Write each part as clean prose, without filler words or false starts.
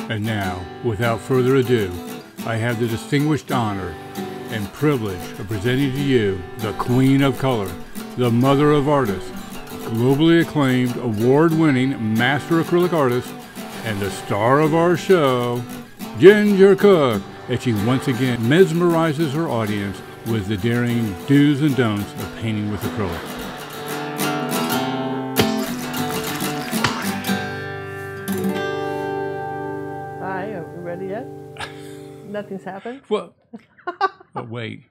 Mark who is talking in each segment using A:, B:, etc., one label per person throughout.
A: And now, without further ado, I have the distinguished honor and privilege of presenting to you the Queen of Color, the Mother of Artists, globally acclaimed, award-winning master acrylic artist, and the star of our show, Ginger Cook, as she once again mesmerizes her audience with the daring do's and don'ts of painting with acrylic.
B: Hi, are we ready yet? Nothing's happened?
A: Well, wait.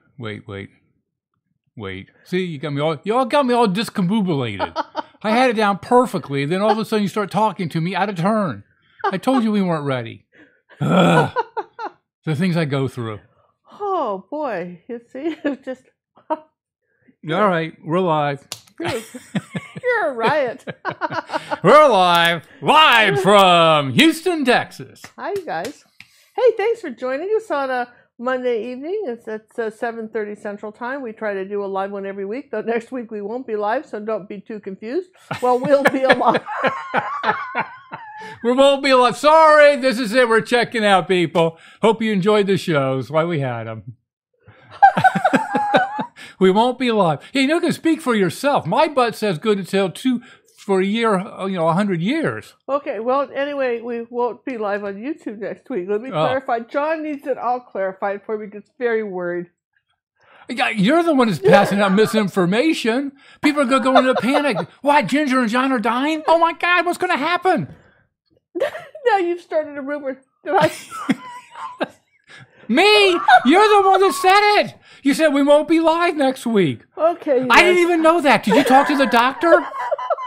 A: See, y'all got me all discombobulated. I had it down perfectly, then all of a sudden you start talking to me out of turn. I told you we weren't ready. Ugh. The things I go through.
B: Oh, boy. You see, it's just...
A: All right, we're live.
B: You're a riot.
A: We're live from Houston, Texas.
B: Hi, you guys. Hey, thanks for joining us on a Monday evening. It's at 7:30 Central Time. We try to do a live one every week, though next week we won't be live, so don't be too confused. Well, we'll be alive.
A: We won't be alive. Sorry, this is it. We're checking out, people. Hope you enjoyed the shows while we had them. We won't be live. Hey, you can speak for yourself. My butt says good until for a year, 100 years.
B: Okay, well, anyway, we won't be live on YouTube next week. Let me clarify. John needs it all clarified for me because he's very worried.
A: You're the one who's passing out misinformation. People are going to go into panic. What, Ginger and John are dying? Oh, my God, what's going to happen?
B: Now you've started a rumor that I...
A: Me? You're the one that said it. You said we won't be live next week.
B: Okay.
A: I didn't even know that. Did you talk to the doctor?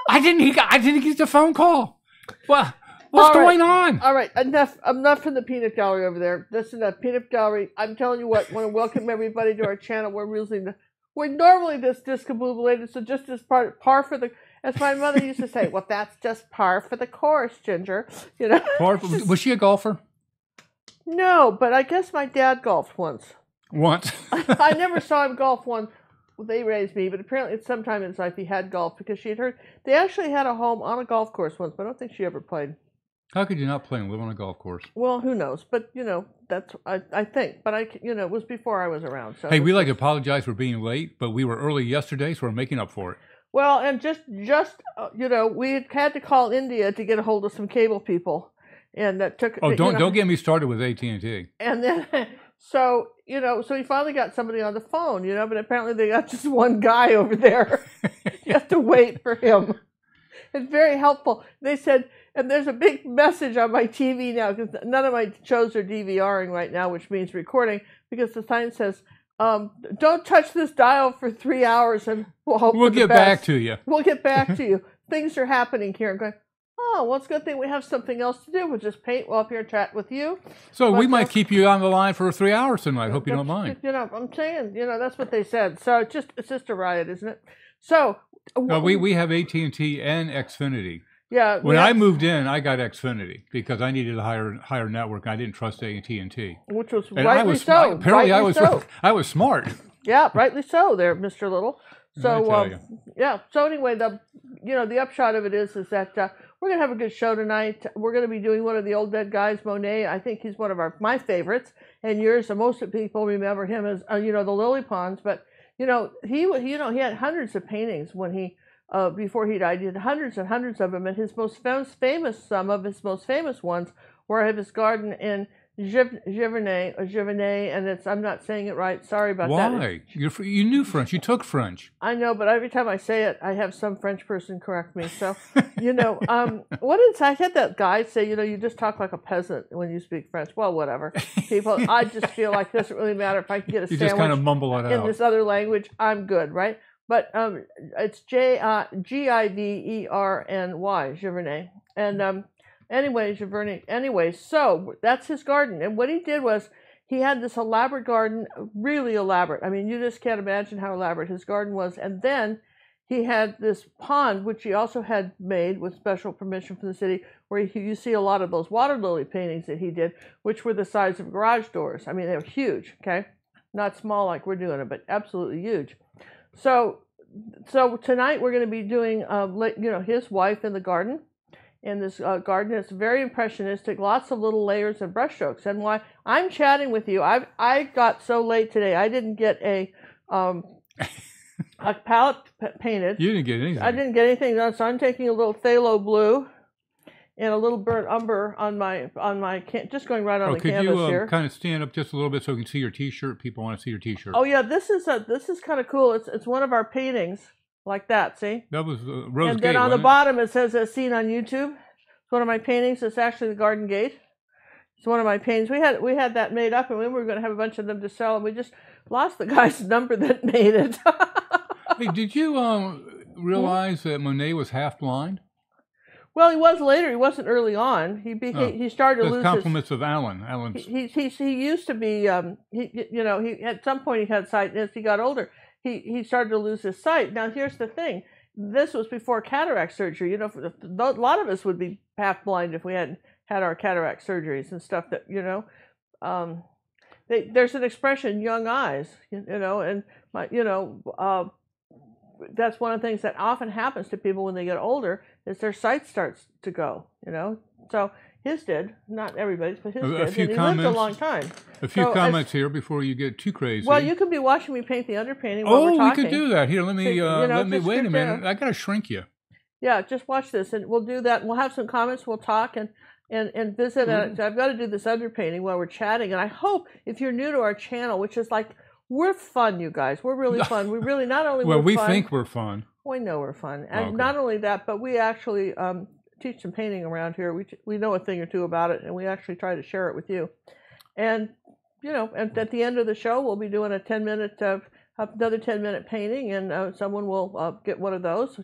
A: I didn't get the phone call. What's going on?
B: All right, enough from the peanut gallery over there. This is a peanut gallery. I'm telling you what, I want to welcome everybody to our channel. We're normally this discombobulated, so just as par for the, as my mother used to say, well, that's just par for the course, Ginger.
A: Was she a golfer?
B: No, but I guess my dad golfed once.
A: Once?
B: I never saw him golf once. Well, they raised me, but apparently at some time in his life he had golf because she had heard they actually had a home on a golf course once, but I don't think she ever played.
A: How could you not play and live on a golf course?
B: Well, who knows? But that's I think. But it was before I was around. So
A: hey, we like to apologize for being late, but we were early yesterday, so we're making up for it.
B: Well, and just we had to call India to get a hold of some cable people, and that took.
A: Oh, don't get me started with AT&T.
B: And then. So we finally got somebody on the phone, but apparently they got just one guy over there. You have to wait for him. It's very helpful. They said, and there's a big message on my TV now, because none of my shows are DVRing right now, which means recording, because the sign says, don't touch this dial for 3 hours and we'll
A: get back to you.
B: We'll get back to you. Things are happening here. I'm going, oh, well, it's a good thing we have something else to do. We'll just paint while up here and chat with you.
A: So we might keep you on the line for 3 hours tonight. Hope you don't mind.
B: I'm saying, that's what they said. So it's just a riot, isn't it? So
A: we have AT&T and Xfinity.
B: Yeah.
A: When I moved in, I got Xfinity because I needed a higher network. I didn't trust AT&T,
B: which was rightly so.
A: Apparently, I was smart.
B: Yeah, rightly so, there, Mr. Little. So
A: yeah.
B: So anyway, the upshot of it is that we're gonna have a good show tonight. We're gonna be doing one of the old dead guys, Monet. I think he's one of my favorites, and yours. So most people remember him as the Lily Ponds. But he had hundreds of paintings when he before he died. He had hundreds and hundreds of them, and some of his most famous ones were of his garden in Giverny, and I'm not saying it right. Sorry about that.
A: Why? You knew French. You took French.
B: I know, but every time I say it, I have some French person correct me. So, I had that guy say, you just talk like a peasant when you speak French. Well, whatever. People, I just feel like it doesn't really matter if I can get a sandwich
A: just kind of mumble it out.
B: In this other language. I'm good, right? But it's Giverny, Giverny, and Giverny. So that's his garden. And what he did was he had this elaborate garden, really elaborate. I mean, you just can't imagine how elaborate his garden was. And then he had this pond, which he also had made with special permission from the city, where you see a lot of those water lily paintings that he did, which were the size of garage doors. I mean, they were huge, okay? Not small like we're doing it, but absolutely huge. So so tonight we're going to be doing, his wife in the garden. In this garden, it's very impressionistic, lots of little layers and brushstrokes. And why I'm chatting with you, I got so late today, I didn't get a palette painted.
A: You didn't get anything.
B: I didn't get anything done, so I'm taking a little phthalo blue and a little burnt umber on my just going right on the canvas here.
A: Could you kind of stand up just a little bit so we can see your T-shirt? People want to see your T-shirt.
B: Oh yeah, this is kind of cool. It's one of our paintings like that. See?
A: That was Rose
B: And
A: Gate,
B: then on the
A: wasn't it?
B: bottom it says "as seen on YouTube." It's one of my paintings. It's actually the Garden Gate. It's one of my paintings. We had that made up, and we were going to have a bunch of them to sell, and we just lost the guy's number that made it.
A: Hey, did you realize that Monet was half blind?
B: Well, he was later. He wasn't early on. He started to lose
A: compliments of Alan. Alan's.
B: He used to be he at some point he had sight, and as he got older, he started to lose his sight. Now here's the thing: this was before cataract surgery. You know, a lot of us would be half blind if we hadn't had our cataract surgeries and stuff. That there's an expression, young eyes. And that's one of the things that often happens to people when they get older is their sight starts to go, So his did, not everybody's, but his did. And he lived a long time.
A: A few comments here before you get too crazy.
B: Well, you can be watching me paint the underpainting while we're talking.
A: We could do that. Here, let me wait a minute. I got to shrink you.
B: Yeah, just watch this, and we'll do that. We'll have some comments. We'll talk and visit. I've got to do this underpainting while we're chatting, and I hope if you're new to our channel, which is like, we're fun, you guys. We're really fun. We really not only
A: we think we're fun.
B: We know we're fun, and not only that, but we actually teach some painting around here. We know a thing or two about it, and we actually try to share it with you. And and at the end of the show, we'll be doing a 10-minute, another 10-minute painting, and someone will get one of those.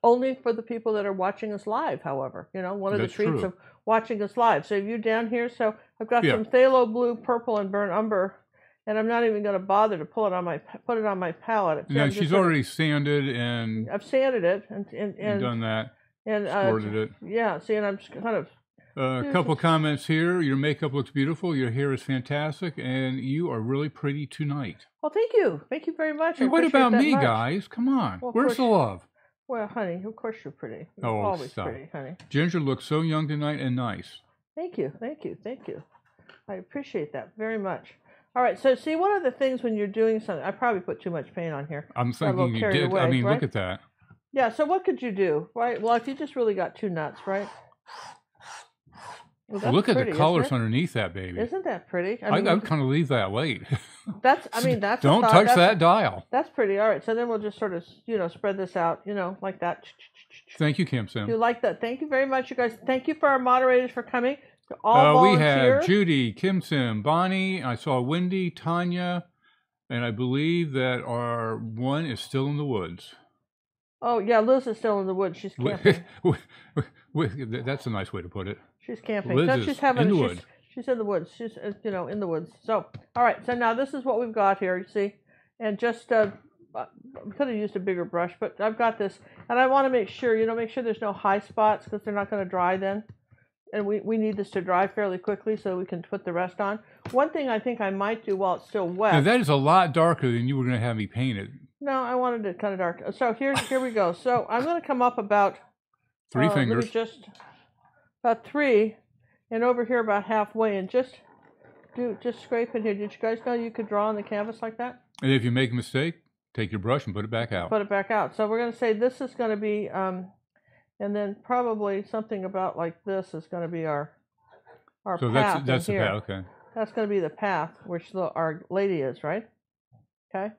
B: Only for the people that are watching us live, however. One of the treats of watching us live. So if you're down here, so I've got some phthalo blue, purple, and burnt umber. And I'm not even going to bother to put it on my palette.
A: No, she's already sanded and.
B: I've sanded it and
A: done that.
B: And
A: squirted it.
B: Yeah. See, and I'm just kind of.
A: A couple comments here. Your makeup looks beautiful. Your hair is fantastic, and you are really pretty tonight.
B: Well, thank you. Thank you very much.
A: Hey, what about me, guys? Come on.
B: Well,
A: where's the love?
B: Well, honey, of course you're pretty. You're always
A: stop.
B: Pretty, honey.
A: Ginger looks so young tonight and nice.
B: Thank you. Thank you. Thank you. I appreciate that very much. All right, so see, one of the things when you're doing something, I probably put too much paint on here.
A: I'm thinking you did.
B: Away, right?
A: Look at that.
B: Yeah, so what could you do, right? Well, if you just really got two nuts, right? Well,
A: look at the colors underneath that baby.
B: Isn't that pretty?
A: I would kind of leave that late.
B: That's
A: Don't touch that dial.
B: That's pretty. All right, so then we'll just sort of, spread this out, like that.
A: Thank you, Kim Sim.
B: You like that? Thank you very much, you guys. Thank you for our moderators for coming. All
A: we have Judy, Kim Sim, Bonnie. I saw Wendy, Tanya, and I believe that our one is still in the woods. Oh yeah,
B: Liz is still in the woods. She's camping.
A: That's a nice way to put it.
B: She's camping.
A: Liz
B: she's having
A: in the woods.
B: She's in the woods. She's in the woods. So all right. So now this is what we've got here. You see, and just I could have used a bigger brush, but I've got this, and I want to make sure there's no high spots because they're not going to dry then. And we need this to dry fairly quickly so we can put the rest on. One thing I think I might do while it's still wet.
A: Now that is a lot darker than you were going to have me paint it.
B: No, I wanted it kind of dark. So here we go. So I'm going to come up about
A: 3 fingers.
B: Just about 3, and over here about halfway, and just scrape it here. Did you guys know you could draw on the canvas like that?
A: And if you make a mistake, take your brush and put it back out.
B: Put it back out. So we're going to say this is going to be. And then probably something about like this is going to be our path.
A: So that's the path, okay.
B: That's going to be the path which our lady is, right? Okay.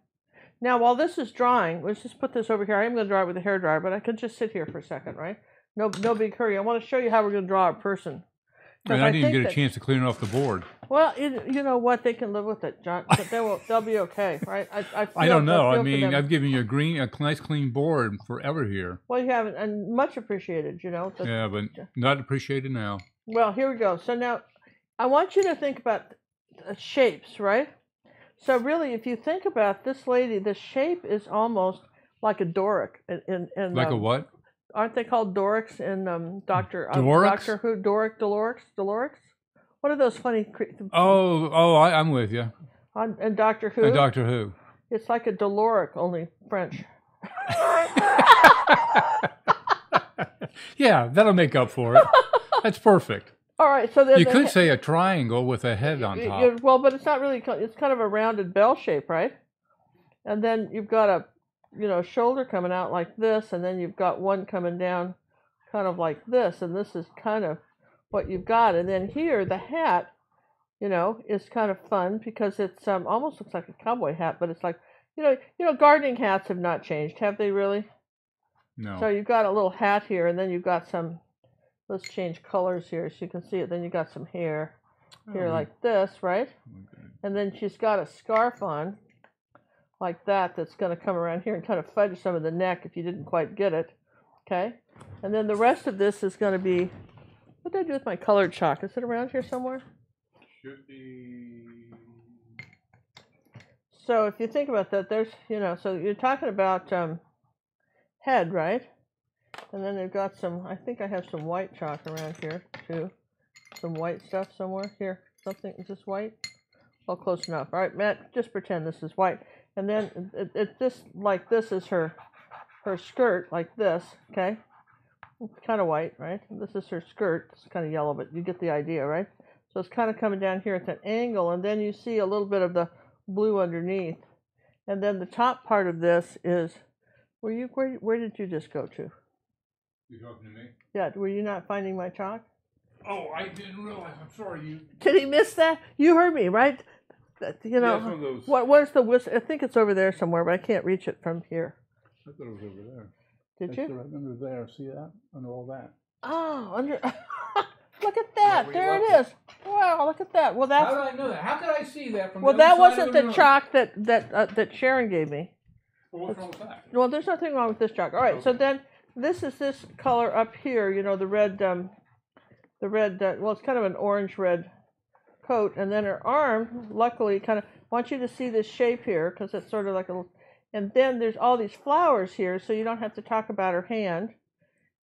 B: Now, while this is drying, let's just put this over here. I am going to dry it with a hairdryer, but I could just sit here for a second, right? No big hurry. I want to show you how we're going to draw a person.
A: And I didn't get a chance to clean it off the board.
B: Well, you know what? They can live with it, John. But they'll be okay, right?
A: I don't know. I mean, I've given you a nice clean board forever here.
B: Well, you haven't, and much appreciated,
A: Yeah, but not appreciated now.
B: Well, here we go. So now, I want you to think about shapes, right? So really, if you think about this lady, the shape is almost like a Doric.
A: Like a what?
B: Aren't they called Dorics in Doctor Who? Dolores? What are those funny?
A: I'm with you.
B: And Doctor Who?
A: And Doctor Who.
B: It's like a Doloric, only French.
A: Yeah, that'll make up for it. That's perfect.
B: All right, so then
A: You could say a triangle with a head on top.
B: Well, but it's not really. It's kind of a rounded bell shape, right? And then you've got a, shoulder coming out like this, and then you've got one coming down, kind of like this, and this is kind of what you've got. And then here, the hat, is kind of fun because it's almost looks like a cowboy hat, but it's like, gardening hats have not changed, have they really?
A: No.
B: So you've got a little hat here, and then you've got some. Let's change colors here so you can see it. Then you got some hair here like this, right?
A: Okay.
B: And then she's got a scarf on like that that's going to come around here and kind of fudge some of the neck if you didn't quite get it. Okay? And then the rest of this is going to be, what did I do with my colored chalk? Is it around here somewhere?
A: Should be.
B: So if you think about that, there's, so you're talking about head, right? And then they've got some, I think I have some white chalk around here too. Some white stuff somewhere. Here, something, is this white? Oh, close enough. All right, Matt, just pretend this is white. And then it's just like this is her skirt, like this, okay? It's kind of white, right? This is her skirt. It's kind of yellow, but you get the idea, right? So it's kind of coming down here at that angle, and then you see a little bit of the blue underneath. And then the top part of this is, where did you just go to?
A: You talking to me?
B: Yeah, were you not finding my chalk?
A: Oh, I didn't realize. I'm sorry.
B: Did he miss that? You heard me, right?
A: Yeah, those...
B: Where's the whistle? I think it's over there somewhere, but I can't reach it from here.
A: I thought it was over there.
B: Did you?
A: Right under there. See that? Under all that.
B: Oh, under. Look at that. There it is. Wow, look at that. Well, that's.
A: How did I know that? How could I see that from
B: well,
A: the other
B: that
A: side
B: wasn't
A: of the
B: the
A: room?
B: chalk that Sharon gave me.
A: Well, what's wrong with that?
B: Well, there's nothing wrong with this chalk. All right, so then this is this color up here. The red. Well, it's kind of an orange-red coat, and then her arm, luckily, kind of. I want you to see this shape here because it's sort of like a. And then there's all these flowers here, so you don't have to talk about her hand.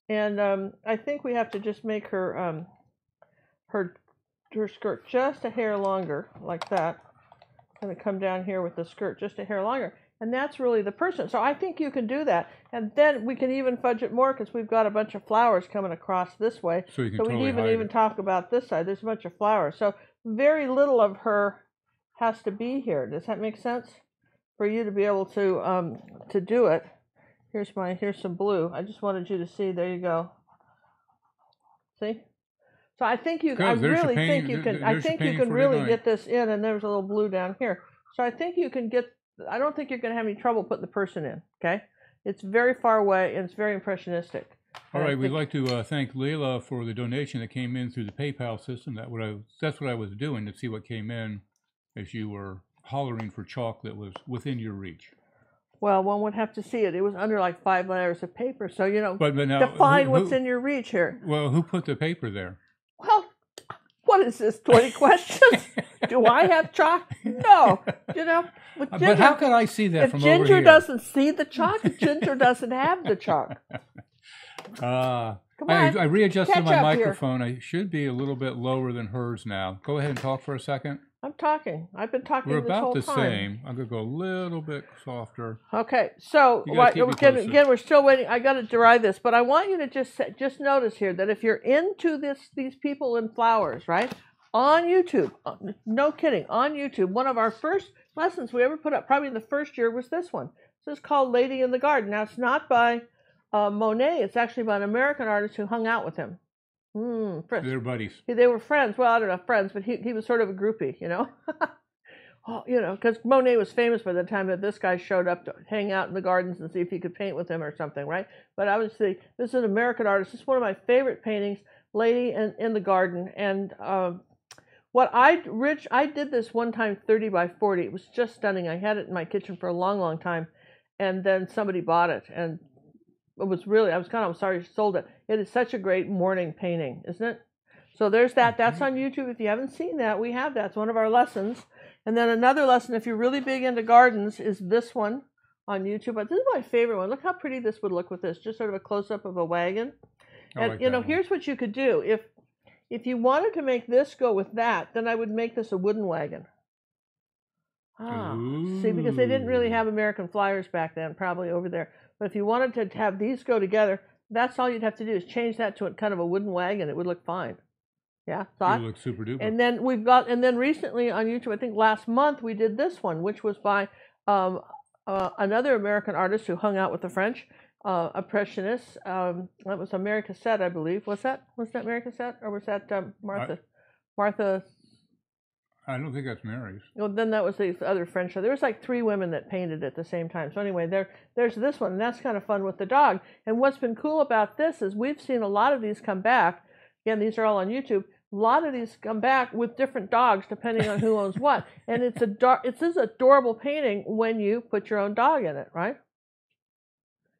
B: And I think we have to just make her her skirt just a hair longer, like that. Going to come down here with the skirt just a hair longer. And that's really the person. So I think you can do that. And then we can even fudge it more because we've got a bunch of flowers coming across this way.
A: So you can
B: we
A: totally
B: can even talk about this side. There's a bunch of flowers. So very little of her has to be here. Does that make sense? For you to be able to do it. Here's some blue. I just wanted you to see. There you go. See? So I think you. I really think you can. I think you can really get this in. And there's a little blue down here. So I think you can get. I don't think you're going to have any trouble putting the person in. Okay. It's very far away and it's very impressionistic.
A: All right. We'd like to thank Leila for the donation that came in through the PayPal system. That's what I was doing to see what came in as you were hollering for chalk that was within your reach.
B: Well, one would have to see it. It was under like 5 layers of paper. So,
A: but now,
B: define what's in your reach here.
A: Well, who put the paper there?
B: Well, what is this, 20 questions? Do I have chalk? No. With Ginger,
A: but how can I see that from over here?
B: If Ginger doesn't see the chalk, Ginger doesn't have the chalk.
A: Come on, I readjusted my microphone. I should be a little bit lower than hers now. Go ahead and talk for a second.
B: I'm talking. I've been talking
A: We're
B: this whole time.
A: We're about the same. I'm going to go a little bit softer.
B: Okay, so again, we're still waiting. I got to dry this, but I want you to just notice here that if you're into these people in flowers, right, on YouTube, no kidding, on YouTube, one of our first lessons we ever put up, probably in the first year, was this one. This is called Lady in the Garden. Now, it's not by Monet. It's actually by an American artist who hung out with him.
A: They're buddies.
B: They were friends. Well, I don't know, friends, but he was sort of a groupie, because Monet was famous by the time that this guy showed up to hang out in the gardens and see if he could paint with him or something, right? But obviously, this is an American artist. This is one of my favorite paintings, Lady in the Garden. And I did this one time, 30 by 40. It was just stunning. I had it in my kitchen for a long, long time, and then somebody bought it, and it was really, I was kind of sorry she sold it. It is such a great morning painting, isn't it? So there's that. That's on YouTube. If you haven't seen that, we have that. It's one of our lessons. And then another lesson, if you're really big into gardens, is this one on YouTube. But this is my favorite one. Look how pretty this would look with this. Just sort of a close-up of a wagon. And, here's what you could do. If you wanted to make this go with that, then I would make this a wooden wagon. See, because they didn't really have American flyers back then, probably over there. But if you wanted to have these go together, that's all you'd have to do is change that to a kind of a wooden wagon. It would look fine. Yeah, thought?
A: It looks super duper.
B: And then recently on YouTube, I think last month, we did this one, which was by another American artist who hung out with the French, Impressionists. That was Mary Cassatt, I believe. Was that Mary Cassatt, or was that Martha? Martha.
A: I don't think that's Mary's.
B: Well, then that was the other French. So there was like 3 women that painted at the same time. So anyway, there's this one, and that's kind of fun with the dog. And what's been cool about this is we've seen a lot of these come back. Again, these are all on YouTube. A lot of these come back with different dogs, depending on who owns what. And it's this adorable painting when you put your own dog in it, right?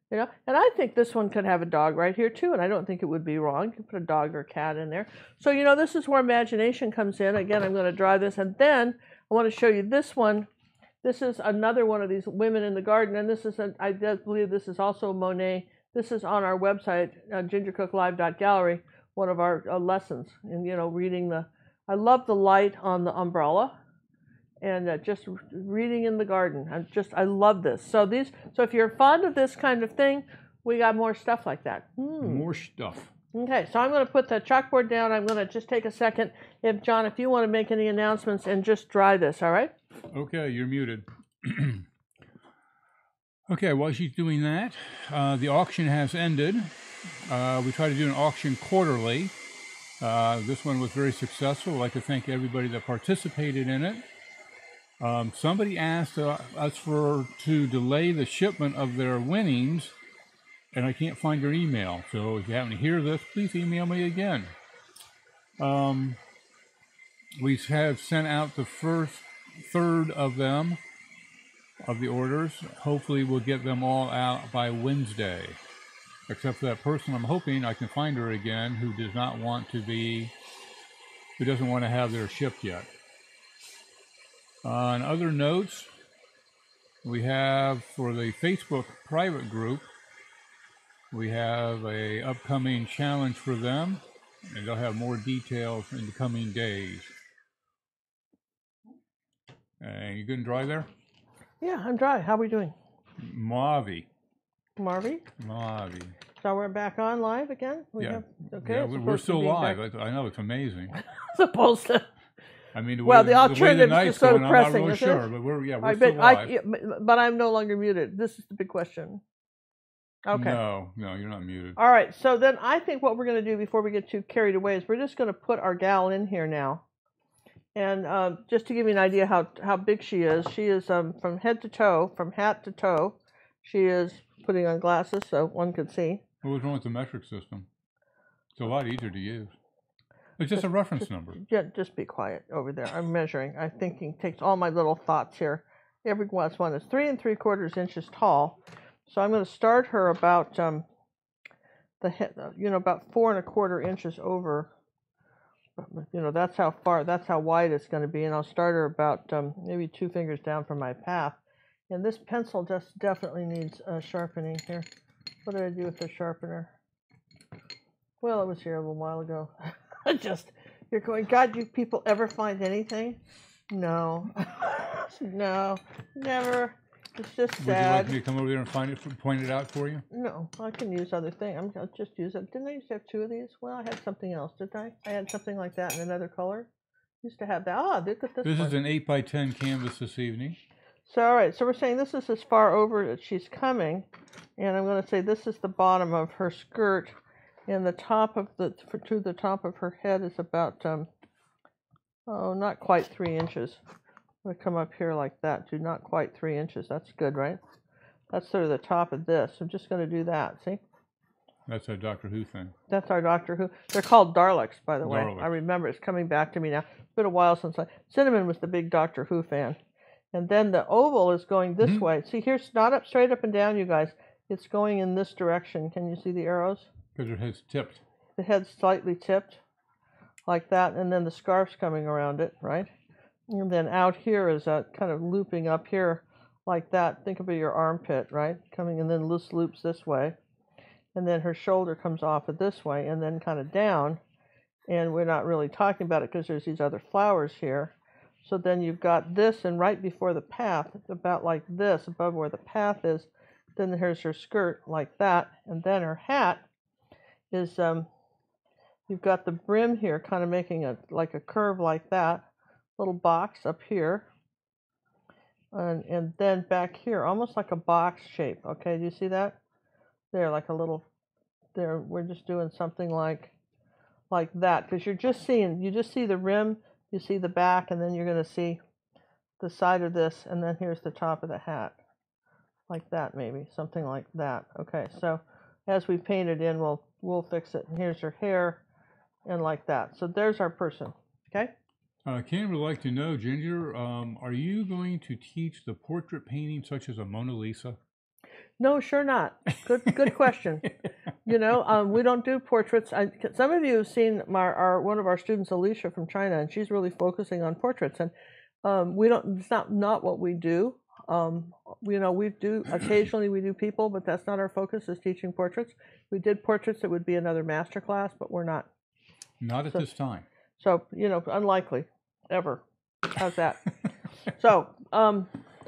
B: You know, and I think this one could have a dog right here too, and I don't think it would be wrong. You can put a dog or a cat in there. So, you know, this is where imagination comes in. Again, I'm going to draw this, and then I want to show you this one. This is another one of these women in the garden, and this is, I believe this is also Monet. This is on our website, gingercooklive.gallery, one of our lessons. And, you know, I love the light on the umbrella. And just reading in the garden. I love this. So if you're fond of this kind of thing, we got more stuff like that.
A: More stuff.
B: Okay, so I'm going to put the chalkboard down. I'm going to just take a second. John, if you want to make any announcements and just dry this, all right?
A: Okay, you're muted. Okay, while she's doing that, the auction has ended. We try to do an auction quarterly. This one was very successful. I'd like to thank everybody that participated in it. Somebody asked us to delay the shipment of their winnings, and I can't find your email. So if you happen to hear this, please email me again. We have sent out the first third of them, of the orders. Hopefully we'll get them all out by Wednesday. Except for that person, I'm hoping I can find her again who doesn't want to have theirs shipped yet. On other notes, we have for the Facebook private group, we have a upcoming challenge for them, and they'll have more details in the coming days. And you good and dry there?
B: Yeah, I'm dry. How are we doing?
A: Marvy.
B: So we're back on live again?
A: We're still live. I know, it's amazing.
B: Supposed to.
A: I mean,
B: the alternative is just so depressing,
A: I'm not really sure, but we're still live.
B: But I'm no longer muted. This is the big question. Okay.
A: No, you're not muted.
B: All right, so then I think what we're going to do before we get too carried away is we're just going to put our gal in here now. And just to give you an idea how big she is from head to toe, from hat to toe, she is putting on glasses so one could see.
A: What was wrong with the metric system? It's a lot easier to use. It's just a reference number.
B: Yeah, just be quiet over there. I'm measuring. I'm thinking, takes all my little thoughts here. Every last one is 3 3/4 inches tall. So I'm going to start her about the head, about 4 1/4 inches over. That's how wide it's going to be, and I'll start her about maybe 2 fingers down from my path. And this pencil just definitely needs sharpening here. What did I do with the sharpener? Well, it was here a little while ago. You're going, God, you people ever find anything? No. No, never. It's just sad.
A: Would you like me to come over there and point it out for you?
B: No, I can use other things. I'll just use it. Didn't I used to have 2 of these? Well, I had something else, didn't I? I had something like that in another color. Used to have that. Look at this one.
A: This is an 8x10 canvas this evening.
B: So, all right. So we're saying this is as far over as she's coming. And I'm going to say this is the bottom of her skirt. And the top of the top of her head is about, not quite 3 inches. I'm going to come up here like that, to not quite 3 inches. That's good, right? That's sort of the top of this. I'm just going to do that, see?
A: That's our Doctor Who thing.
B: That's our Doctor Who. They're called Daleks, by the way.
A: Daleks.
B: I remember. It's coming back to me now. It's been a while since Cinnamon was the big Doctor Who fan. And then the oval is going this way. See, here's not straight up and down, you guys. It's going in this direction. Can you see the arrows?
A: Because her head's tipped.
B: The head's slightly tipped, like that, and then the scarf's coming around it, right? And then out here is kind of looping up here like that. Think of your armpit, right? Coming, and then loose loops this way. And then her shoulder comes off of this way, and then kind of down. And we're not really talking about it because there's these other flowers here. So then you've got this, and right before the path, about like this, above where the path is, Then here's her skirt like that, and then her hat is you've got the brim here, kind of making a like a curve like that, little box up here, and then back here, almost like a box shape. Okay, do you see that? There, like a little. There, we're just doing something like that, because you just see the rim, you see the back, and then you're going to see the side of this, and then here's the top of the hat, like that, maybe something like that. Okay, so as we paint it in, we'll fix it. And here's her hair, and like that. So there's our person. Okay.
A: Ken would like to know, Ginger, are you going to teach the portrait painting such as a Mona Lisa?
B: No, sure not. Good question. You know, we don't do portraits. Some of you have seen one of our students, Alicia from China, and she's really focusing on portraits. And we don't. It's not what we do. You know, occasionally we do people, but that's not our focus. Is teaching portraits. We did portraits. It would be another master class, but we're not.
A: Not at this time.
B: So you know, unlikely, ever. How's that? So.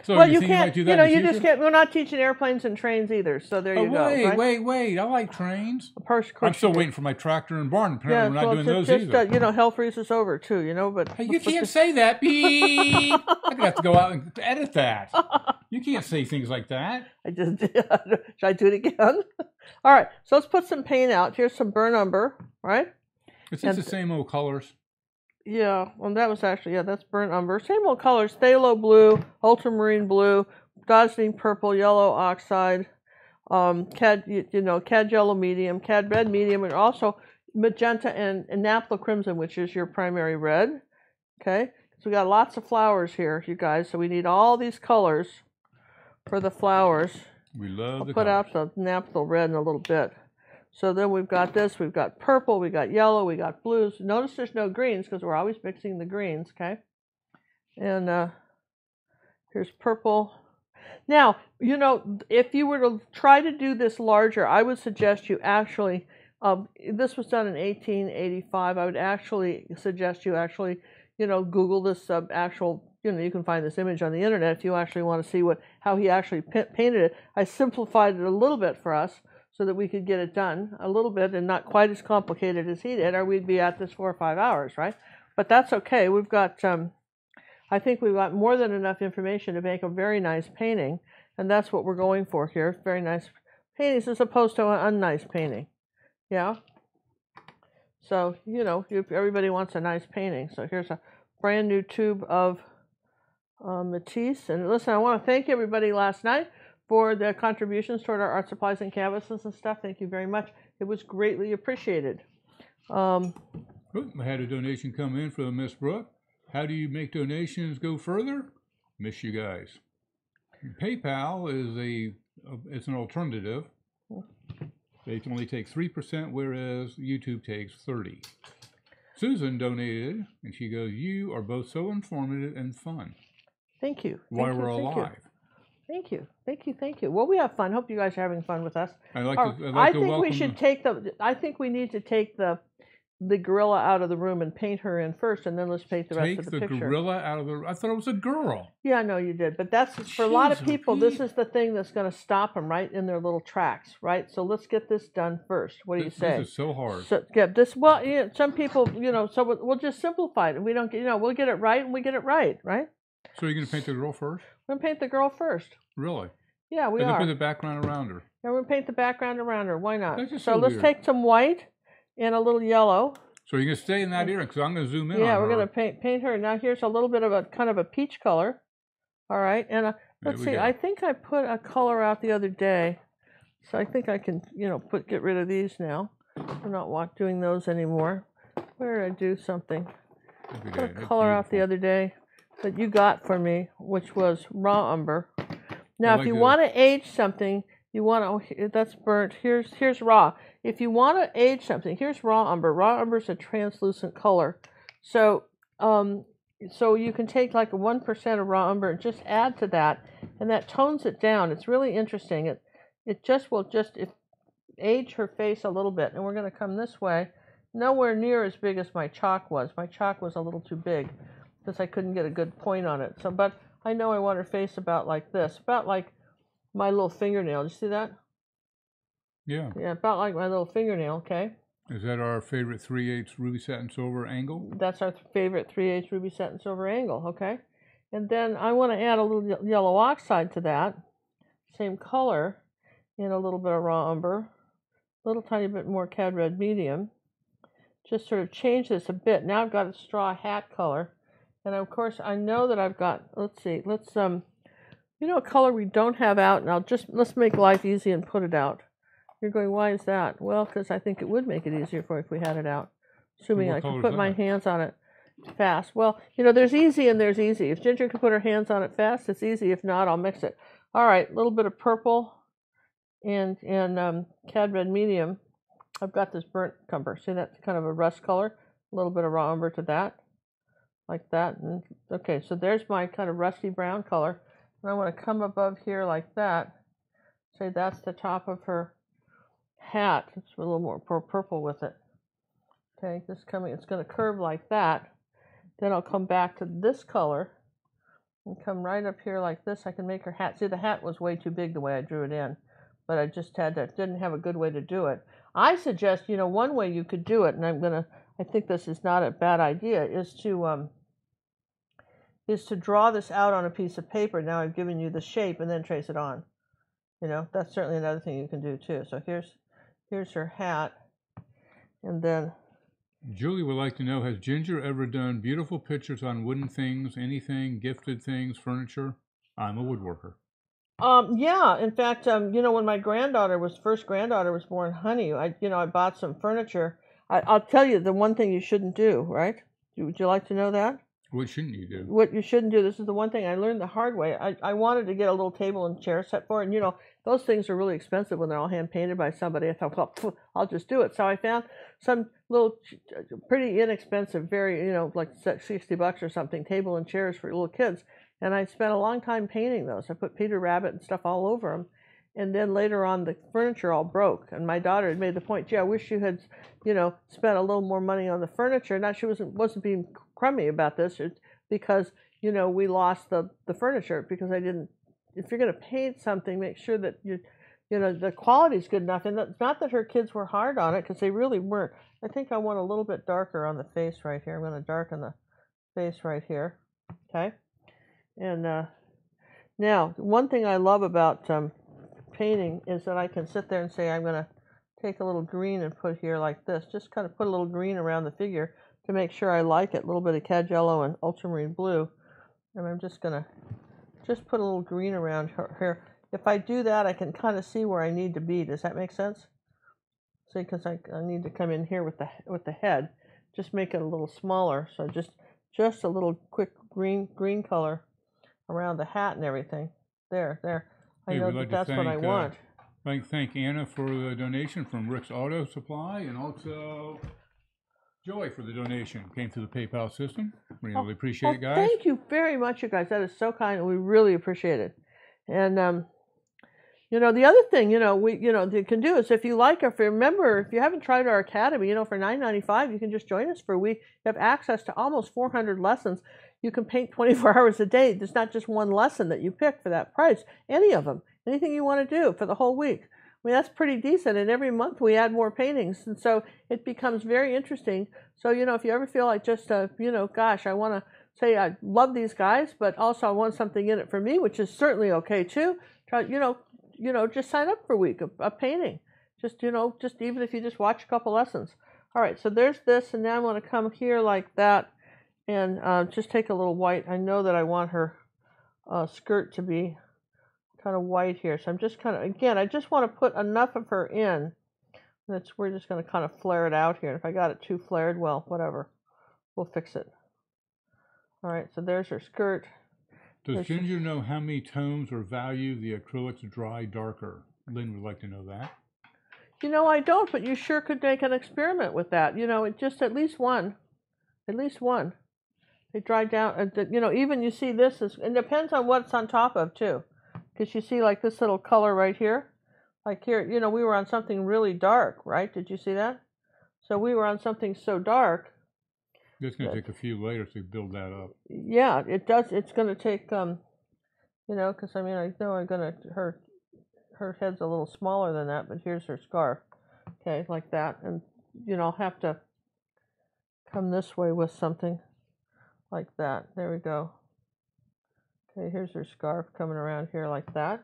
A: So
B: well, you can't. You know, you just can't. We're not teaching airplanes and trains either. So there you go.
A: Wait! I like trains.
B: Of course
A: I'm still waiting for my tractor and barn. Apparently, we're not doing those either.
B: You know, hell freezes over too. You know, but
A: hey, you can't say that. Beep. I'm gonna have to go out and edit that. You can't say things like that.
B: I just did. Should I do it again? All right. So let's put some paint out. Here's some burnt umber. Right.
A: It's the same old colors.
B: Yeah, well, that was actually, that's burnt umber. Same old colors, phthalo blue, ultramarine blue, dazzling purple, yellow oxide, cad yellow medium, cad red medium, and also magenta and naphtha crimson, which is your primary red. Okay, so we got lots of flowers here, you guys, so we need all these colors for the flowers.
A: We love
B: I'll put out the naphtha red in a little bit. So then we've got this, we've got purple, we got yellow, we got blues. Notice there's no greens because we're always mixing the greens, okay? And here's purple. Now, you know, if you were to try to do this larger, I would suggest you actually, this was done in 1885, I would actually suggest you actually, you know, Google this actual, you know, you can find this image on the internet if you actually want to see how he actually painted it. I simplified it a little bit for us, so that we could get it done a little bit and not quite as complicated as he did, or we'd be at this 4 or 5 hours, right? But that's okay. We've got, I think we've got more than enough information to make a very nice painting, and that's what we're going for here. Very nice paintings as opposed to an unnice painting, yeah? So, you know, everybody wants a nice painting. So here's a brand new tube of Matisse. And listen, I want to thank everybody last night for the contributions toward our art supplies and canvases and stuff. Thank you very much. It was greatly appreciated.
A: I had a donation come in from Miss Brooke. How do you make donations go further? Miss you guys. PayPal is it's an alternative. They only take 3%, whereas YouTube takes 30%. Susan donated, and she goes, "You are both so informative and fun."
B: Thank you.
A: While we're alive.
B: Thank you. Well, we have fun. Hope you guys are having fun with us.
A: I think
B: we should take I think we need to take the gorilla out of the room and paint her in first, and then let's paint the rest of the picture.
A: Take the gorilla out of the... I thought it was a girl.
B: Yeah, I know you did. But that's, for a lot of people, this is the thing that's going to stop them right in their little tracks, right? So let's get this done first. What do you say?
A: This is so hard.
B: So, yeah, this, well, you know, some people, you know, so we'll just simplify it. We don't get, you know, we'll get it right, and we get it right?
A: So you're going to paint the girl first?
B: We're going to paint the girl first.
A: Really?
B: Yeah, we are.
A: And put the background around her.
B: Yeah, we're going to paint the background around her. Why not?
A: That's just
B: so let's take some white and a little yellow. So
A: you're going to stay in that area because I'm going to zoom in on her.
B: Yeah, we're going to paint her. Now here's a little bit of a kind of a peach color. All right, and let's see. I think I put a color out the other day, so I think I can, you know, get rid of these now. I'm not doing those anymore. Where did I do something? Put a color out the other day that you got for me, which was raw umber. Now, if you want to age something, you want to, that's burnt. Here's raw. If you want to age something, here's raw umber. Raw umber is a translucent color. So, so you can take like a 1% of raw umber and just add to that, and that tones it down. It's really interesting. It just will age her face a little bit. And we're going to come this way. Nowhere near as big as my chalk was. My chalk was a little too big because I couldn't get a good point on it. So, but I know I want her face about like this, about like my little fingernail. Did you see that?
A: Yeah.
B: Yeah, about like my little fingernail, okay?
A: Is that our favorite 3/8 ruby satin silver angle?
B: That's our favorite 3/8 ruby satin silver angle, okay? And then I want to add a little yellow oxide to that, same color, and a little bit of raw umber, a little tiny bit more cad red medium. Just sort of change this a bit. Now I've got a straw hat color, and of course I know that I've got. Let's see. Let's you know, a color we don't have out, and let's make life easy and put it out. You're going, why is that? Well, because I think it would make it easier for if we had it out, assuming I could put my hands on it fast. Well, you know, there's easy and there's easy. If Ginger can put her hands on it fast, it's easy. If not, I'll mix it. All right, a little bit of purple and cad red medium. I've got this burnt umber. See, that's kind of a rust color. A little bit of raw umber to that, like that. And okay, so there's my kind of rusty brown color. And I want to come above here like that. Say that's the top of her hat. It's a little more purple with it. Okay, it's going to curve like that. Then I'll come back to this color and come right up here like this. I can make her hat. See, the hat was way too big the way I drew it in, but I just didn't have a good way to do it. I suggest, you know, one way you could do it, and I think this is not a bad idea, is to draw this out on a piece of paper. Now I've given you the shape, and then trace it on. You know, that's certainly another thing you can do too. So here's her hat, and then
A: Julie would like to know, has Ginger ever done beautiful pictures on wooden things, anything, gifted things, furniture? I'm a woodworker.
B: Yeah, in fact, you know, when my first granddaughter was born, Honey, I bought some furniture. I'll tell you the one thing you shouldn't do, right? Would you like to know that?
A: What shouldn't you do?
B: What you shouldn't do, this is the one thing I learned the hard way. I wanted to get a little table and chair set for it, and you know, those things are really expensive when they're all hand painted by somebody. I thought, well, I'll just do it. So I found some little pretty inexpensive, very, you know, like $60 or something, table and chairs for little kids. And I spent a long time painting those. I put Peter Rabbit and stuff all over them. And then later on, the furniture all broke. And my daughter had made the point, gee, I wish you had, you know, spent a little more money on the furniture. Now, she wasn't being crummy about this. It's because, you know, we lost the furniture because I didn't. If you're going to paint something, make sure that you know, the quality's good enough. And it's not that her kids were hard on it, because they really weren't. I think I want a little bit darker on the face right here. I'm going to darken the face right here. Okay. And now, one thing I love about painting is that I can sit there and say, I'm going to take a little green and put here like this. Just kind of put a little green around the figure to make sure I like it. A little bit of cad yellow and ultramarine blue. And I'm just going to just put a little green around her. If I do that, I can kind of see where I need to be. Does that make sense? See, because I need to come in here with the head. Just make it a little smaller. So just a little quick green color around the hat and everything. There. I know that's what I want.
A: I'd like to thank Anna for the donation from Rick's Auto Supply, and also Joy for the donation. Came through the PayPal system. We really appreciate it, guys.
B: Thank you very much, you guys. That is so kind, and we really appreciate it. And you know, the other thing, you know, you can do is if you like, if you haven't tried our academy, you know, for $9.95, you can just join us for a week. You have access to almost 400 lessons. You can paint 24 hours a day. There's not just one lesson that you pick for that price. Any of them, anything you want to do for the whole week. I mean, that's pretty decent. And every month we add more paintings, and so it becomes very interesting. So, you know, if you ever feel like just, you know, gosh, I want to say I love these guys, but also I want something in it for me, which is certainly okay too. Try, you know, just sign up for a week of painting. Just, you know, just even if you just watch a couple lessons. All right, so there's this, and now I want to come here like that, and just take a little white. I know that I want her skirt to be kind of white here, so I'm just kind of, again, I just want to put enough of her in. We're just going to kind of flare it out here. And if I got it too flared, well, whatever. We'll fix it. All right, so there's her skirt.
A: Does Ginger know how many tones or value the acrylics dry darker? Lynn would like to know that.
B: You know, I don't, but you sure could make an experiment with that. You know, just at least one. At least one. They dry down, you know, even you see this, it depends on what's on top of, too. Because you see, like, this little color right here. Like here, you know, we were on something really dark, right? Did you see that? So we were on something so dark.
A: It's going to take a few layers to build that up.
B: Yeah, it does. It's going to take, you know, because I mean, I know I'm going to, her her head's a little smaller than that, but here's her scarf. Okay, like that. And, you know, I'll have to come this way with something like that. There we go. Okay, here's her scarf coming around here like that.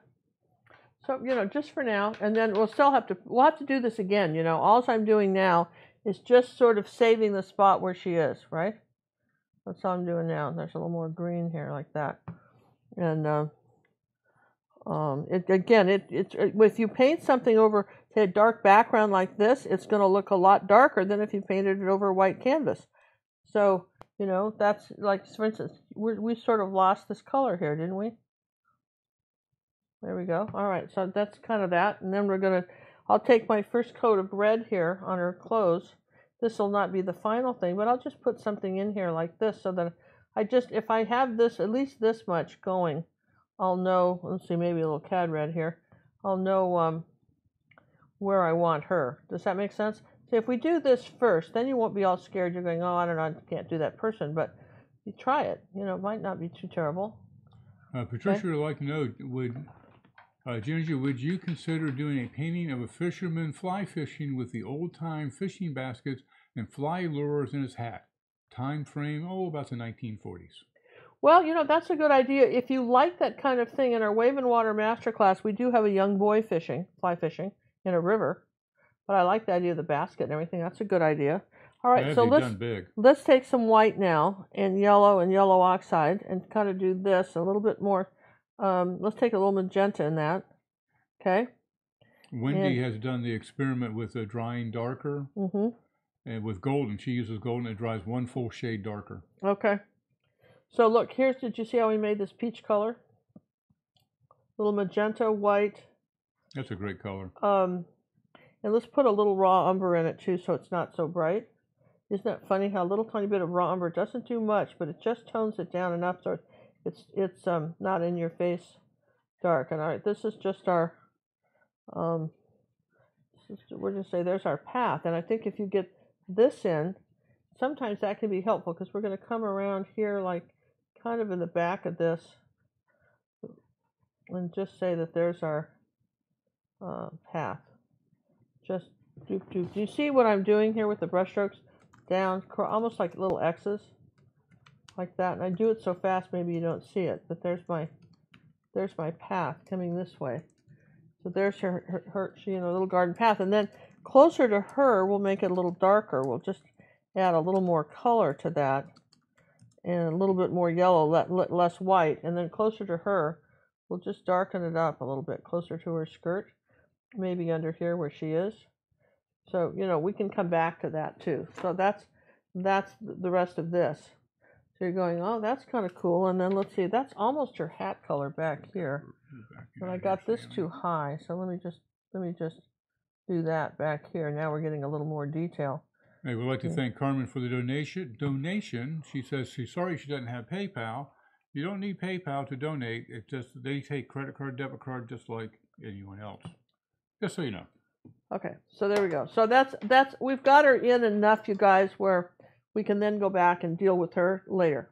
B: So, you know, just for now, and then we'll have to do this again, you know. All I'm doing now is just sort of saving the spot where she is, right? That's all I'm doing now. There's a little more green here like that. And if you paint something over, say, a dark background like this, it's going to look a lot darker than if you painted it over a white canvas. So, you know, that's like, for instance, we sort of lost this color here, didn't we? There we go. All right, so that's kind of that. And then I'll take my first coat of red here on her clothes. This will not be the final thing, but I'll just put something in here like this so that if I have this, at least this much going, I'll know, let's see, maybe a little cad red here. I'll know where I want her. Does that make sense? See, if we do this first, then you won't be all scared. You're going, oh, I don't know, I can't do that person. But you try it. You know, it might not be too terrible.
A: Patricia would like to know, Ginger, would you consider doing a painting of a fisherman fly fishing with the old-time fishing baskets and fly lures in his hat? Time frame, about the 1940s.
B: Well, you know, that's a good idea. If you like that kind of thing, in our Wave and Water Masterclass, we do have a young boy fly fishing in a river. But I like the idea of the basket and everything. That's a good idea. All right, so let's take some white now and yellow oxide and kind of do this a little bit more. Let's take a little magenta in that. Okay.
A: Wendy has done the experiment with drying darker. And with golden, she uses golden. It dries one full shade darker.
B: Okay. So look, did you see how we made this peach color? Little magenta, white.
A: That's a great color.
B: And let's put a little raw umber in it too, so it's not so bright. Isn't that funny how a little tiny bit of raw umber doesn't do much, but it just tones it down enough so it's not in your face dark. And all right, this is just our we're going to say there's our path. And I think if you get this in, sometimes that can be helpful because we're going to come around here like kind of in the back of this and just say that there's our path. Just doop doop. Do you see what I'm doing here with the brush strokes? Down, almost like little X's, like that. And I do it so fast, maybe you don't see it. But there's my path coming this way. So there's her little garden path. And then closer to her, we'll make it a little darker. We'll just add a little more color to that, and a little bit more yellow, less white. And then closer to her, we'll just darken it up a little bit, closer to her skirt, maybe under here where she is. So, you know, we can come back to that too. So that's the rest of this. So you're going, oh, that's kind of cool. And then let's see, that's almost her hat color back here. But I got this too high. So let me just do that back here. Now we're getting a little more detail.
A: Hey, we'd like to thank Carmen for the donation. She says she's sorry she doesn't have PayPal. You don't need PayPal to donate. They take credit card, debit card, just like anyone else. Just so you know.
B: Okay, so there we go. So that's we've got her in enough, you guys, where we can then go back and deal with her later.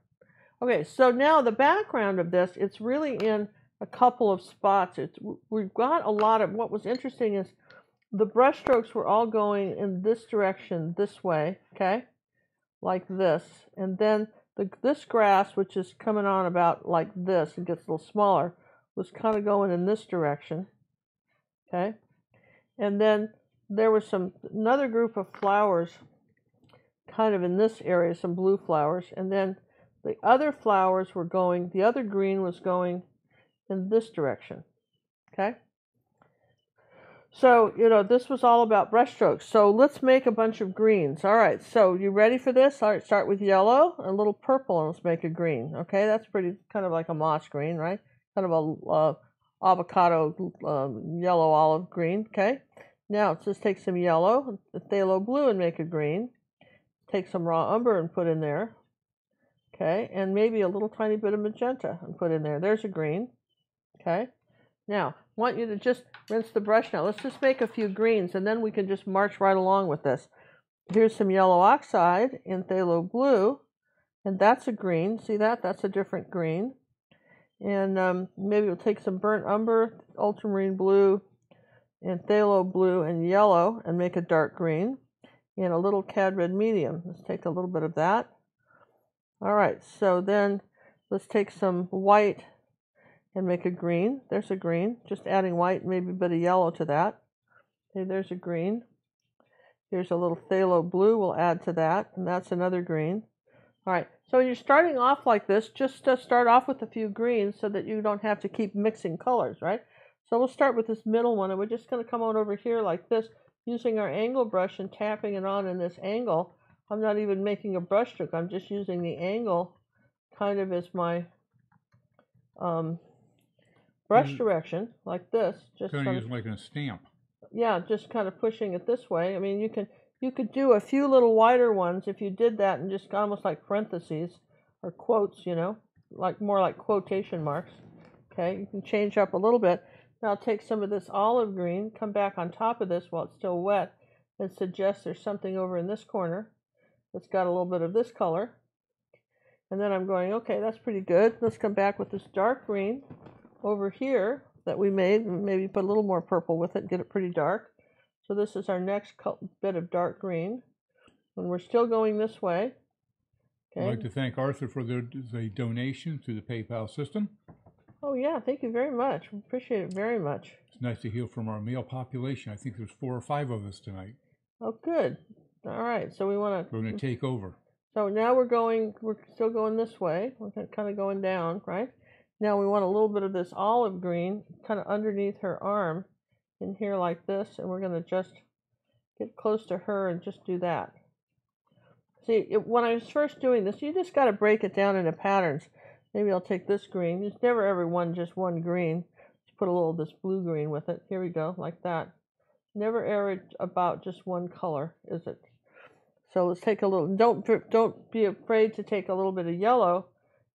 B: Okay, so now the background of this, it's really in a couple of spots. We've got a lot of, what was interesting is the brush strokes were all going in this direction, this way, okay, like this. And then this grass, which is coming on about like this, and gets a little smaller, was kind of going in this direction, okay. And then there was another group of flowers kind of in this area, some blue flowers. And then the other flowers were going, the other green was going in this direction, okay? So, you know, this was all about brush strokes. So let's make a bunch of greens. All right, so you ready for this? All right, start with yellow, a little purple, and let's make a green, okay? That's pretty, kind of like a moss green, right? Kind of a avocado yellow olive green, okay? Now let's just take some yellow, the phthalo blue, and make a green. Take some raw umber and put in there, okay? And maybe a little tiny bit of magenta and put in there. There's a green, okay? Now, I want you to just rinse the brush now. Let's just make a few greens, and then we can just march right along with this. Here's some yellow oxide in phthalo blue, and that's a green. See that? That's a different green. And maybe we'll take some burnt umber, ultramarine blue, and phthalo blue and yellow and make a dark green, and a little cad red medium. Let's take a little bit of that. All right, so then let's take some white and make a green. There's a green, just adding white, maybe a bit of yellow to that. Okay, there's a green. Here's a little phthalo blue we'll add to that, and that's another green. All right, so when you're starting off like this, just start off with a few greens so that you don't have to keep mixing colors, right? So we'll start with this middle one, and we're just going to come on over here like this, using our angle brush and tapping it on in this angle. I'm not even making a brush stroke, I'm just using the angle kind of as my brush direction, like this. Just
A: kind of using like a stamp.
B: Yeah, just kind of pushing it this way. I mean, you could do a few little wider ones if you did that, and just almost like parentheses or quotes, you know, like more like quotation marks. Okay, you can change up a little bit. Now I'll take some of this olive green, come back on top of this while it's still wet, and suggest there's something over in this corner that's got a little bit of this color. And then I'm going, okay, that's pretty good. Let's come back with this dark green over here that we made, and maybe put a little more purple with it, get it pretty dark. So this is our next bit of dark green, and we're still going this way. Okay.
A: I'd like to thank Arthur for the donation to the PayPal system.
B: Oh yeah, thank you very much. We appreciate it very much.
A: It's nice to hear from our male population. I think there's 4 or 5 of us tonight.
B: Oh, good. All right, so we're
A: going to take over.
B: So now we're still going this way. We're kind of going down, right? Now we want a little bit of this olive green kind of underneath her arm in here like this, and we're going to just get close to her and just do that. See, when I was first doing this, you just got to break it down into patterns. Maybe I'll take this green. It's never ever just one green. Just put a little of this blue green with it. Here we go, like that. Never ever about just one color, is it? So let's take a little. Don't be afraid to take a little bit of yellow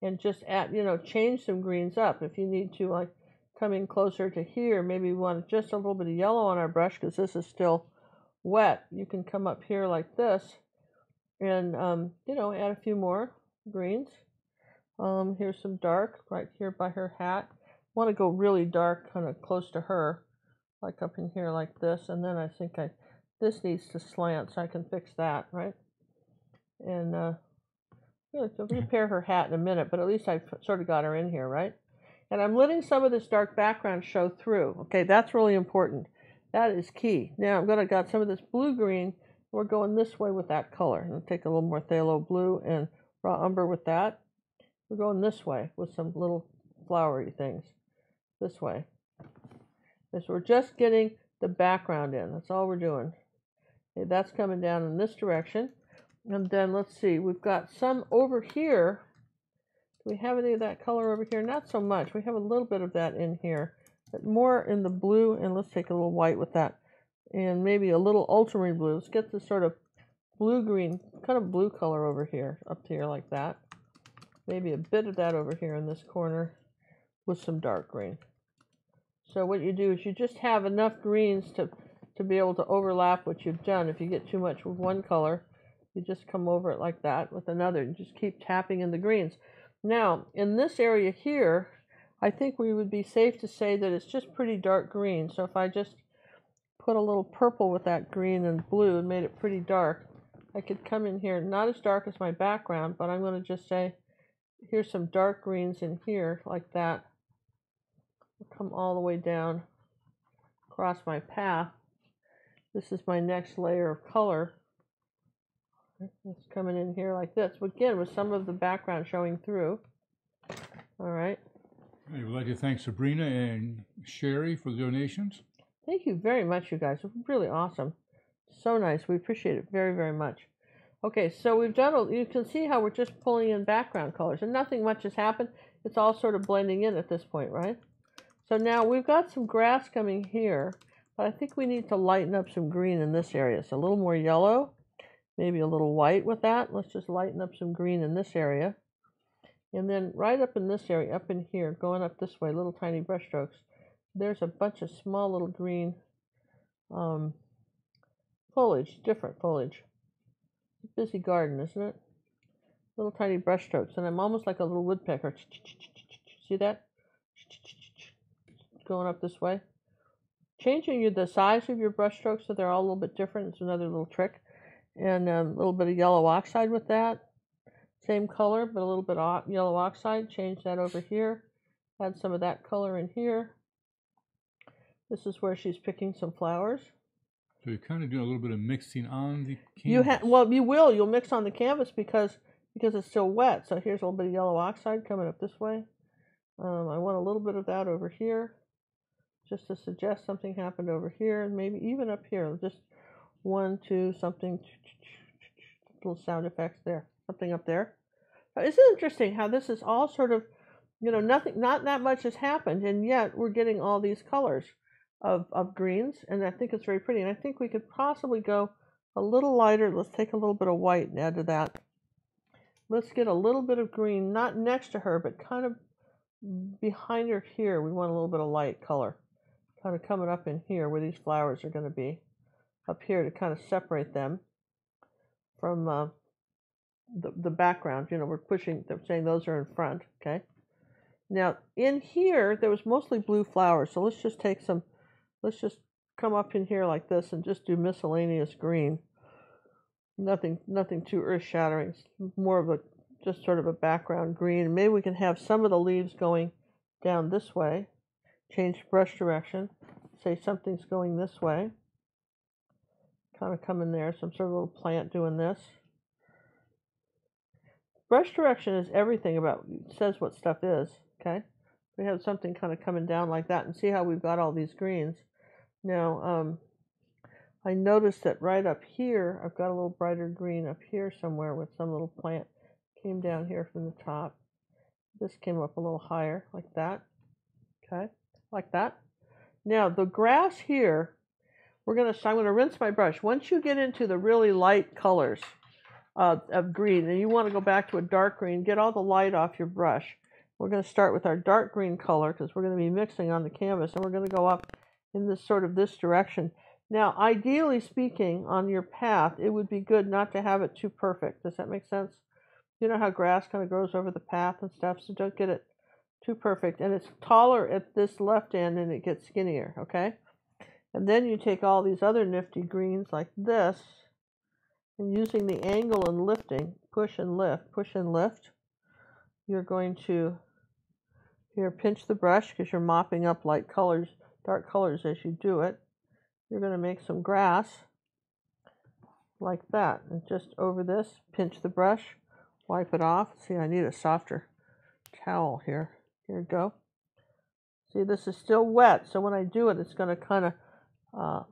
B: and just add, change some greens up if you need to, like coming closer to here. Maybe we want just a little bit of yellow on our brush because this is still wet. You can come up here like this and, add a few more greens. Here's some dark right here by her hat. Want to go really dark, kind of close to her, like up in here like this. And then I think this needs to slant, so I can fix that, right? And so repair her hat in a minute, but at least I sort of got her in here, right? And I'm letting some of this dark background show through. Okay, that's really important. That is key. Now I'm got some of this blue green. We're going this way with that color. And take a little more phthalo blue and raw umber with that. We're going this way with some little flowery things. This way. So we're just getting the background in. That's all we're doing. Okay, that's coming down in this direction. And then let's see, we've got some over here. Do we have any of that color over here? Not so much. We have a little bit of that in here, but more in the blue. And let's take a little white with that. And maybe a little ultramarine blue. Let's get this sort of blue-green, kind of blue color over here, up here like that. Maybe a bit of that over here in this corner with some dark green. So what you do is you just have enough greens to be able to overlap what you've done. If you get too much with one color, you just come over it like that with another and just keep tapping in the greens. Now, in this area here, I think we would be safe to say that it's just pretty dark green. So if I just put a little purple with that green and blue and made it pretty dark, I could come in here, not as dark as my background, but I'm going to just say, here's some dark greens in here, like that. I'll come all the way down across my path. This is my next layer of color. It's coming in here like this. Again, with some of the background showing through. All right.
A: I would like to thank Sabrina and Sherry for the donations.
B: Thank you very much, you guys. It was really awesome. So nice. We appreciate it very, very much. Okay, so we've done, you can see how we're just pulling in background colors, and nothing much has happened. It's all sort of blending in at this point, right? So now we've got some grass coming here, but I think we need to lighten up some green in this area. So a little more yellow, maybe a little white with that. Let's just lighten up some green in this area. And then right up in this area, up in here, going up this way, little tiny brush strokes, there's a bunch of small little green foliage, different foliage. Busy garden, isn't it? Little tiny brush strokes, and I'm almost like a little woodpecker. See that? going up this way. Changing the size of your brush strokes so they're all a little bit different is another little trick. And a little bit of yellow oxide with that. Same color, but a little bit of yellow oxide. Change that over here. Add some of that color in here. This is where she's picking some flowers.
A: So you're kind of doing a little bit of mixing on the canvas.
B: Well, you will. You'll mix on the canvas because it's still wet. So here's a little bit of yellow oxide coming up this way. I want a little bit of that over here, just to suggest something happened over here, and maybe even up here. Just 1, 2, something, little sound effects there, something up there. Isn't it interesting how this is all sort of, not that much has happened, and yet we're getting all these colors of greens, and I think it's very pretty. And I think we could possibly go a little lighter. Let's take a little bit of white and add to that. Let's get a little bit of green, not next to her, but kind of behind her here. We want a little bit of light color, kind of coming up in here where these flowers are going to be, up here to kind of separate them from the background. We're pushing, they're saying those are in front, okay? Now, in here, there was mostly blue flowers, so let's just come up in here like this and just do miscellaneous green. Nothing too earth-shattering. More of just sort of a background green. Maybe we can have some of the leaves going down this way. Change brush direction. Say something's going this way. Kind of come in there, some sort of little plant doing this. Brush direction is everything about, it says what stuff is, okay? We have something kind of coming down like that, and see how we've got all these greens. Now, I noticed that right up here, I've got a little brighter green up here somewhere with some little plant came down here from the top. This came up a little higher, like that. Okay, like that. Now, the grass here, I'm going to rinse my brush. Once you get into the really light colors of green, and you want to go back to a dark green, get all the light off your brush. We're going to start with our dark green color because we're going to be mixing on the canvas, and we're going to go up in this direction. Now, ideally speaking, on your path, it would be good not to have it too perfect. Does that make sense? You know how grass kind of grows over the path and stuff, so don't get it too perfect. And it's taller at this left end and it gets skinnier, okay? And then you take all these other nifty greens like this, and using the angle and lifting, push and lift, you're going to, here, pinch the brush because you're mopping up light colors, dark colors as you do it. You're going to make some grass like that, and just over this, pinch the brush, wipe it off. See, I need a softer towel here. Here we go. See, this is still wet, so when I do it, it's going to kind of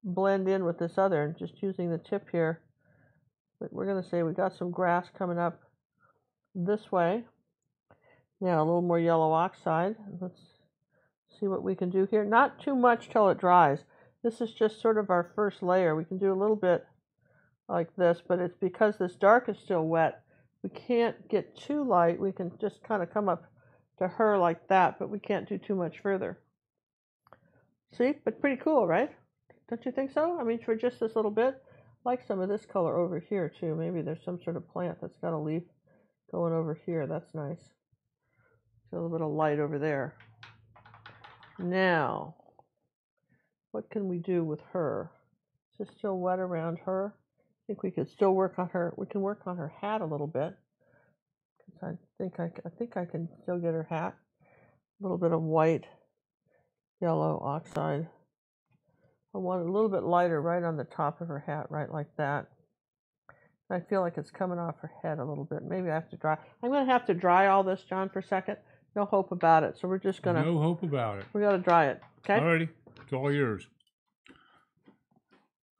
B: blend in with this other, and just using the tip here. But we're going to say we got some grass coming up this way. Now a little more yellow oxide. Let's see what we can do here. Not too much till it dries. This is just sort of our first layer. We can do a little bit like this, but it's because this dark is still wet, we can't get too light. We can just kind of come up to her like that, but we can't do too much further. See, but pretty cool, right? Don't you think so? I mean, for just this little bit, I like some of this color over here too. Maybe there's some sort of plant that's got a leaf going over here. That's nice. A little bit of light over there. Now, what can we do with her? Is it still wet around her? I think we could still work on her. We can work on her hat a little bit. I think I can still get her hat. A little bit of white, yellow oxide. I want it a little bit lighter right on the top of her hat, right like that. I feel like it's coming off her head a little bit. Maybe I have to dry. I'm going to have to dry all this, John, for a second. No hope about it. So we're just going to...
A: No hope about it.
B: We got to dry it. Okay?
A: Alrighty. It's all yours.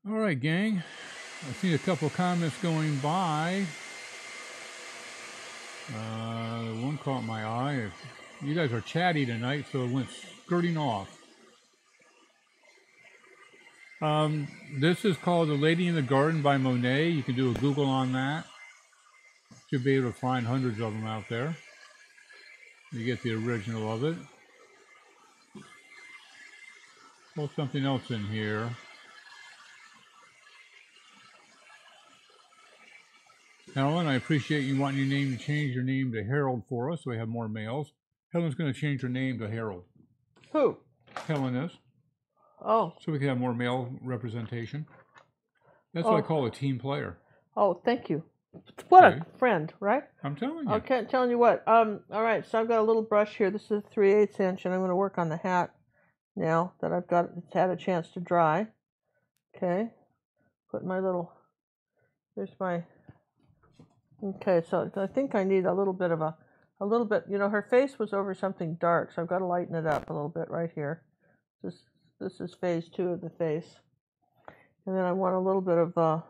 A: All right, gang. I see a couple of comments going by. One caught my eye. You guys are chatty tonight, so it went skirting off. This is called The Lady in the Garden by Monet. You can do a Google on that. Should be able to find hundreds of them out there. You get the original of it. Well, something else in here. Helen, I appreciate you wanting your name to change your name to Harold for us, so we have more males. Helen's going to change her name to Harold.
B: Who?
A: Helen is.
B: Oh.
A: So we can have more male representation. That's what I call a team player.
B: Oh, thank you. What
A: Okay.
B: a friend, right?
A: I'm telling you.
B: Okay, telling you what. All right, so I've got a little brush here. This is a 3/8 inch, and I'm going to work on the hat now that I've got it's had a chance to dry. Okay, put my little, here's my, okay, so I think I need a little bit, you know, her face was over something dark, so I've got to lighten it up a little bit right here. This is phase 2 of the face. And then I want a little bit of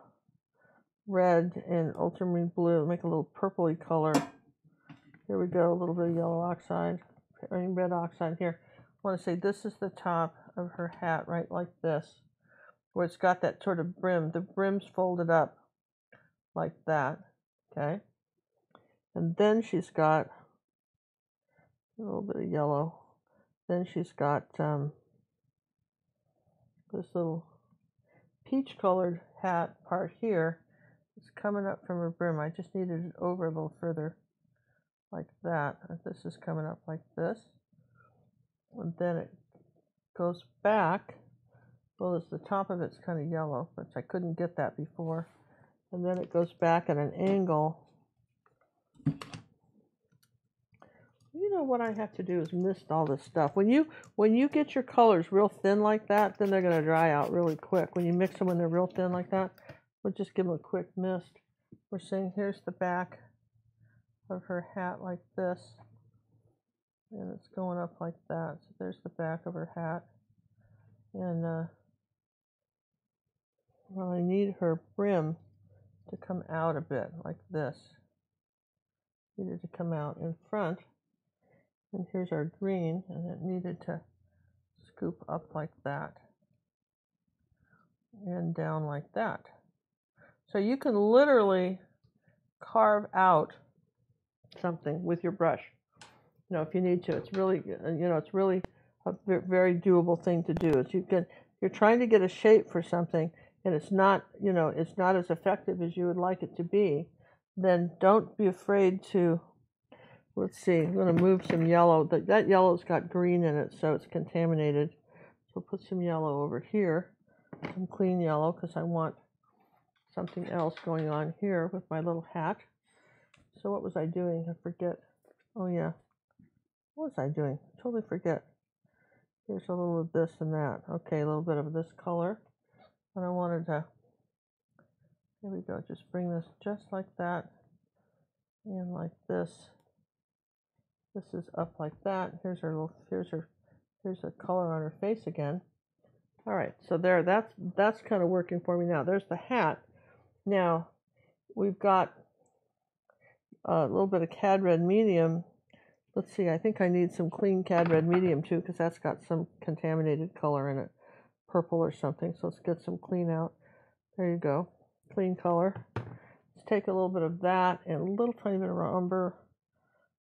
B: red and ultramarine blue, make a little purpley color. Here we go, a little bit of yellow oxide, red oxide here. I want to say this is the top of her hat, right like this, where it's got that sort of brim. The brim's folded up like that, okay? And then she's got a little bit of yellow. Then she's got this little peach-colored hat part here. It's coming up from her brim. I just needed it over a little further, like that. This is coming up like this. And then it goes back. Well, the top of it's kind of yellow, but I couldn't get that before. And then it goes back at an angle. You know what I have to do is mist all this stuff. When you get your colors real thin like that, then they're going to dry out really quick. When you mix them when they're real thin like that, we'll just give them a quick mist. We're saying here's the back of her hat like this. And it's going up like that. So there's the back of her hat. And well, I need her brim to come out a bit like this. Needed to come out in front. And here's our green, and it needed to scoop up like that. And down like that. So you can literally carve out something with your brush. You know, if you need to. It's really, you know, it's really a very doable thing to do. Is you're trying to get a shape for something, and it's not, you know, it's not as effective as you would like it to be, then don't be afraid to, let's see, I'm going to move some yellow. That yellow's got green in it, so it's contaminated. So put some yellow over here, some clean yellow, because I want something else going on here with my little hat. So what was I doing? I forget. Oh yeah. What was I doing? I totally forget. Here's a little of this and that. Okay, a little bit of this color. And I wanted to, here we go, just bring this just like that. And like this. This is up like that. Here's her little, here's the color on her face again. All right, so there, that's kind of working for me now. There's the hat. Now, we've got a little bit of cad red medium. Let's see, I think I need some clean cad red medium too, because that's got some contaminated color in it, purple or something. So let's get some clean out. There you go, clean color. Let's take a little bit of that and a little tiny bit of umber.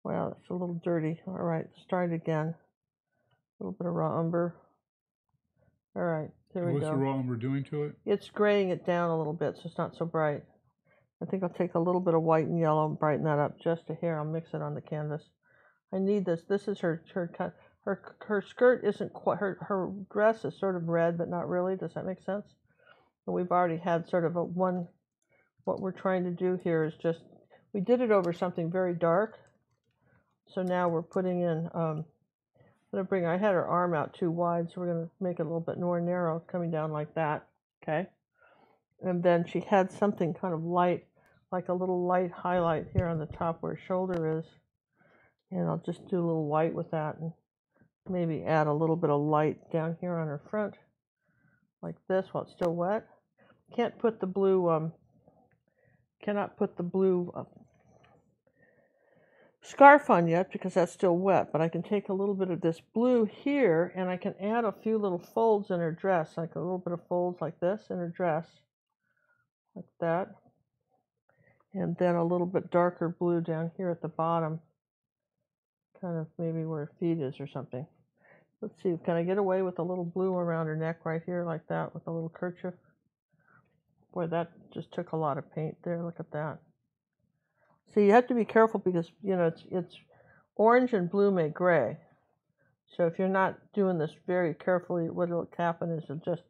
B: Wow, that's a little dirty. All right, let's try it again. A little bit of raw umber. All right, there we go.
A: What's the raw umber doing to it?
B: It's graying it down a little bit, so it's not so bright. I think I'll take a little bit of white and yellow and brighten that up just a hair. I'll mix it on the canvas. I need this. This is her skirt isn't quite, her dress is sort of red, but not really. Does that make sense? And we've already had sort of what we're trying to do here is just, we did it over something very dark. So now we're putting in, I had her arm out too wide, so we're going to make it a little bit more narrow, coming down like that, okay? And then she had something kind of light, like a little light highlight here on the top where her shoulder is. And I'll just do a little white with that and maybe add a little bit of light down here on her front, like this while it's still wet. Can't put the blue, cannot put the blue scarf on yet because that's still wet, but I can take a little bit of this blue here and I can add a few little folds in her dress, like a little bit of folds like this in her dress, like that. And then a little bit darker blue down here at the bottom, kind of maybe where her feet is or something. Let's see, can I get away with a little blue around her neck right here like that with a little kerchief? Boy, that just took a lot of paint there. Look at that. See, you have to be careful because, you know, it's orange and blue make gray. So if you're not doing this very carefully, what'll happen is it'll just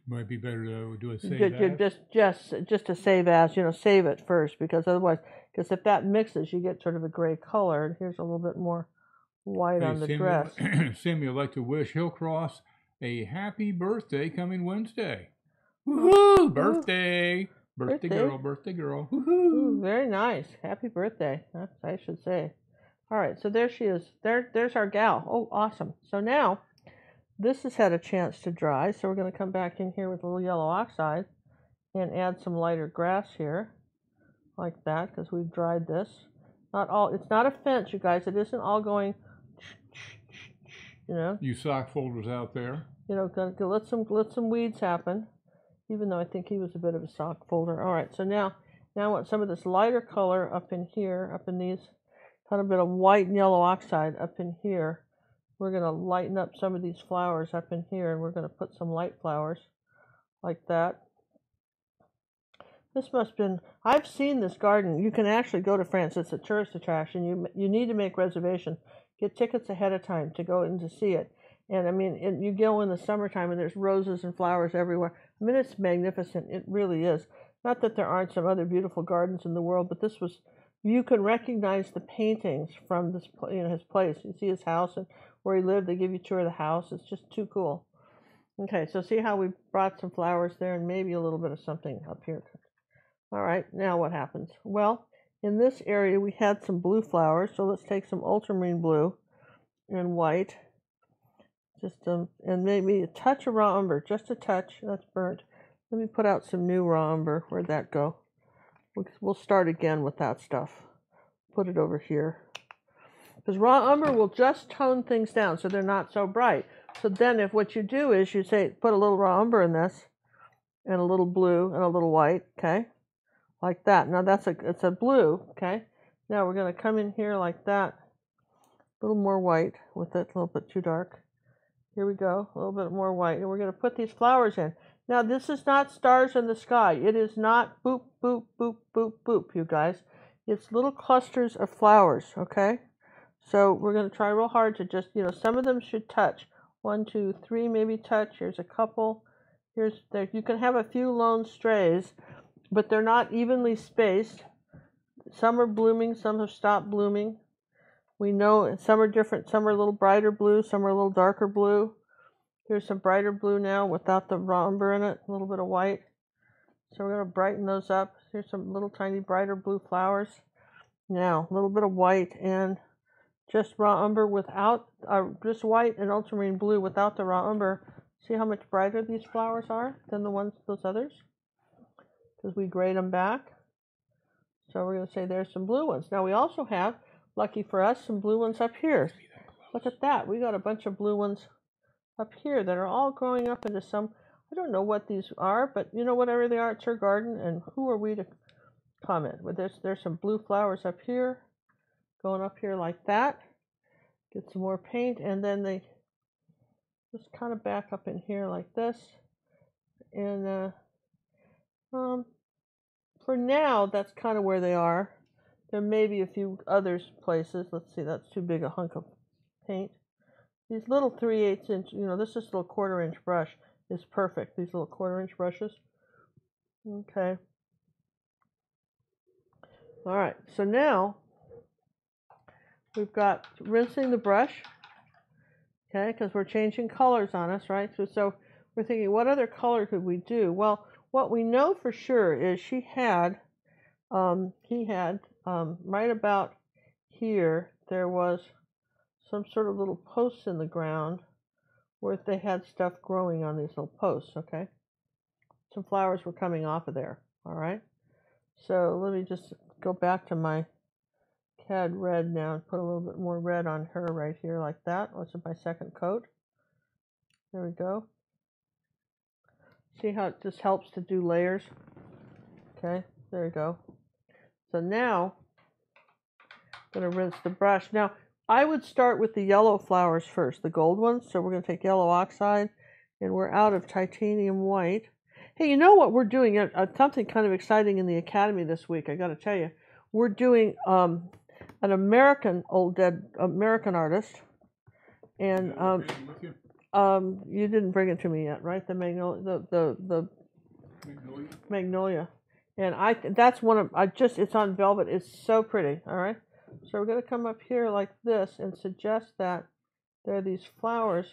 A: Might be better to do a save
B: you're just to save as, save it first, because otherwise, because if that mixes, you get sort of a gray color. And here's a little bit more white on the dress.
A: Sammy, I'd like to wish Hillcross a happy birthday coming Wednesday. Woohoo! Birthday! Birthday girl, birthday girl. Woohoo!
B: Ooh, very nice. Happy birthday, I should say. All right, so there she is. There's our gal. Oh, awesome. So now, this has had a chance to dry, so we're going to come back in here with a little yellow oxide and add some lighter grass here, like that, because we've dried this. It's not a fence, you guys. It isn't all going,
A: You sock folders out there.
B: Let some weeds happen, even though I think he was a bit of a sock folder. All right, so now I want some of this lighter color up in here, up in these, kind of a bit of white and yellow oxide up in here. We're going to lighten up some of these flowers up in here, and we're going to put some light flowers like that. This must have been, I've seen this garden. You can actually go to France. It's a tourist attraction. You need to make reservations. Get tickets ahead of time to go in to see it. And I mean, you go in the summertime and there's roses and flowers everywhere. I mean, it's magnificent. It really is. Not that there aren't some other beautiful gardens in the world, but this was, you can recognize the paintings from this, his place. You see his house and where he lived. They give you a tour of the house. It's just too cool. Okay, so see how we brought some flowers there and maybe a little bit of something up here. All right, now what happens? Well, in this area we had some blue flowers, so let's take some ultramarine blue and white, and maybe a touch of raw umber, just a touch. That's burnt. Let me put out some new raw umber. Where'd that go? We'll start again with that stuff. Put it over here. Because raw umber will just tone things down so they're not so bright. So then if what you do is you say, put a little raw umber in this, and a little blue and a little white, okay? Like that. Now it's a blue, okay? Now we're going to come in here like that. A little more white with it, a little bit too dark. Here we go, a little bit more white. And we're going to put these flowers in. Now this is not stars in the sky. It is not boop, boop, boop, boop, boop, you guys. It's little clusters of flowers, okay? So we're going to try real hard to just, some of them should touch. 1, 2, 3 maybe touch. Here's a couple. There. You can have a few lone strays, but they're not evenly spaced. Some are blooming, some have stopped blooming. We know some are different. Some are a little brighter blue, some are a little darker blue. Here's some brighter blue now without the raw umber in it, a little bit of white. So we're going to brighten those up. Here's some little tiny brighter blue flowers. Now, a little bit of white and just raw umber without, just white and ultramarine blue without the raw umber. See how much brighter these flowers are than those others? Because we grade them back. So we're going to say there's some blue ones. Now we also have, lucky for us, some blue ones up here. Look at that. We got a bunch of blue ones up here that are all growing up into some, I don't know what these are, but whatever they are, it's her garden, and who are we to comment? But there's some blue flowers up here, going up here like that. Get some more paint, and then they just kind of back up in here like this. And for now, that's kind of where they are. There may be a few other places. Let's see, that's too big a hunk of paint. These little 3/8 inch, this is a little 1/4 inch brush is perfect. These little 1/4 inch brushes. Okay. All right, so now we've got rinsing the brush, okay, because we're changing colors on us, right? So we're thinking, what other color could we do? Well, what we know for sure is he had right about here, there was some sort of little posts in the ground where they had stuff growing on these little posts, okay? Some flowers were coming off of there, all right? So let me just go back to my CAD red now and put a little bit more red on her right here like that. What's my second coat? There we go. See how it just helps to do layers? Okay, there we go. So now, I'm going to rinse the brush. Now, I would start with the yellow flowers first, the gold ones. So we're going to take yellow oxide, and we're out of titanium white. Hey, you know what we're doing? Something kind of exciting in the Academy this week, I got to tell you. We're doing an American artist, And you didn't bring it to me yet, right? The magnolia, the magnolia. And that's one of it's on velvet. It's so pretty. All right. So we're gonna come up here like this and suggest that there are these flowers,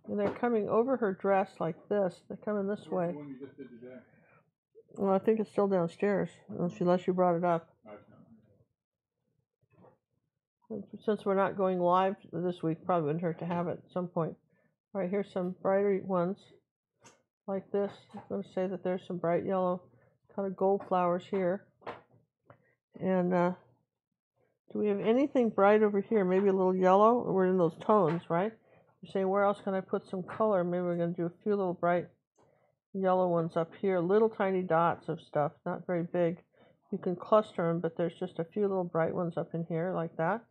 B: and they're coming over her dress like this. They're coming this way.
A: The one you just did today?
B: Well, I think it's still downstairs, unless you brought it up. Since we're not going live this week, probably wouldn't hurt to have it at some point. All right, here's some brighter ones like this. I'm going to say that there's some bright yellow, kind of gold flowers here. And do we have anything bright over here? Maybe a little yellow? We're in those tones, right? You're saying, where else can I put some color? Maybe we're going to do a few little bright yellow ones up here. Little tiny dots of stuff, not very big. You can cluster them, but there's just a few little bright ones up in here like that.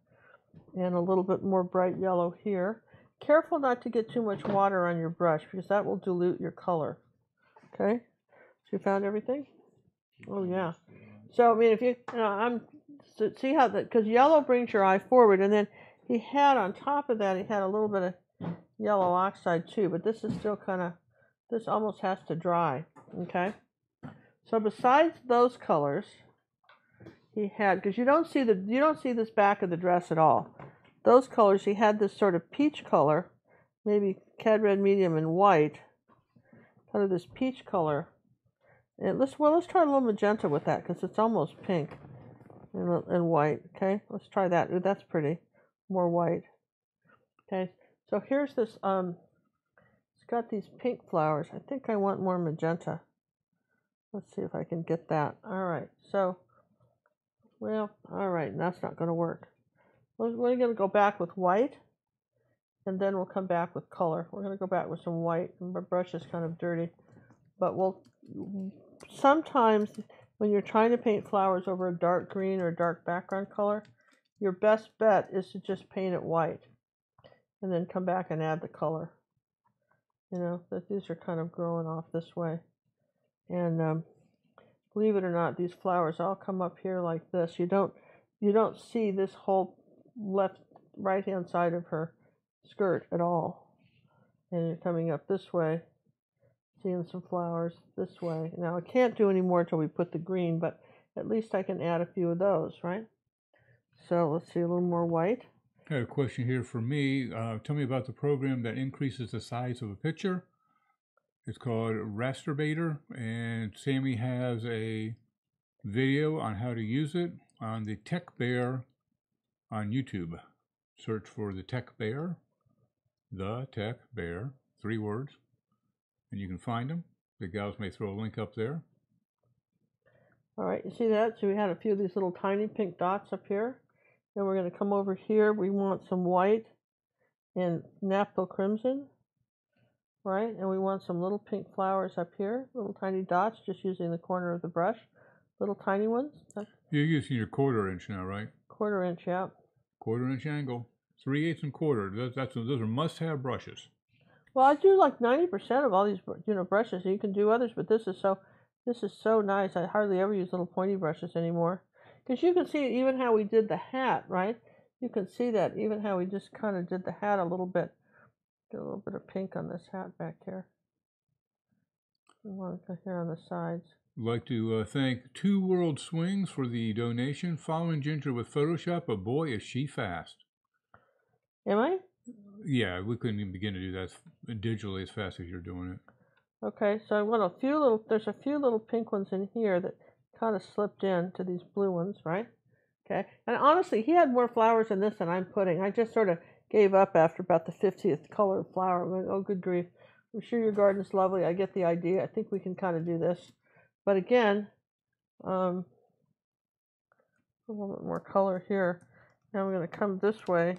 B: And a little bit more bright yellow here. Careful not to get too much water on your brush because that will dilute your color. Okay? So you found everything? Oh, yeah. So, I mean, if see how because yellow brings your eye forward, and then he had on top of that, he had a little bit of yellow oxide too, but this is still kind of, this almost has to dry. Okay? So besides those colors, he had, because you don't see this back of the dress at all. Those colors, he had this sort of peach color, maybe cad red medium and white, kind of this peach color. And let's try a little magenta with that because it's almost pink and white. Okay, let's try that. Ooh, that's pretty, more white. Okay, so here's this. It's got these pink flowers. I think I want more magenta. Let's see if I can get that. All right, so. Well, all right, that's not going to work. We're going to go back with white, and then we'll come back with color. We're going to go back with some white, and my brush is kind of dirty. But sometimes when you're trying to paint flowers over a dark green or dark background color, your best bet is to just paint it white, and then come back and add the color. You know, that these are kind of growing off this way. And believe it or not, these flowers all come up here like this. You don't see this whole right-hand side of her skirt at all. And you're coming up this way, seeing some flowers this way. Now, I can't do any more until we put the green, but at least I can add a few of those, right? So let's see, a little more white.
A: I have a question here for me. Tell me about the program that increases the size of a picture. It's called Rasterbator, and Sammy has a video on how to use it on the Tech Bear on YouTube. Search for the Tech Bear, 3 words, and you can find them. The gals may throw a link up there.
B: All right, you see that? So we had a few of these little tiny pink dots up here. Then we're going to come over here. We want some white and naphtha crimson. Right, and we want some little pink flowers up here, little tiny dots, just using the corner of the brush, little tiny ones.
A: You're using your 1/4 inch now, right?
B: 1/4 inch, yeah.
A: 1/4 inch angle, 3/8 and 1/4. Those are must-have brushes.
B: Well, I do like 90% of all these, brushes. You can do others, but this is so nice. I hardly ever use little pointy brushes anymore, because you can see even how we did the hat, right? You can see that even how we just kind of did the hat a little bit. Get a little bit of pink on this hat back here. I want it here on the sides.
A: I'd like to thank Two World Swings for the donation. Following Ginger with Photoshop, but boy, is she fast.
B: Am I?
A: Yeah, we couldn't even begin to do that digitally as fast as you're doing it.
B: Okay, so I want there's a few little pink ones in here that kind of slipped in to these blue ones, right? Okay, and honestly, he had more flowers in this than I'm putting. I just sort of gave up after about the 50th color of flower. I'm like, oh, good grief. I'm sure your garden's lovely. I get the idea. I think we can kind of do this. But again, a little bit more color here. Now we're going to come this way.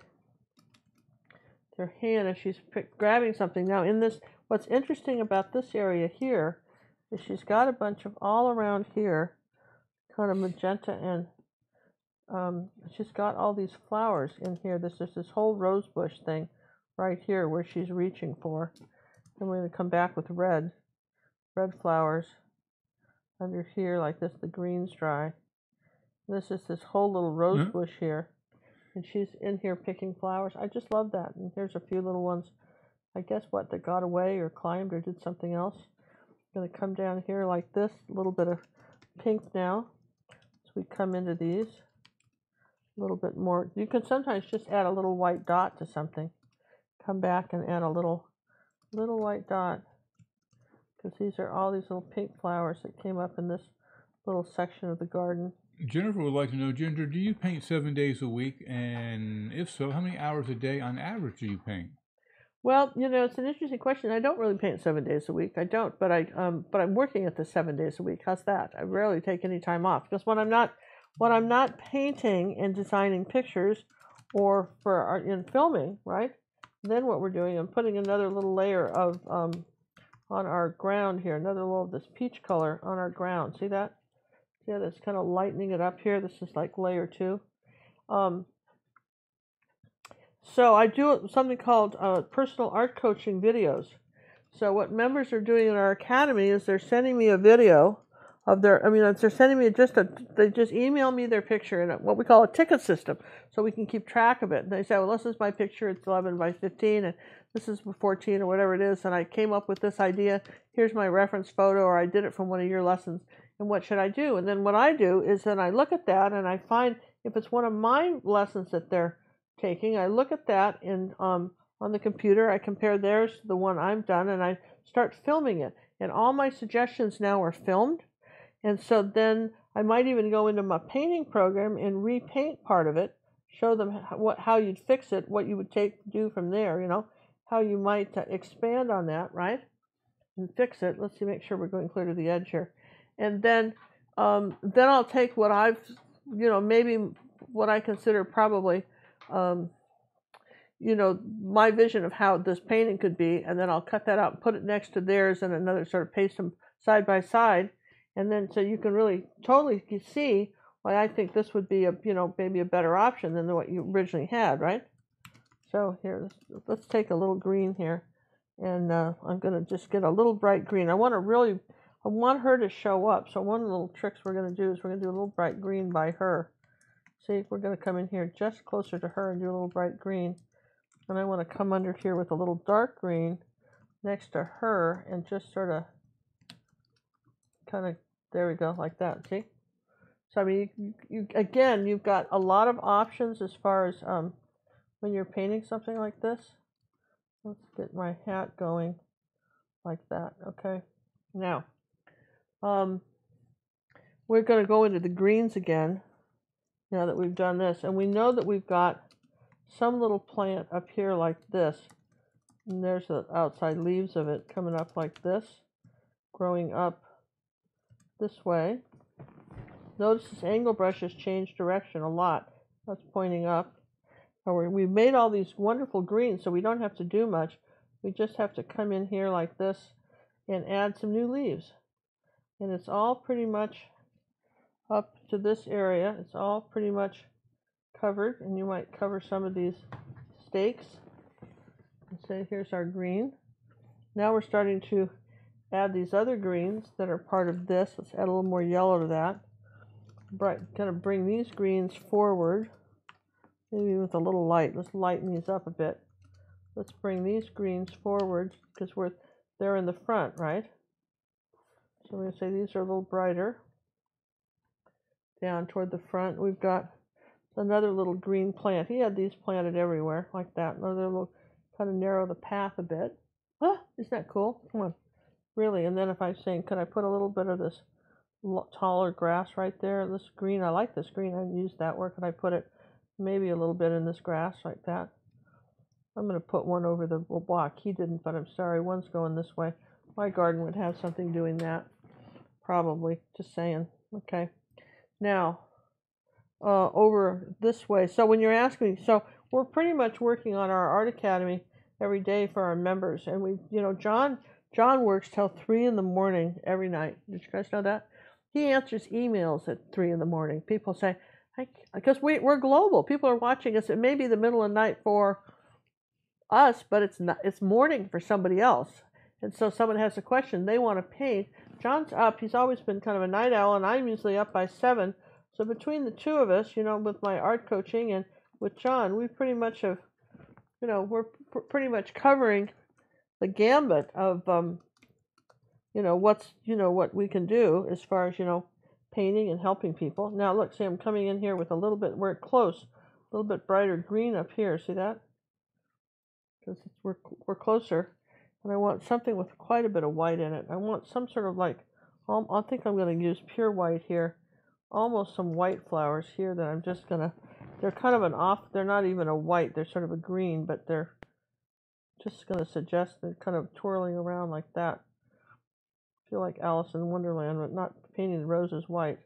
B: Her hand as she's grabbing something. Now in this, what's interesting about this area here is she's got a bunch of all around here, kind of magenta, and she's got all these flowers in here. This is this whole rose bush thing right here where she's reaching for. And we're going to come back with red flowers under here like this. The green's dry. This is this whole little rose bush here. and she's in here picking flowers. I just love that. And here's a few little ones. I guess what, that got away or climbed or did something else. I'm going to come down here like this, a little bit of pink now. So we come into these, a little bit more. You can sometimes just add a little white dot to something. Come back and add a little white dot, because these are all these little pink flowers that came up in this little section of the garden.
A: Jennifer would like to know, Ginger, do you paint 7 days a week? And if so, how many hours a day on average do you paint?
B: Well, you know, it's an interesting question. I don't really paint 7 days a week. I don't, but I'm working at this 7 days a week. How's that? I rarely take any time off, because when I'm not painting and designing pictures, or for art in filming, right? Then what we're doing, I'm putting another little layer of on our ground here, another little of this peach color on our ground. See that? Yeah, that's kind of lightening it up here. This is like layer 2. So I do something called personal art coaching videos. So what members are doing in our academy is they're sending me a video of their, they're sending me they just email me their picture in what we call a ticket system, so we can keep track of it. And they say, well, this is my picture, it's 11 by 15, and this is 14 or whatever it is, and I came up with this idea, here's my reference photo, or I did it from one of your lessons, and what should I do? And then what I do is then I look at that and I find if it's one of my lessons that they're taking, I look at that in on the computer, I compare theirs to the one I've done, and I start filming it. And all my suggestions now are filmed. And so then I might even go into my painting program and repaint part of it, show them how you'd fix it, what you would do from there, you know, how you might expand on that, right? And fix it. Let's see, make sure we're going clear to the edge here. And then I'll take what I've, maybe what I consider probably, my vision of how this painting could be, and then I'll cut that out and put it next to theirs and another, sort of paste them side by side. And then so you can really totally see why I think this would be maybe a better option than what you originally had, right? So here, let's take a little green here, and I'm going to just get a little bright green. I want her to show up. So one of the little tricks we're going to do is we're going to do a little bright green by her. See, we're going to come in here just closer to her and do a little bright green. And I want to come under here with a little dark green next to her and just sort of there we go, like that, see? So, I mean, you've got a lot of options as far as when you're painting something like this. Let's get my hat going like that, okay? Now, we're going to go into the greens again now that we've done this. And we know that we've got some little plant up here like this. And there's the outside leaves of it coming up like this, growing up this way. Notice this angle brush has changed direction a lot. That's pointing up. We've made all these wonderful greens, so we don't have to do much. We just have to come in here like this and add some new leaves. And it's all pretty much up to this area. It's all pretty much covered, and you might cover some of these stakes. And say, here's our green. Now we're starting to add these other greens that are part of this. Let's add a little more yellow to that. Kind of bring these greens forward, maybe with a little light. Let's lighten these up a bit. Let's bring these greens forward because they're in the front, right? So we're going to say these are a little brighter. Down toward the front, we've got another little green plant. He had these planted everywhere like that. Another little, kind of narrow the path a bit. Ah, isn't that cool? Come on. Really. And then if I'm saying, could I put a little bit of this taller grass right there? This green, I like this green. I use that. Where could I put it? Maybe a little bit in this grass like that. I'm going to put one over the block. He didn't, but I'm sorry. One's going this way. My garden would have something doing that. Probably. Just saying. Okay. Now, over this way. So when you're asking, so we're pretty much working on our art academy every day for our members. And we, John works till 3 in the morning every night. Did you guys know that? He answers emails at 3 in the morning. People say, because we're global. People are watching us. It may be the middle of the night for us, but it's morning for somebody else. And so someone has a question. They want to paint. John's up. He's always been kind of a night owl, and I'm usually up by 7. So between the two of us, with my art coaching and with John, we pretty much have, we're pretty much covering the gambit of, what we can do as far as, painting and helping people. Now, look, see, I'm coming in here with a little bit, we're close, a little bit brighter green up here. See that? Because we're closer. And I want something with quite a bit of white in it. I want some sort of like, I think I'm going to use pure white here. Almost some white flowers here that I'm just going to, they're kind of they're not even a white, they're sort of a green, but they're just going to suggest they're kind of twirling around like that. I feel like Alice in Wonderland, but not painting the roses white.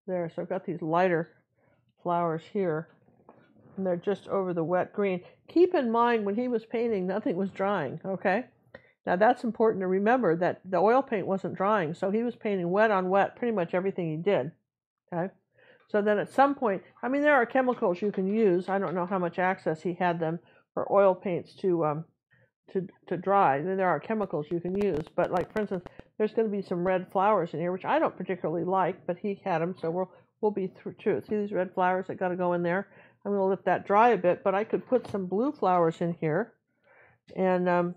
B: There, so I've got these lighter flowers here, and they're just over the wet green. Keep in mind, when he was painting, nothing was drying, okay? Now that's important to remember, that the oil paint wasn't drying, so he was painting wet on wet pretty much everything he did, okay? So then at some point, I mean, there are chemicals you can use. I don't know how much access he had them for oil paints to dry. Then there are chemicals you can use, but like for instance, there's going to be some red flowers in here, which I don't particularly like, but he had them, so we'll be true. See these red flowers that got to go in there? I'm going to let that dry a bit, but I could put some blue flowers in here. And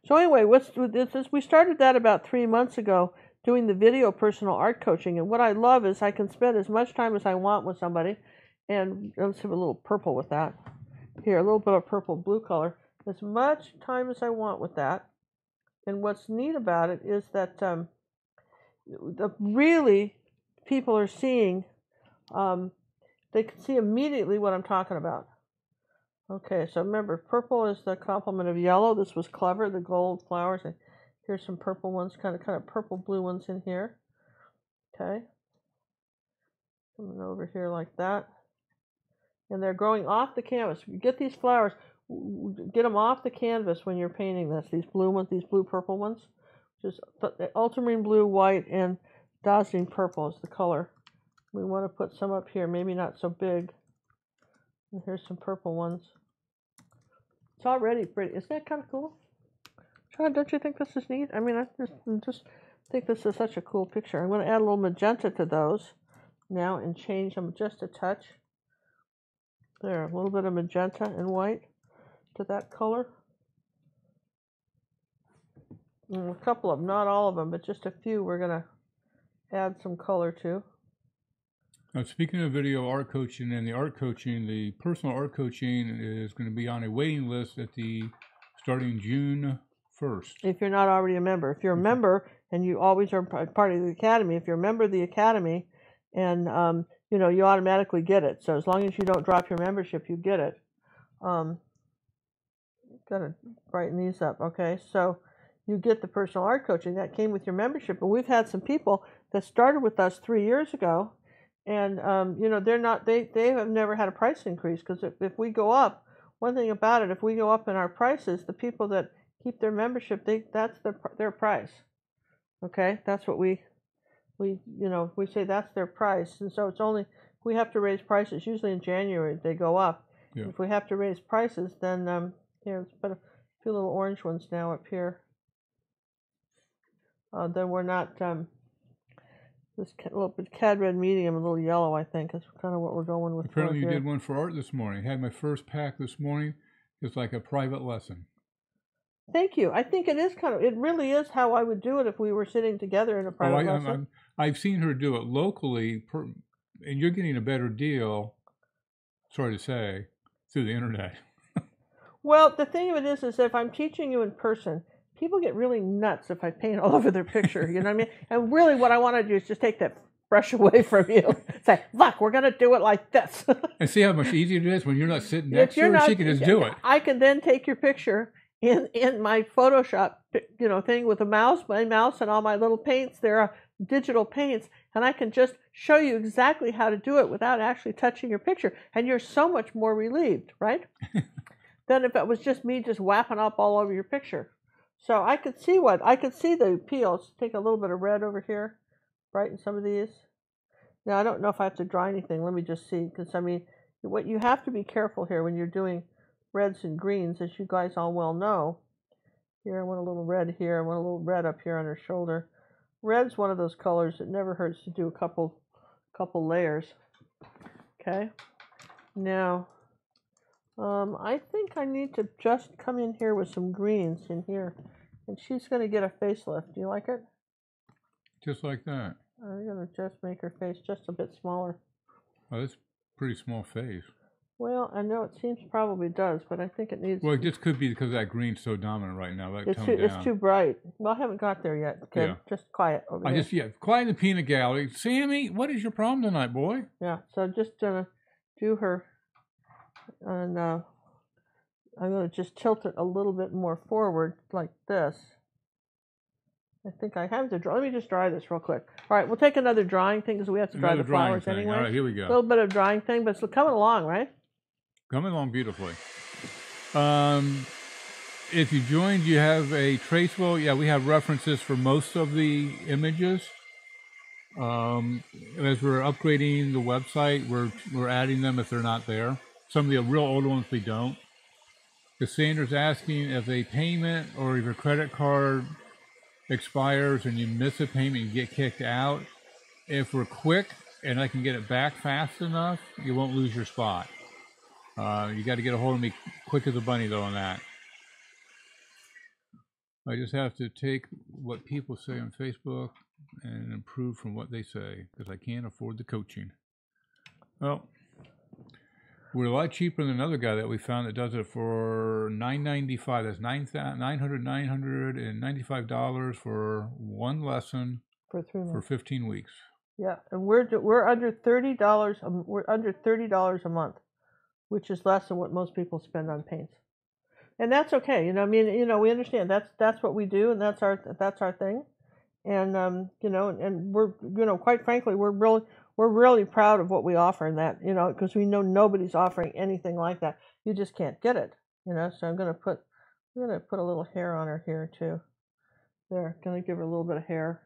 B: so anyway, we started that about 3 months ago, doing the video personal art coaching. And what I love is I can spend as much time as I want with somebody. And let's have a little purple with that. Here, a little bit of purple blue color. As much time as I want with that. And what's neat about it is that really people are seeing, they can see immediately what I'm talking about. Okay, so remember, purple is the complement of yellow. This was clever, the gold flowers. Here's some purple ones, kind of purple blue ones in here. Okay. Coming over here like that. And they're growing off the canvas. You get these flowers, get them off the canvas when you're painting this. These blue ones, these blue-purple ones. Just ultramarine blue, white, and dazzling purple is the color. We want to put some up here, maybe not so big. And here's some purple ones. It's already pretty. Isn't that kind of cool? John, don't you think this is neat? I mean, I just think this is such a cool picture. I'm going to add a little magenta to those now and change them just a touch. There, a little bit of magenta and white to that color. And a couple of them, not all of them, but just a few we're going to add some color to.
A: Now, speaking of video art coaching and the personal art coaching is going to be on a waiting list starting June 1st.
B: If you're not already a member. If you're a member and you always are part of the Academy, if you're a member of the Academy and, you automatically get it. So as long as you don't drop your membership, you get it. Got to brighten these up, okay? So you get the personal art coaching. That came with your membership. And we've had some people that started with us 3 years ago. And, they have never had a price increase, because if we go up, one thing about it, if we go up in our prices, the people that keep their membership, that's their price. Okay? That's what we say that's their price. And so it's only, we have to raise prices. Usually in January they go up. Yeah. If we have to raise prices, then, let's put a few little orange ones now up here. Then we're not, this little bit cad red medium, a little yellow, I think, is kind of what we're going with.
A: Apparently you did one for art this morning. I had my first pack this morning. It's like a private lesson.
B: Thank you. I think it really is how I would do it if we were sitting together in a private lesson.
A: I've seen her do it locally, and you're getting a better deal, sorry to say, through the internet.
B: Well, the thing of it is if I'm teaching you in person, people get really nuts if I paint all over their picture, you know what I mean? And really what I want to do is just take that brush away from you. Say, look, we're going to do it like this.
A: And see how much easier it is when you're not sitting next to her? She can just do it.
B: I can then take your picture in my Photoshop, thing with my mouse and all my little paints. There are digital paints, and I can just show you exactly how to do it without actually touching your picture. And you're so much more relieved, right? Than if it was just me just whapping up all over your picture. So I could see the appeal. Let's take a little bit of red over here, brighten some of these. Now I don't know if I have to dry anything. Let me just see, because I mean, what you have to be careful here when you're doing reds and greens, as you guys all well know. Here I want a little red here. I want a little red up here on her shoulder. Red's one of those colors that never hurts to do a couple layers. Okay. Now I think I need to just come in here with some greens in here. And she's going to get a facelift. Do you like it?
A: Just like that.
B: I'm going to just make her face just a bit smaller.
A: Oh, that's a pretty small face.
B: Well, I know it seems probably does, but I think it needs...
A: Well, it just could be because that green's so dominant right now.
B: It's too bright. Well, I haven't got there yet, kid. Yeah. Just quiet over there.
A: Quiet in the peanut gallery. Sammy, what is your problem tonight, boy?
B: Yeah, so I'm just going to do her, and I'm going to just tilt it a little bit more forward like this. I think I have to draw. Let me just dry this real quick. All right, we'll take another drying thing because we have to dry the flowers anyway.
A: All right, here we go.
B: A little bit of drying thing, but it's coming along, right?
A: Coming along beautifully. If you joined, you have a traceable. Yeah, we have references for most of the images. As we're upgrading the website, we're adding them if they're not there. Some of the real old ones we don't. Cassandra's asking if a payment or if your credit card expires and you miss a payment, you get kicked out. If we're quick and I can get it back fast enough, you won't lose your spot. You got to get a hold of me quick as a bunny though on that. I just have to take what people say on Facebook and improve from what they say because I can't afford the coaching. Well, we're a lot cheaper than another guy that we found that does it for $9.95. That's $995 for one lesson
B: for 3 months.
A: For 15 weeks.
B: Yeah, and we're under $30. We're under $30 a month, which is less than what most people spend on paints, and that's okay. You know, I mean, you know, we understand that's what we do, and that's our thing, and you know, and we're, you know, quite frankly, we're really proud of what we offer in that, you know, because we know nobody's offering anything like that. You just can't get it, you know. So I'm gonna put a little hair on her here too. There, gonna give her a little bit of hair,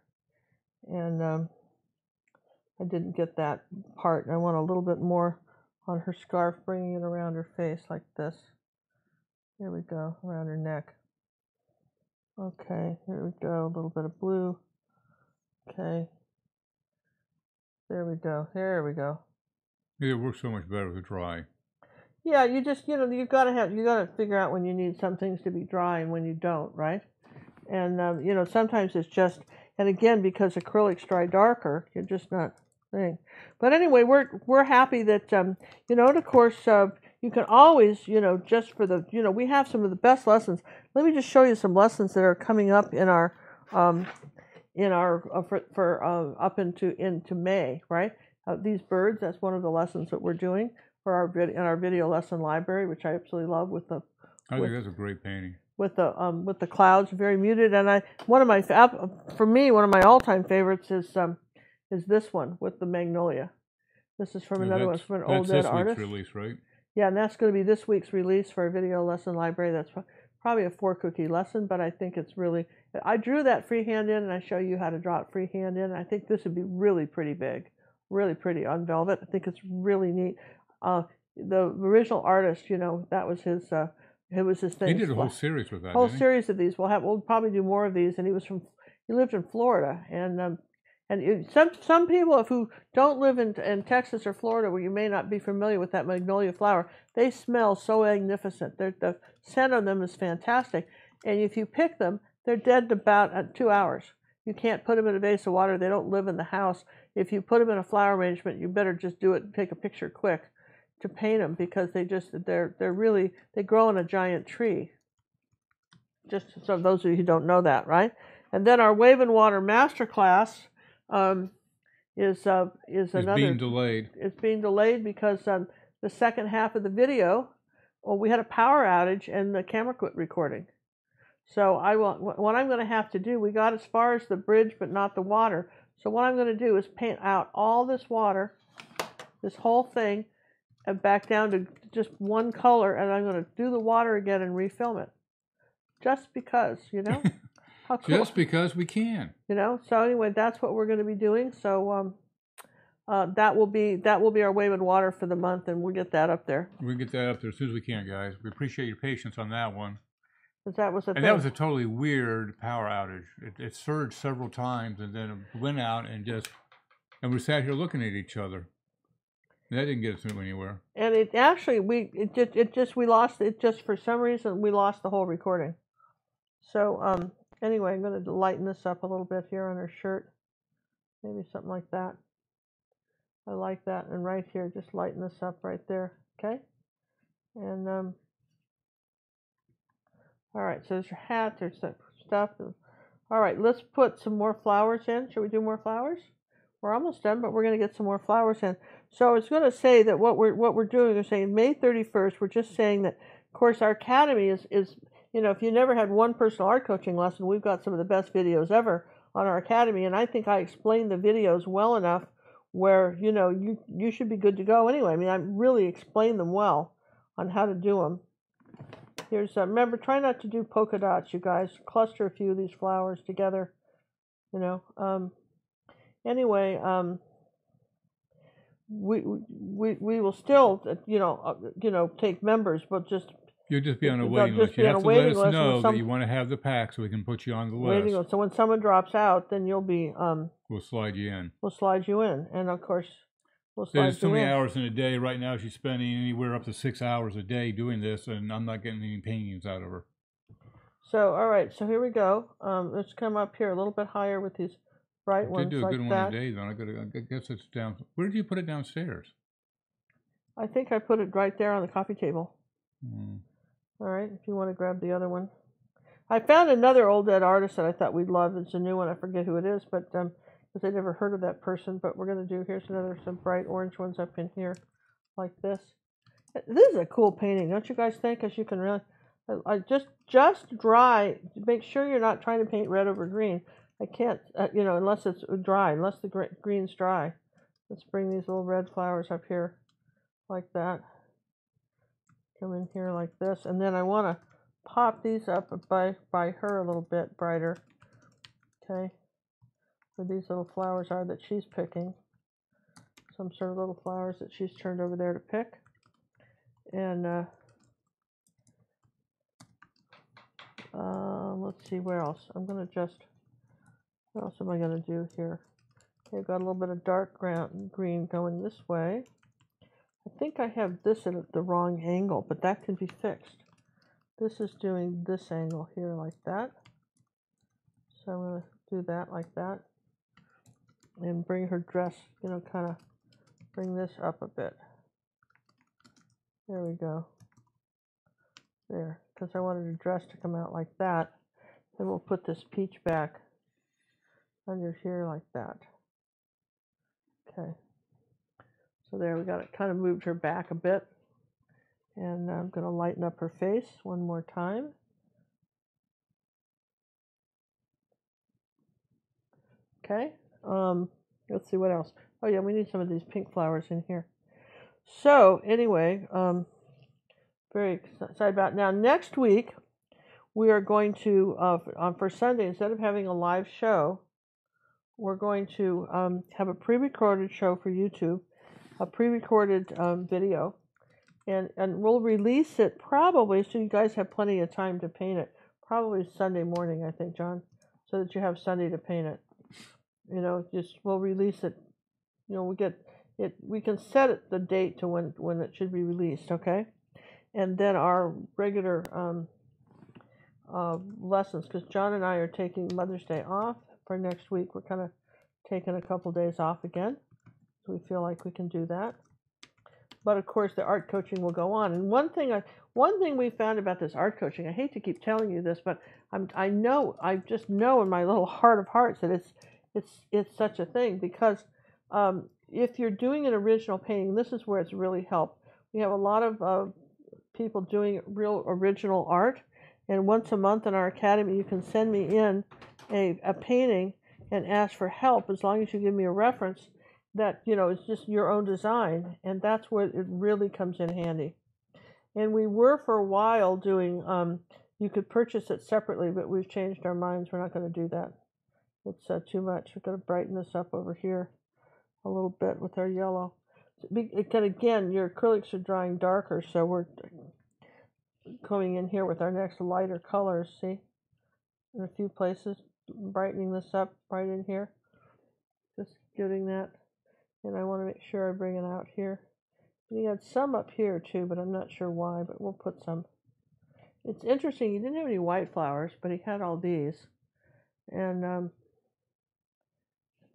B: and I didn't get that part, and I want a little bit more on her scarf, bringing it around her face like this. Here we go, around her neck. Okay, here we go, a little bit of blue. Okay. There we go. There we go.
A: Yeah, it works so much better with dry.
B: Yeah, you just, you know, you gotta figure out when you need some things to be dry and when you don't, right? And you know, sometimes it's just, and again, because acrylics dry darker, you're just not thing. But anyway, we're happy that you know, and of course you can always, you know, just for the, you know, we have some of the best lessons. Let me just show you some lessons that are coming up in our up into May, right? These birds, that's one of the lessons that we're doing for in our video lesson library, which I absolutely love with the.
A: I think that's a great painting.
B: With the clouds, very muted, and one of my all-time favorites is this one with the Magnolia. This is from another one, from an old dead artist.
A: That's this week's release, right?
B: Yeah, and that's going to be this week's release for our video lesson library. That's probably a 4-cookie lesson, but I think it's really, I drew that freehand in, and I show you how to draw it freehand in. I think this would be really pretty big, really pretty on velvet. I think it's really neat. The original artist, you know, that was his, it was his thing.
A: He did a whole series with that.
B: Whole series of these. We'll probably do more of these. And he lived in Florida, and some people who don't live in Texas or Florida, where you may not be familiar with that Magnolia flower, they smell so magnificent. The scent of them is fantastic, and if you pick them, they're dead in about 2 hours. You can't put them in a vase of water. They don't live in the house. If you put them in a flower arrangement, you better just do it and take a picture quick to paint them, because they grow in a giant tree. Just so those of you who don't know that, right? And then our Wave and Water Masterclass is
A: being delayed.
B: It's being delayed because the second half of the video, we had a power outage and the camera quit recording. So what I'm going to have to do, we got as far as the bridge but not the water. So what I'm going to do is paint out all this water, this whole thing, and back down to just one color, and I'm going to do the water again and refilm it. Just because, you know? How cool.
A: Just because we can.
B: You know? So anyway, that's what we're going to be doing. So that will be our Wave and Water for the month, and we'll get that up there.
A: We'll get that up there as soon as we can, guys. We appreciate your patience on that one.
B: That was
A: that was a totally weird power outage. It surged several times, and then it went out, and we sat here looking at each other. That didn't get us anywhere.
B: And it actually, we lost it just for some reason, we lost the whole recording. So, anyway, I'm going to lighten this up a little bit here on her shirt. Maybe something like that. I like that. And right here, just lighten this up right there. Okay? And, all right, so there's your hat, there's some stuff. All right, let's put some more flowers in. Should we do more flowers? We're almost done, but we're going to get some more flowers in. So I was going to say that what we're doing is saying May 31st, we're just saying that, of course, our academy is you know, if you never had one personal art coaching lesson, we've got some of the best videos ever on our academy, and I think I explained the videos well enough where, you know, you should be good to go anyway. I mean, I really explained them well on how to do them. Here's, remember, try not to do polka dots, you guys. Cluster a few of these flowers together, you know. Anyway, we will still, you know, take members, but just
A: you'll just be on a waiting list. You have to let us know that you want to have the pack so we can put you on the list.
B: Waiting list. So when someone drops out, then you'll be.
A: We'll slide you in.
B: We'll slide you in, and of course, we'll slide
A: There's so
B: you
A: many
B: in.
A: hours in a day. Right now, she's spending anywhere up to 6 hours a day doing this, and I'm not getting any paintings out of her.
B: So, all right. So here we go. Let's come up here a little bit higher with these bright ones.
A: Did do a
B: like
A: good one
B: that.
A: today, though. I guess it's down. Where did you put it downstairs?
B: I think I put it right there on the coffee table.
A: Mm.
B: All right, if you want to grab the other one. I found another old dead artist that I thought we'd love. It's a new one. I forget who it is, but because I never heard of that person. But we're going to do, here's some bright orange ones up in here like this. This is a cool painting, don't you guys think? Because you can really, I just dry. Make sure you're not trying to paint red over green. I can't, you know, unless it's dry, unless the green's dry. Let's bring these little red flowers up here like that. Come in here like this, and then I want to pop these up by her a little bit brighter. Okay, where these little flowers are that she's picking. Some sort of little flowers that she's turned over there to pick. And let's see, where else? I'm going to just, what else am I going to do here? Okay, I've got a little bit of dark green going this way. I think I have this at the wrong angle, but that can be fixed. This is doing this angle here like that. So I'm going to do that like that. And bring her dress, you know, kind of bring this up a bit. There we go. There, because I wanted her dress to come out like that. Then we'll put this peach back under here like that. Okay. So there, we got it kind of moved her back a bit. And I'm going to lighten up her face one more time. Okay. Let's see what else. Oh yeah, we need some of these pink flowers in here. So anyway, very excited about it. Now next week we are going to for Sunday, instead of having a live show, we're going to have a pre-recorded show for YouTube, a pre-recorded video, and we'll release it probably so you guys have plenty of time to paint it. Probably Sunday morning, I think, John, so that you have Sunday to paint it. You know, just we'll release it. You know, we get it. We can set it the date to when it should be released. Okay, and then our regular lessons, because John and I are taking Mother's Day off for next week. We're kind of taking a couple days off again, so we feel like we can do that. But of course, the art coaching will go on. And one thing we found about this art coaching, I hate to keep telling you this, but I just know in my little heart of hearts that it's such a thing, because if you're doing an original painting, this is where it's really helped. We have a lot of people doing real original art, and once a month in our academy, you can send me in a painting and ask for help, as long as you give me a reference that, you know, it's just your own design, and that's where it really comes in handy. And we were for a while doing, you could purchase it separately, but we've changed our minds. We're not going to do that. It's too much. We're going to brighten this up over here a little bit with our yellow. Because again, your acrylics are drying darker, so we're coming in here with our next lighter colors, see? In a few places, brightening this up right in here. Just getting that. And I want to make sure I bring it out here. And he had some up here too, but I'm not sure why, but we'll put some. It's interesting, he didn't have any white flowers, but he had all these. And I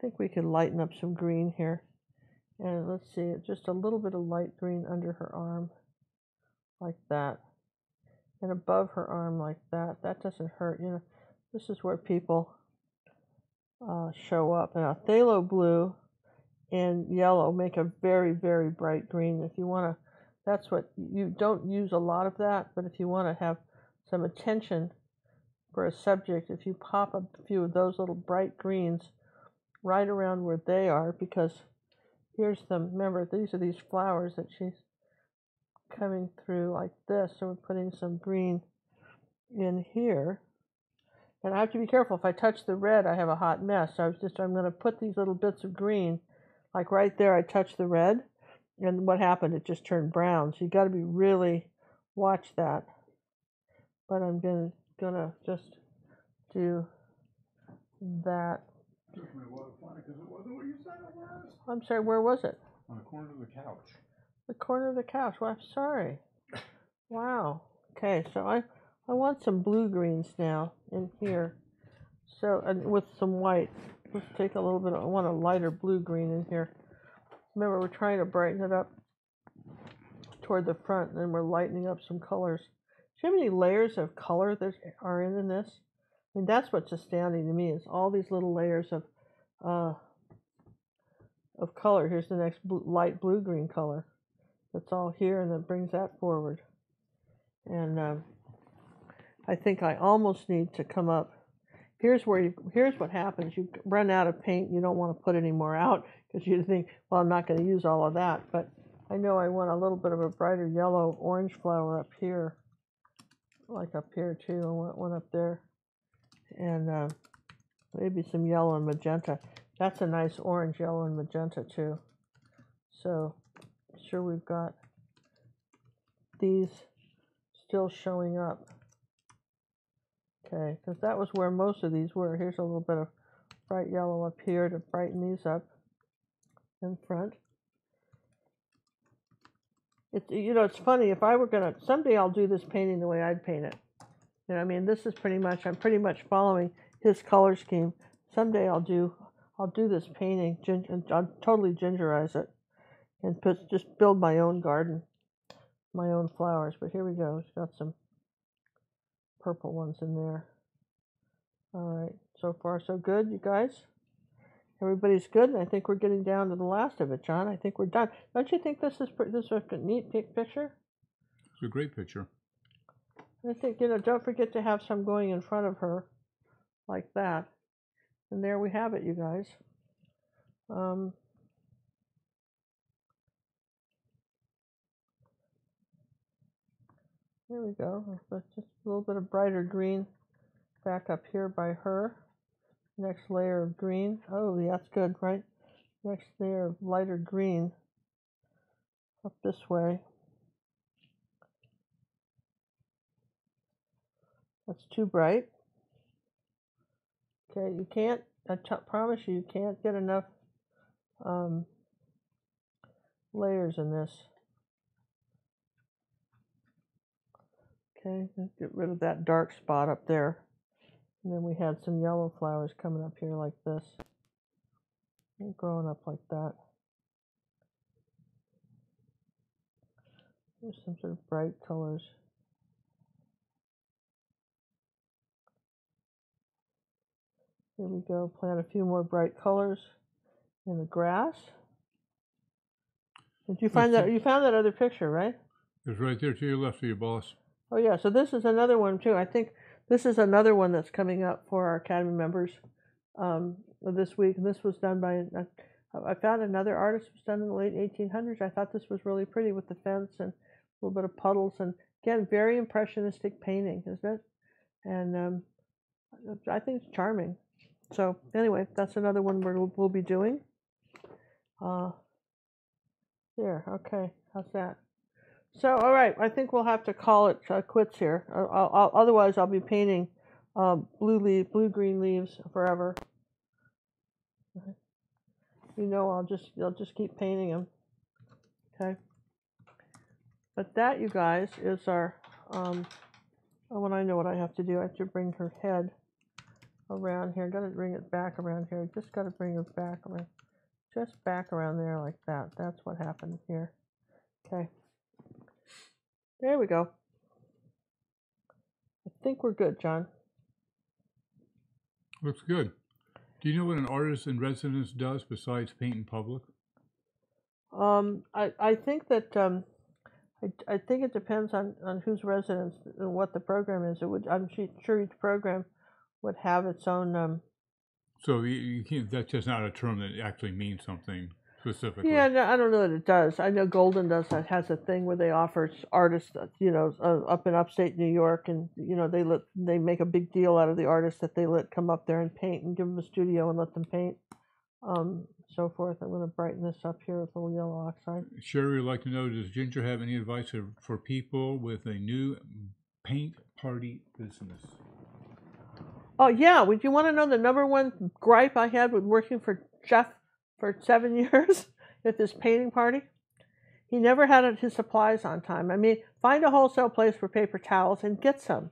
B: think we could lighten up some green here. And let's see, just a little bit of light green under her arm, like that. And above her arm like that. That doesn't hurt, you know. This is where people show up. And a phthalo blue and yellow make a very, very bright green. If you want to, that's what, you don't use a lot of that, but if you want to have some attention for a subject, if you pop a few of those little bright greens right around where they are, because here's them, remember, these are these flowers that she's coming through like this, so we're putting some green in here. And I have to be careful, if I touch the red, I have a hot mess. So I'm going to put these little bits of green, like right there, I touched the red, and what happened? It just turned brown. So you got to be really watch that. But I'm gonna just do that.
A: Took me a while to find it because it wasn't what you said it was.
B: I'm sorry, where was it?
A: On the corner of the couch.
B: The corner of the couch. Well, I'm sorry. Wow. Okay, so I want some blue greens now in here. So, and with some white. Let's take a little bit. I want a lighter blue green in here. Remember, we're trying to brighten it up toward the front, and then we're lightening up some colors. See how many layers of color there are in this? I mean, that's what's astounding to me, is all these little layers of color. Here's the next light blue-green color. That's all here, and that brings that forward. And I think I almost need to come up. Here's what happens. You run out of paint. You don't want to put any more out because you think, well, I'm not going to use all of that. But I know I want a little bit of a brighter yellow orange flower up here, like up here too. I want one up there, and maybe some yellow and magenta. That's a nice orange, yellow, and magenta too. So sure we've got these still showing up. Okay, because that was where most of these were. Here's a little bit of bright yellow up here to brighten these up in front. It's funny, if I were gonna, someday I'll do this painting the way I'd paint it. You know, I mean, this is I'm pretty much following his color scheme. Someday I'll do this painting, and I'll totally gingerize it, and just build my own garden, my own flowers. But here we go. It's got some purple ones in there. All right, so far so good, you guys. Everybody's good, and I think we're getting down to the last of it, John. I think we're done. Don't you think this is a neat picture?
A: It's a great picture.
B: I think, don't forget to have some going in front of her like that. And there we have it, you guys. There we go. Just a little bit of brighter green back up here by her. Next layer of green. Oh, yeah, that's good, right? Next layer of lighter green up this way. That's too bright. Okay, you can't, I promise you can't get enough layers in this. Okay, let's get rid of that dark spot up there. And then we had some yellow flowers coming up here like this. And growing up like that. There's some sort of bright colors. Here we go, plant a few more bright colors in the grass. Did you find that? You found that other picture, right?
A: It's right there to your left of your boss.
B: Oh yeah, so this is another one too. I think this is another one that's coming up for our Academy members this week. And this was done by, I found another artist who was done in the late 1800s. I thought this was really pretty with the fence and a little bit of puddles. And again, very impressionistic painting, isn't it? And I think it's charming. So anyway, that's another one we'll be doing. There, okay, how's that? So, all right, I think we'll have to call it quits here. Otherwise, I'll be painting blue-green leaves forever. You know, I'll just keep painting them. Okay. But that, you guys, is our, oh, well, I know what I have to do. I have to bring her head around here. Got to bring it back around here. Just got to bring her back around. Just back around there like that. That's what happened here. Okay. There we go. I think we're good, John.
A: Looks good. Do you know what an artist in residence does besides paint in public?
B: I think that I think it depends on whose residence and what the program is. It would, I'm sure each program would have its own.
A: So you can't, that's just not a term that actually means something specifically.
B: Yeah, no, I don't know that it does. I know Golden does that, has a thing where they offer artists, up in upstate New York, and they make a big deal out of the artists that they let come up there and paint and give them a studio and let them paint, so forth. I'm going to brighten this up here with a little yellow oxide.
A: Sherry would like to know, does Ginger have any advice for people with a new paint party business?
B: Oh yeah, would you want to know the number one gripe I had with working for Jeff for 7 years at this painting party? He never had his supplies on time. I mean, find a wholesale place for paper towels and get some,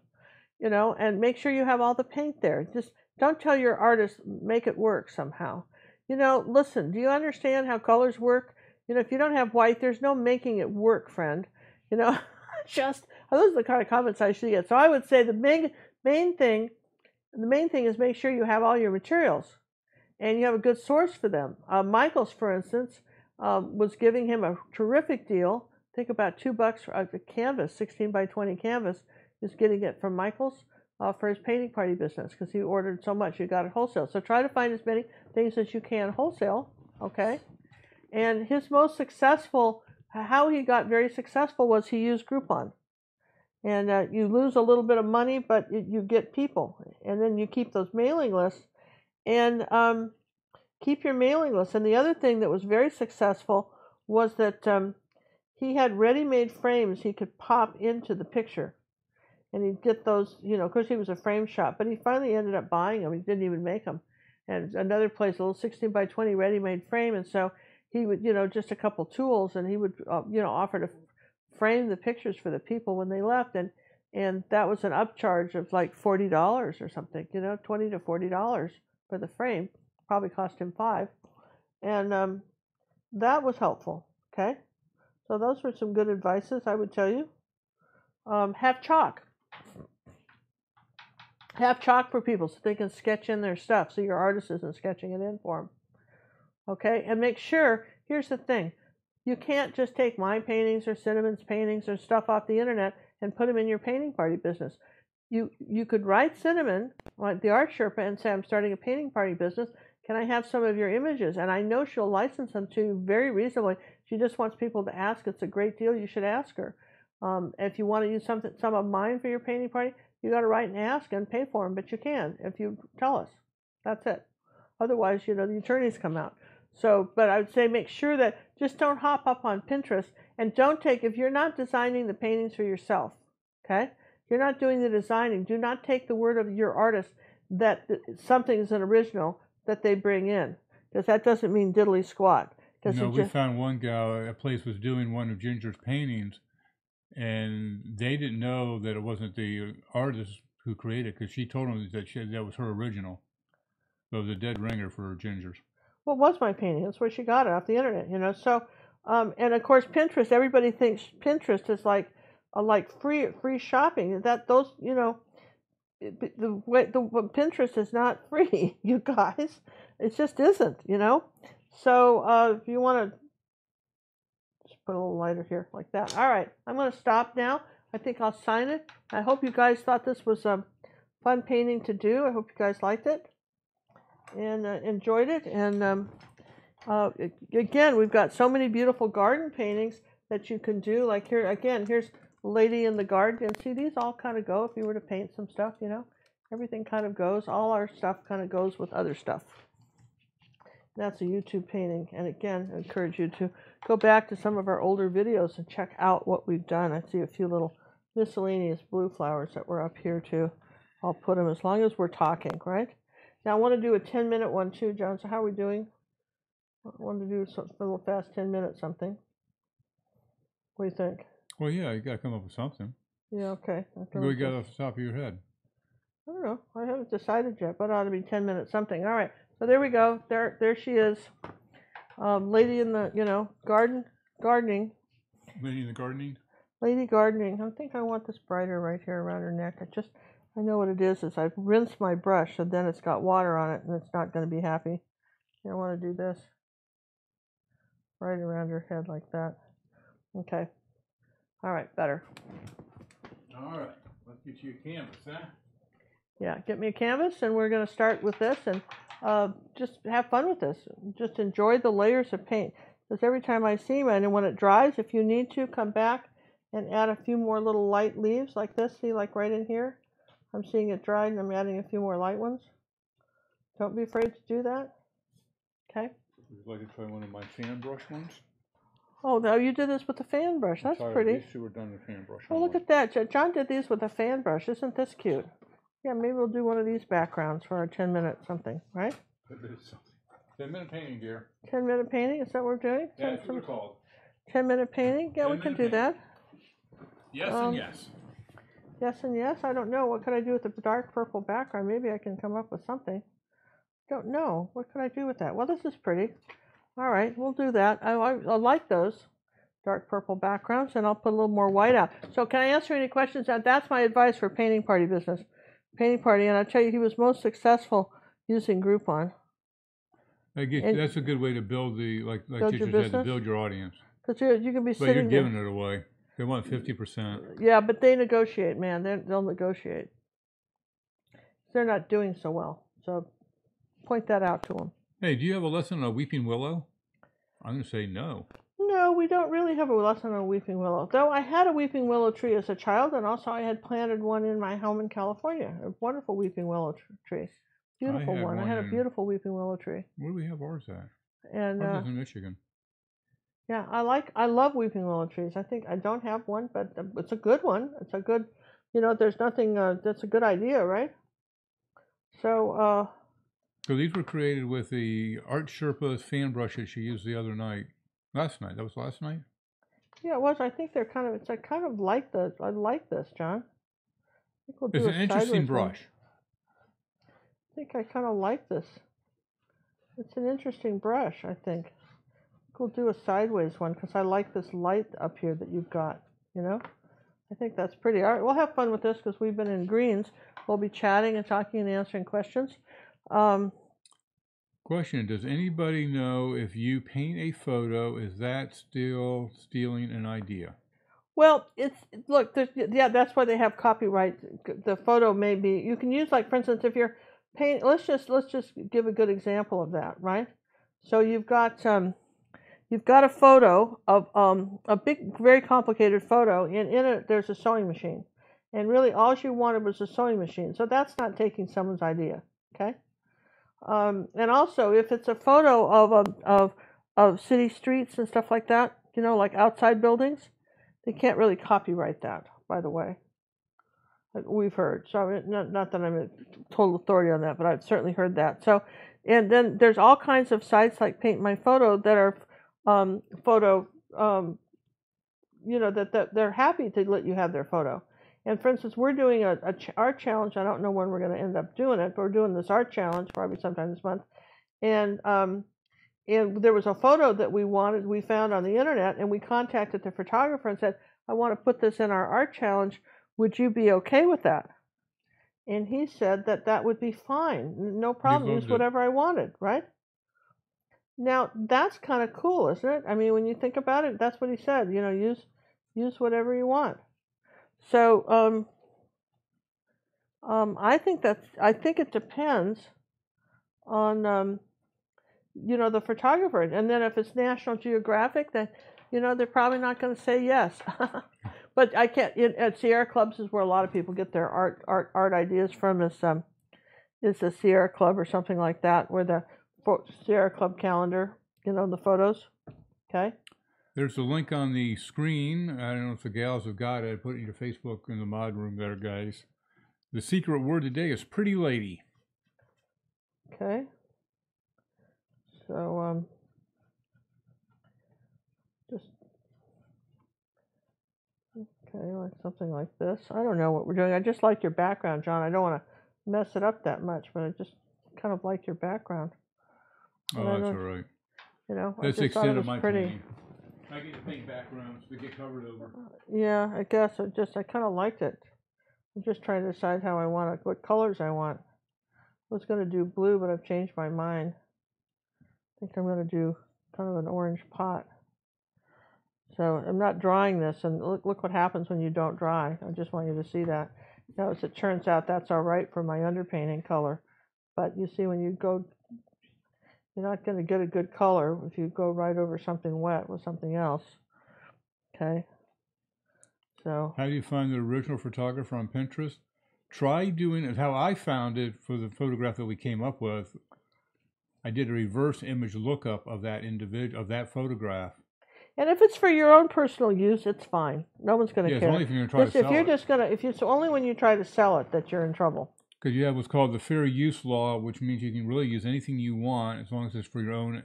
B: and make sure you have all the paint there. Just don't tell your artist, make it work somehow. Listen, do you understand how colors work? If you don't have white, there's no making it work, friend. Just, those are the kind of comments I should get. So I would say the main thing is make sure you have all your materials and you have a good source for them. Michael's, for instance, was giving him a terrific deal. I think about $2 for a canvas, 16 by 20 canvas, is getting it from Michael's for his painting party business because he ordered so much. You got it wholesale. So try to find as many things as you can wholesale, okay? And his most successful, how he got very successful was he used Groupon. And you lose a little bit of money, but you get people. And then you keep those mailing lists and keep your mailing lists. And the other thing that was very successful was that he had ready-made frames he could pop into the picture. And he'd get those, of course he was a frame shop, but he finally ended up buying them. He didn't even make them. And another place, a little 16 by 20 ready-made frame. And so he would, just a couple tools, and he would, offer to frame the pictures for the people when they left, and that was an upcharge of like $40 or something, $20 to $40 for the frame. Probably cost him $5, and that was helpful. Okay, so those were some good advices I would tell you. Have chalk. Have chalk for people so they can sketch in their stuff, so your artist isn't sketching it in for them. Okay, and make sure. Here's the thing. You can't just take my paintings or Cinnamon's paintings or stuff off the internet and put them in your painting party business. You could write Cinnamon, like the Art Sherpa, and say, I'm starting a painting party business. Can I have some of your images? And I know she'll license them to you very reasonably. She just wants people to ask. It's a great deal. You should ask her. If you want to use some of mine for your painting party, you got to write and ask and pay for them. But you can if you tell us. That's it. Otherwise, the attorneys come out. So, but I would say make sure that just don't hop up on Pinterest and don't take, if you're not designing the paintings for yourself, okay? You're not doing the designing. Do not take the word of your artist that something is an original that they bring in, because that doesn't mean diddly squat.
A: We found one gal, a place was doing one of Ginger's paintings, and they didn't know that it wasn't the artist who created it, because she told them that that was her original. So it was a dead ringer for Ginger's.
B: Well, it was my painting. That's where she got it, off the internet, So, and of course, Pinterest. Everybody thinks Pinterest is like free shopping. The Pinterest is not free, you guys. It just isn't, So, if you want to just put a little lighter here like that. All right, I'm going to stop now. I think I'll sign it. I hope you guys thought this was a fun painting to do. I hope you guys liked it and enjoyed it. And again, we've got so many beautiful garden paintings that you can do. Like here, again, here's Lady in the Garden. And see, these all kind of go if you were to paint some stuff, Everything kind of goes. All our stuff kind of goes with other stuff. That's a YouTube painting. And again, I encourage you to go back to some of our older videos and check out what we've done. I see a few little miscellaneous blue flowers that were up here too. I'll put them as long as we're talking, right? Now, I want to do a 10-minute one, too, John. So how are we doing? I want to do a little fast 10 minutes something. What do you think?
A: Well, yeah, you got to come up with something.
B: Yeah, okay.
A: What do you got off the top of your head?
B: I don't know. I haven't decided yet, but it ought to be 10 minutes something. All right. So there we go. There she is. Lady in the, gardening.
A: Lady in the gardening?
B: Lady gardening. I think I want this brighter right here around her neck. I know what it is I've rinsed my brush, and then it's got water on it, and it's not going to be happy. You don't want to do this. Right around her head like that. Okay. All right, better.
A: All right. Let's get you a canvas, huh?
B: Yeah, get me a canvas, and we're going to start with this, and just have fun with this. Just enjoy the layers of paint. Because every time I see mine, and when it dries, if you need to, come back and add a few more little light leaves like this. See, like right in here? I'm seeing it dried, and I'm adding a few more light ones. Don't be afraid to do that. Okay?
A: Would you like to try one of my fan brush ones?
B: Oh, now you did this with the fan brush. That's pretty.
A: These two were done with fan brush.
B: Oh, look at that. John did these with a fan brush. Isn't this cute? Yeah, maybe we'll do one of these backgrounds for our 10-minute something, right?
A: 10-minute painting, dear.
B: 10-minute painting? Is that what we're doing?
A: Yeah, that's what they're called.
B: 10-minute painting? Yeah, we can do that.
A: Yes and yes.
B: Yes and yes? I don't know. What could I do with the dark purple background? Maybe I can come up with something. Don't know. What could I do with that? Well, this is pretty. All right, we'll do that. I like those dark purple backgrounds, and I'll put a little more white out. So can I answer any questions? That's my advice for painting party business. Painting party, and I'll tell you, he was most successful using Groupon.
A: I guess that's a good way to build like teachers said, to build your audience.
B: Because you can be sitting there.
A: But you're giving it away. They want 50%.
B: Yeah, but they negotiate, man. They'll negotiate. They're not doing so well. So point that out to them.
A: Hey, do you have a lesson on Weeping Willow? I'm going to say no.
B: No, we don't really have a lesson on Weeping Willow. Though I had a Weeping Willow tree as a child, and also I had planted one in my home in California. A wonderful Weeping Willow tree. Beautiful one. I had a beautiful Weeping Willow tree.
A: Where do we have ours at?
B: And
A: ours is in Michigan.
B: Yeah, I love Weeping Willow trees. I think I don't have one, but it's a good one. It's a good, there's nothing, that's a good idea, right? So
A: these were created with the Art Sherpa's fan brush that she used the other night. Last night. That was last night?
B: Yeah, it was. I think they're kind of like this. I like this, John. I think we'll do
A: it's an interesting brush.
B: I think I kind of like this. It's an interesting brush, I think. We'll do a sideways one because I like this light up here that you've got, I think that's pretty. All right, we'll have fun with this because we've been in greens. We'll be chatting and talking and answering questions.
A: Question, does anybody know if you paint a photo, is that still stealing an idea?
B: Well, look, that's why they have copyright. The photo may be, you can use, like, for instance, if you're painting, let's just give a good example of that, right? So you've got a photo of a big, very complicated photo, and in it there's a sewing machine, and really all you wanted was a sewing machine. So that's not taking someone's idea, okay? And also, if it's a photo of city streets and stuff like that, like outside buildings, they can't really copyright that, by the way. We've heard. So not that I'm a total authority on that, but I've certainly heard that. So, and then there's all kinds of sites like Paint My Photo that are that they're happy to let you have their photo. And for instance, we're doing a art challenge. I don't know when we're going to end up doing it, but we're doing this art challenge probably sometime this month. And there was a photo that we found on the internet, and we contacted the photographer and said, I want to put this in our art challenge. Would you be okay with that? And he said that would be fine. No problem. Use whatever I wanted, right? Now, that's kind of cool, isn't it? I mean, when you think about it, that's what he said. Use whatever you want. So I think it depends on the photographer, and then if it's National Geographic, then they're probably not going to say yes. But I can't. At Sierra Clubs is where a lot of people get their art ideas from. Is the Sierra Club or something like that, where the Sierra Club calendar, the photos. Okay.
A: There's a link on the screen. I don't know if the gals have got it. I put it in your Facebook in the mod room there, guys. The secret word today is pretty lady.
B: Okay. So Okay, like something like this. I don't know what we're doing. I just like your background, John. I don't want to mess it up that much, but I just kind of like your background.
A: Oh, that's all right.
B: You know,
A: That's
B: I
A: the
B: just thought it
A: extent of
B: was
A: my
B: pretty.
A: painting. I get to paint backgrounds to get covered over.
B: Yeah, I guess I kind of liked it. I'm just trying to decide how I want it, what colors I want. I was going to do blue, but I've changed my mind. I think I'm going to do kind of an orange pot. So I'm not drying this, and look what happens when you don't dry. I just want you to see that. Now, as it turns out, that's all right for my underpainting color. But you see, when you go, you're not going to get a good color if you go right over something wet with something else. Okay. So.
A: How do you find the original photographer on Pinterest? Try doing it how I found it for the photograph that we came up with. I did a reverse image lookup of that individual, of that photograph.
B: And if it's for your own personal use, it's fine. No one's going to care.
A: It's only if you're going to try to sell it.
B: If you're just going to, it's only when you try to sell it that you're in trouble.
A: Because you have what's called the fair use law, which means you can really use anything you want as long as it's for your own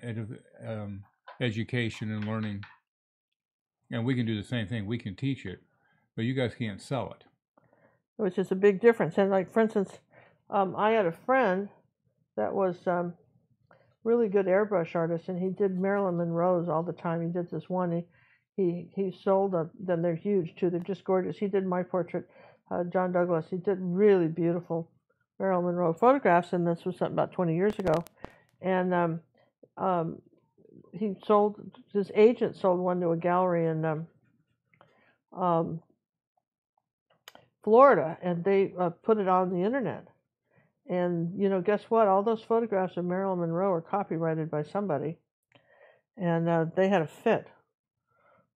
A: education and learning. And we can do the same thing. We can teach it, but you guys can't sell it.
B: Which is a big difference. And like, for instance, I had a friend that was really good airbrush artist, and he did Marilyn Monroe's all the time. He did this one. He sold them. They're huge too. They're just gorgeous. He did my portrait, John Douglas. He did really beautiful Marilyn Monroe photographs, and this was something about 20 years ago. And he sold, his agent sold one to a gallery in Florida, and they put it on the internet. And, you know, guess what? All those photographs of Marilyn Monroe are copyrighted by somebody. And they had a fit.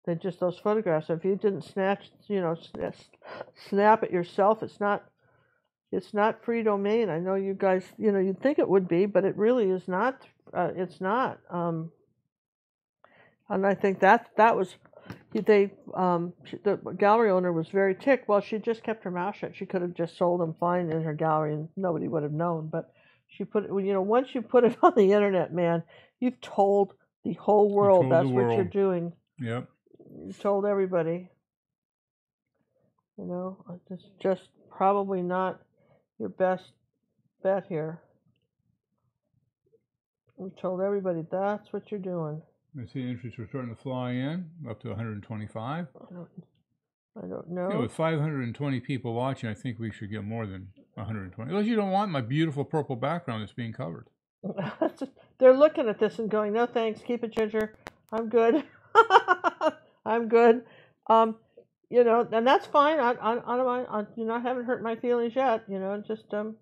B: They just, those photographs, if you didn't snap it yourself, it's not free domain. I know you guys, you know, you'd think it would be, but it really is not. It's not. And I think that was, the gallery owner was very ticked. Well, she just kept her mouth shut. She could have just sold them fine in her gallery and nobody would have known. But she put it, you know, once you put it on the internet, man, you've told the whole world that's what you're doing.
A: Yep.
B: You told everybody. You know, it's just probably not your best bet here. You told everybody that's what you're doing.
A: I see interest are starting to fly in, up to 125.
B: I don't know.
A: Yeah, with 520 people watching, I think we should get more than 120. Unless you don't want my beautiful purple background that's being covered.
B: They're looking at this and going, no thanks, keep it ginger. I'm good. I'm good. You know, and that's fine. I haven't hurt my feelings yet. You know, just gonna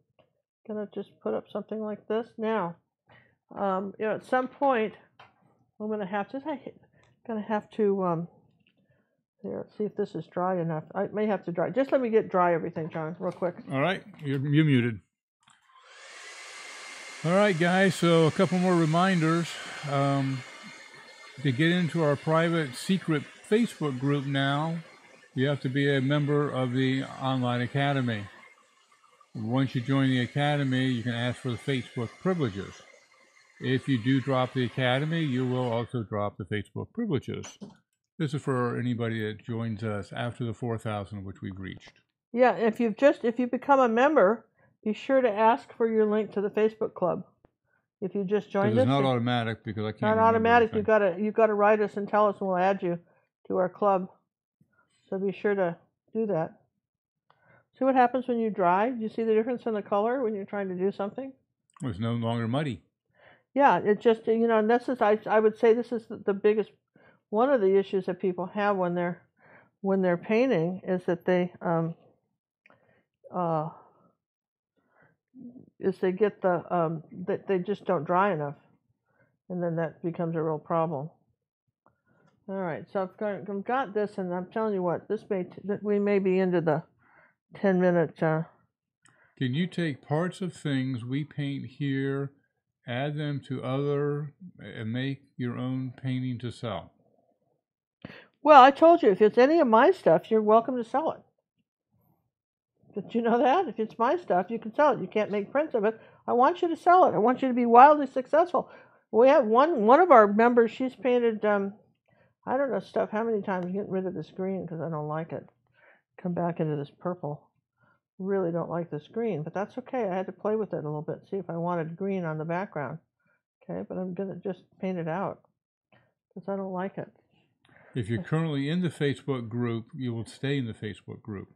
B: just put up something like this now. You know, at some point, I'm gonna have to. Here, let's see if this is dry enough. I may have to dry. Just let me get dry everything, John, real quick.
A: All right, you're muted. All right, guys. So a couple more reminders. To get into our private secret Facebook group now, you have to be a member of the Online Academy. Once you join the Academy, you can ask for the Facebook privileges. If you do drop the Academy, you will also drop the Facebook privileges. This is for anybody that joins us after the 4,000, which we've reached.
B: Yeah, if you become a member, be sure to ask for your link to the Facebook club. If you just joined us,
A: it's not automatic because I can't.
B: Not automatic. You gotta write us and tell us, and we'll add you to our club. So be sure to do that. See what happens when you dry? Do you see the difference in the color when you're trying to do something?
A: It's no longer muddy.
B: Yeah, it just, you know, and this is, I would say this is the biggest, one of the issues that people have when they're painting is that they get that they just don't dry enough, and then that becomes a real problem. All right, so I've got this, and I'm telling you what, we may be into the 10-minute.
A: Can you take parts of things we paint here, add them to and make your own painting to sell?
B: Well, I told you, if it's any of my stuff, you're welcome to sell it. Did you know that? If it's my stuff, you can sell it. You can't make prints of it. I want you to sell it. I want you to be wildly successful. We have one of our members, she's painted, I don't know stuff, how many times, getting rid of this green because I don't like it. come back into this purple. Really don't like this green, but that's okay. I had to play with it a little bit, see if I wanted green on the background. Okay, but I'm gonna just paint it out because I don't like it.
A: If you're currently in the Facebook group, you will stay in the Facebook group.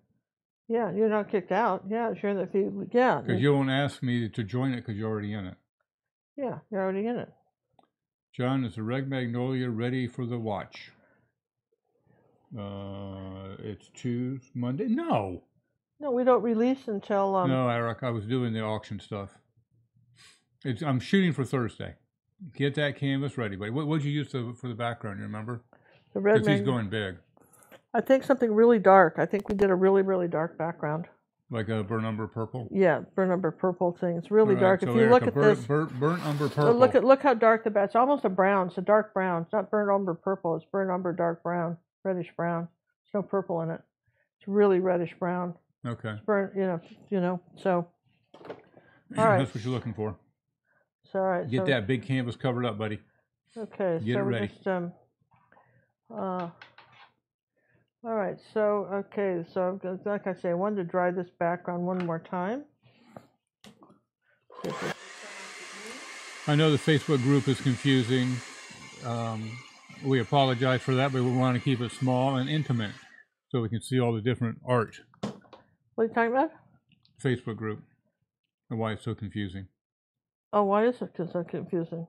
B: Yeah, you're not kicked out. Yeah, sure. If you, yeah.
A: Because you won't ask me to join it because you're already in it.
B: Yeah, you're already in it.
A: John, is the Red Magnolia ready for the watch? It's Tuesday, Monday? No.
B: No, we don't release until...
A: No, Eric, I was doing the auction stuff. I'm shooting for Thursday. Get that canvas ready, buddy. What did you use for the background, you remember?
B: The red.
A: Because he's going big.
B: I think something really dark. I think we did a really, really dark background.
A: Like a burnt umber purple?
B: Yeah, burnt umber purple thing. It's really dark.
A: So
B: if you
A: Eric,
B: look at this...
A: burnt umber purple.
B: Look how dark the back. It's almost a brown. It's a dark brown. It's not burnt umber purple. It's burnt umber dark brown, reddish brown. There's no purple in it. It's really reddish brown.
A: Okay.
B: It's burnt, so... All right.
A: That's what you're looking for.
B: So, all right.
A: Get that big canvas covered up, buddy.
B: Okay.
A: Get it ready.
B: Just, all right. So, okay. So, like I say, I wanted to dry this background one more time.
A: I know the Facebook group is confusing. We apologize for that, but we want to keep it small and intimate so we can see all the different art.
B: What are you talking about?
A: Facebook group. And why it's so confusing.
B: Oh, why is it so confusing?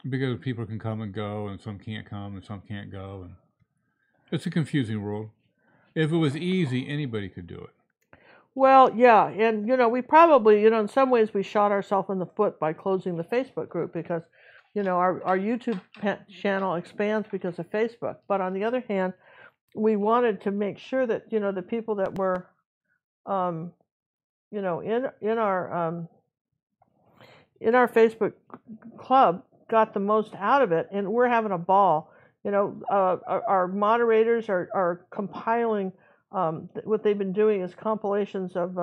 A: Because people can come and go, and some can't come, and some can't go. And it's a confusing world. If it was easy, anybody could do it.
B: Well, yeah, and we probably, in some ways we shot ourselves in the foot by closing the Facebook group because, our YouTube channel expands because of Facebook. But on the other hand, we wanted to make sure that, the people that were, in our Facebook club got the most out of it, and we're having a ball. Our moderators are compiling. What they've been doing is compilations of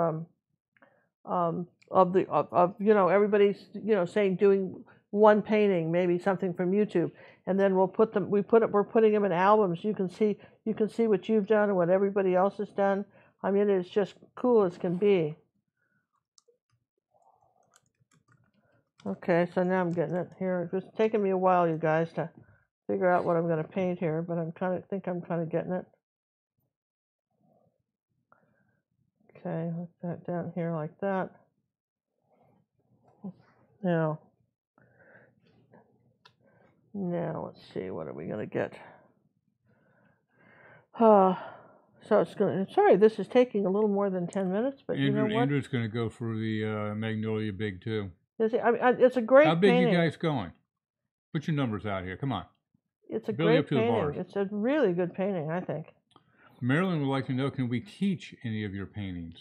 B: everybody's saying doing one painting, maybe something from YouTube, and then we're putting them in albums. You can see what you've done and what everybody else has done. I mean, it's just cool as can be. Okay, so now I'm getting it here. It's taking me a while, you guys, to figure out what I'm going to paint here, but I'm kind of getting it. Okay, put that down here like that. Now let's see, what are we going to get? So it's going to, sorry, this is taking a little more than 10 minutes, but you know what?
A: Andrew's going to go for the Magnolia Big, too.
B: It's a great painting.
A: How big are you guys going? Put your numbers out here. Come on.
B: It's a great painting. It's a really good painting, I think.
A: Marilyn would like to know, can we teach any of your paintings?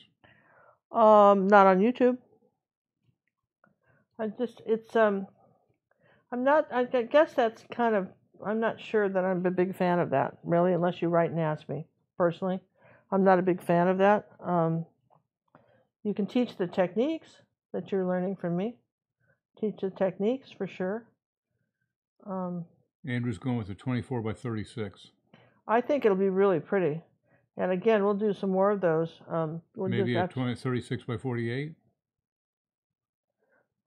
B: Not on YouTube. I guess that's kind of, I'm not sure that I'm a big fan of that, really, unless you write and ask me, personally. I'm not a big fan of that. You can teach the techniques that you're learning from me. Teach the techniques for sure.
A: Andrew's going with a 24 by 36.
B: I think it'll be really pretty. And again, we'll do some more of those.
A: Maybe a 36 by 48?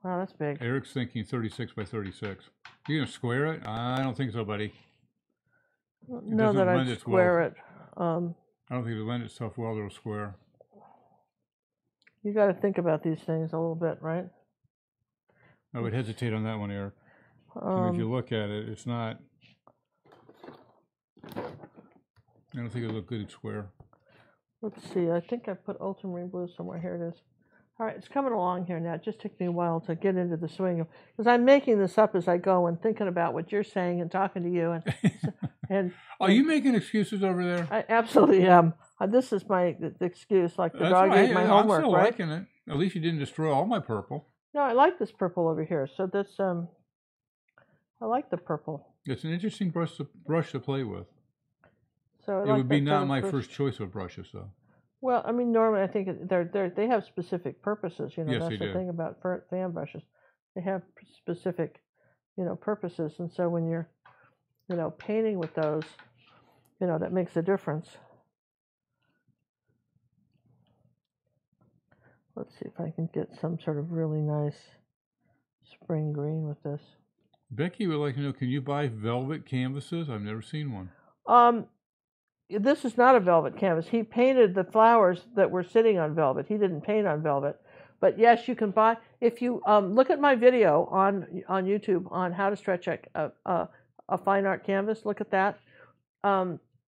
B: Wow, that's big.
A: Eric's thinking 36 by 36. You gonna square it? I don't think so, buddy.
B: No, that I'd square it.
A: I don't think it'll lend itself well to a square.
B: You got to think about these things a little bit, right?
A: I would hesitate on that one, Eric. If you look at it, it's not. I don't think it'll look good in square.
B: Let's see. I think I put ultramarine blue somewhere. Here it is. All right, it's coming along here now. It just took me a while to get into the swing of, because I'm making this up as I go and thinking about what you're saying and talking to you. And
A: are you making excuses over there?
B: I absolutely am. This is my excuse, like the dog ate my homework,
A: I'm still
B: right?
A: liking it. At least you didn't destroy all my purple.
B: No, I like this purple over here. So that's I like the purple.
A: It's an interesting brush to play with.
B: So
A: it would be not my first choice of brushes, though.
B: Well, I mean, normally I think they have specific purposes.
A: Yes,
B: that's the thing about fan brushes. They have specific, purposes, and so when you're, painting with those, that makes a difference. Let's see if I can get some sort of really nice spring green with this.
A: Becky would like to know, can you buy velvet canvases? I've never seen one.
B: This is not a velvet canvas. He painted the flowers that were sitting on velvet. He didn't paint on velvet. But yes, you can buy, if you look at my video on YouTube on how to stretch a fine art canvas, look at that.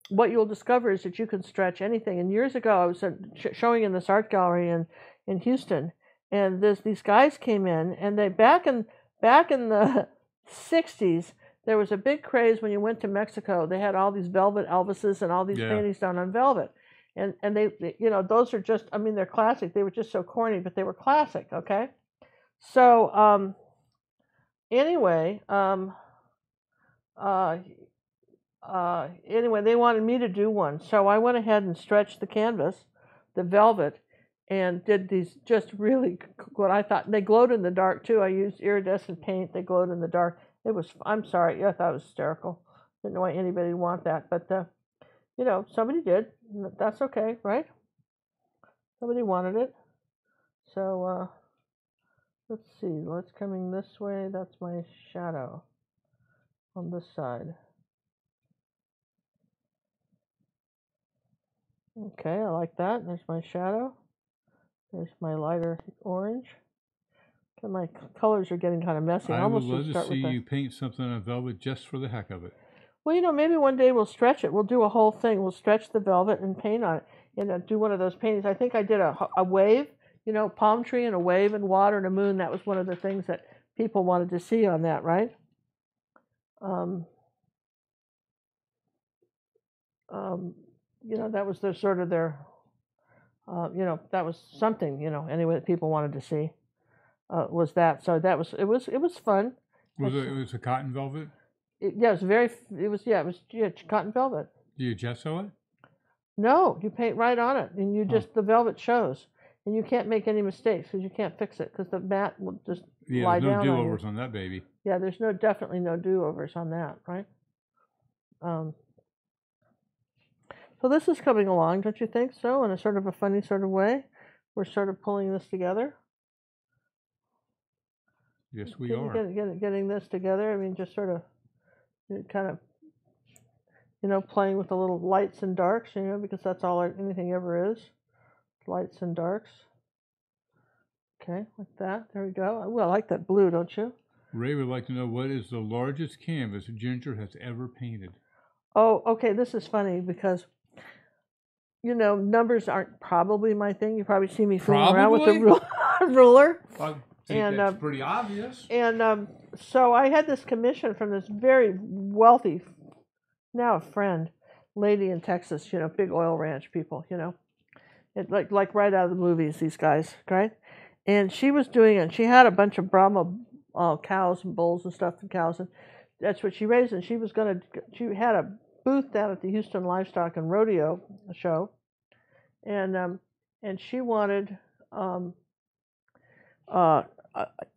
B: What you'll discover is that you can stretch anything. And years ago, I was showing in this art gallery in Houston, and these guys came in, and they back in the 60s, there was a big craze when you went to Mexico. They had all these velvet Elvises and all these paintings done on velvet. And they, you know, those are just, I mean, they're classic. They were just so corny, but they were classic, okay? So, anyway, anyway, they wanted me to do one. So I went ahead and stretched the canvas, the velvet, and did these just really what I thought. They glowed in the dark, too. I used iridescent paint. They glowed in the dark. It was, I'm sorry, I thought it was hysterical. Didn't know why anybody would want that, but, you know, somebody did. That's okay, right? Somebody wanted it. So, let's see. What's coming this way? That's my shadow on this side. Okay, I like that. There's my shadow. There's my lighter orange. Okay, my colors are getting kind of messy.
A: I would love to see you paint something on velvet just for the heck of it.
B: Well, you know, maybe one day we'll stretch it. We'll do a whole thing. We'll stretch the velvet and paint on it. And do one of those paintings. I think I did a wave, you know, palm tree and a wave and water and a moon. That was one of the things that people wanted to see on that, right? You know, that was their sort of their, you know, that was something, you know, anyway that people wanted to see. Was that. So that was, it was fun.
A: Was it was a cotton velvet?
B: Yeah, it was cotton velvet.
A: Do you gesso it?
B: No, you paint right on it, and you just, the velvet shows. And you can't make any mistakes because you can't fix it because the mat will just lie down on you.
A: Yeah, no do-overs on that baby.
B: Yeah, there's definitely no do-overs on that, right? So this is coming along, don't you think so? In a sort of a funny sort of way. We're sort of pulling this together.
A: Yes, we are.
B: Getting this together. I mean, just sort of kind of, you know, playing with the little lights and darks, you know, because that's all anything ever is. Lights and darks. Okay, like that. There we go. Well, I like that blue, don't you?
A: Ray would like to know, what is the largest canvas Ginger has ever painted? Oh,
B: okay, this is funny because, you know, numbers aren't probably my thing. You probably see me fooling around with the ruler.
A: I think that's pretty obvious.
B: And so I had this commission from this very wealthy, now a friend, lady in Texas, you know, big oil ranch people, you know. It, like right out of the movies, these guys, right? And she was doing it. She had a bunch of Brahma cows and bulls and stuff and cows, and that's what she raised. And she had a booth down at the Houston Livestock and Rodeo show, and she wanted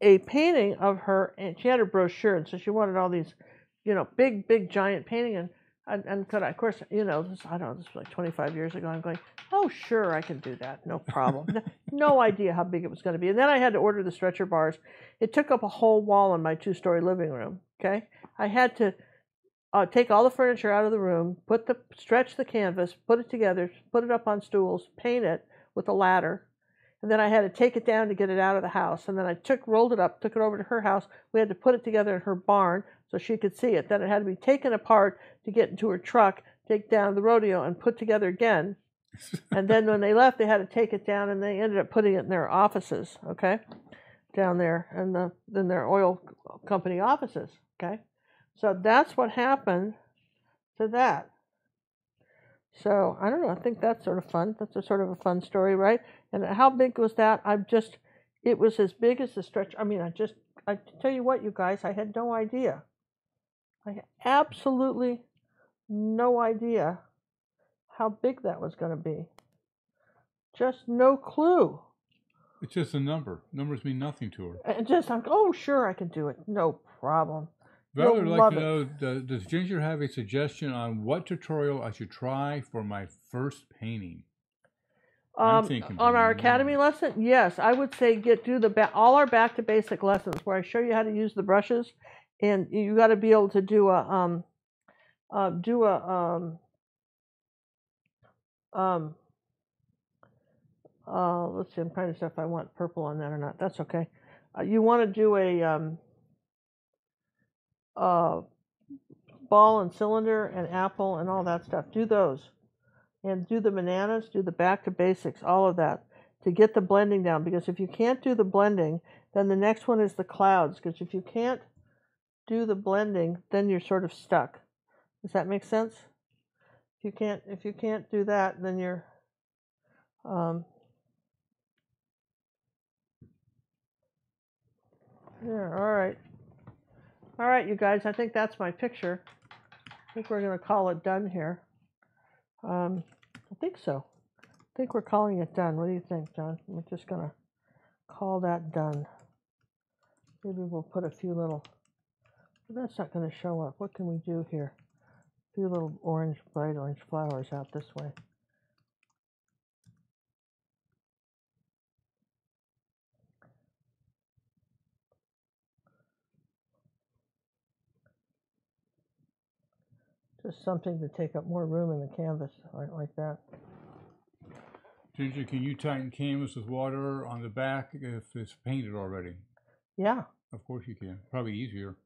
B: a painting of her, and she had her brochure, and so she wanted all these, you know, big giant painting, and of course, you know, I don't know, this was like 25 years ago. I'm going, oh, sure, I can do that, no problem. No idea how big it was going to be. And then I had to order the stretcher bars. It took up a whole wall in my 2-story living room, okay? I had to take all the furniture out of the room, stretch the canvas, put it together, put it up on stools, paint it with a ladder, and then I had to take it down to get it out of the house. And then I rolled it up, took it over to her house. We had to put it together in her barn so she could see it. Then it had to be taken apart to get into her truck, take down the rodeo, and put together again. And then when they left, they had to take it down, and they ended up putting it in their offices, okay, down there, and in their oil company offices, okay. So that's what happened to that. So I don't know. I think that's sort of fun. That's a sort of a fun story, right? And how big was that? It was as big as the stretch. I mean, I tell you what, you guys, I had no idea. I had absolutely no idea how big that was going to be. Just no clue.
A: It's just a number. Numbers mean nothing to her.
B: And just, oh, sure, I can do it. No problem.
A: Val would like to know, does Ginger have a suggestion on what tutorial I should try for my first painting? I'm thinking
B: on our academy lesson, yes, I would say do all our back to basic lessons where I show you how to use the brushes, and you got to be able to do a let's see, I'm trying to see if I want purple on that or not. That's okay. You want to do a ball and cylinder and apple and all that stuff. Do those. And do the bananas, do the back to basics, all of that, to get the blending down. Because if you can't do the blending, then the next one is the clouds. Because if you can't do the blending, then you're sort of stuck. Does that make sense? If you can't do that, then you're there. All right, you guys. I think that's my picture. I think we're going to call it done here. I think so. I think we're calling it done. What do you think, John? We're just going to call that done. Maybe we'll put a few little, that's not going to show up. What can we do here? A few little bright orange flowers out this way. Just something to take up more room in the canvas, like that.
A: Ginger, can you tighten canvas with water on the back if it's painted already?
B: Yeah.
A: Of course you can. Probably easier.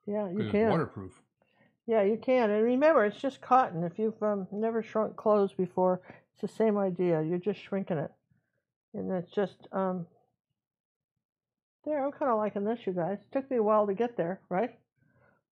B: Yeah, you can.
A: Because it's waterproof.
B: Yeah, you can. And remember, it's just cotton. If you've never shrunk clothes before, it's the same idea. You're just shrinking it. And it's just, there, I'm kind of liking this, you guys. It took me a while to get there, right?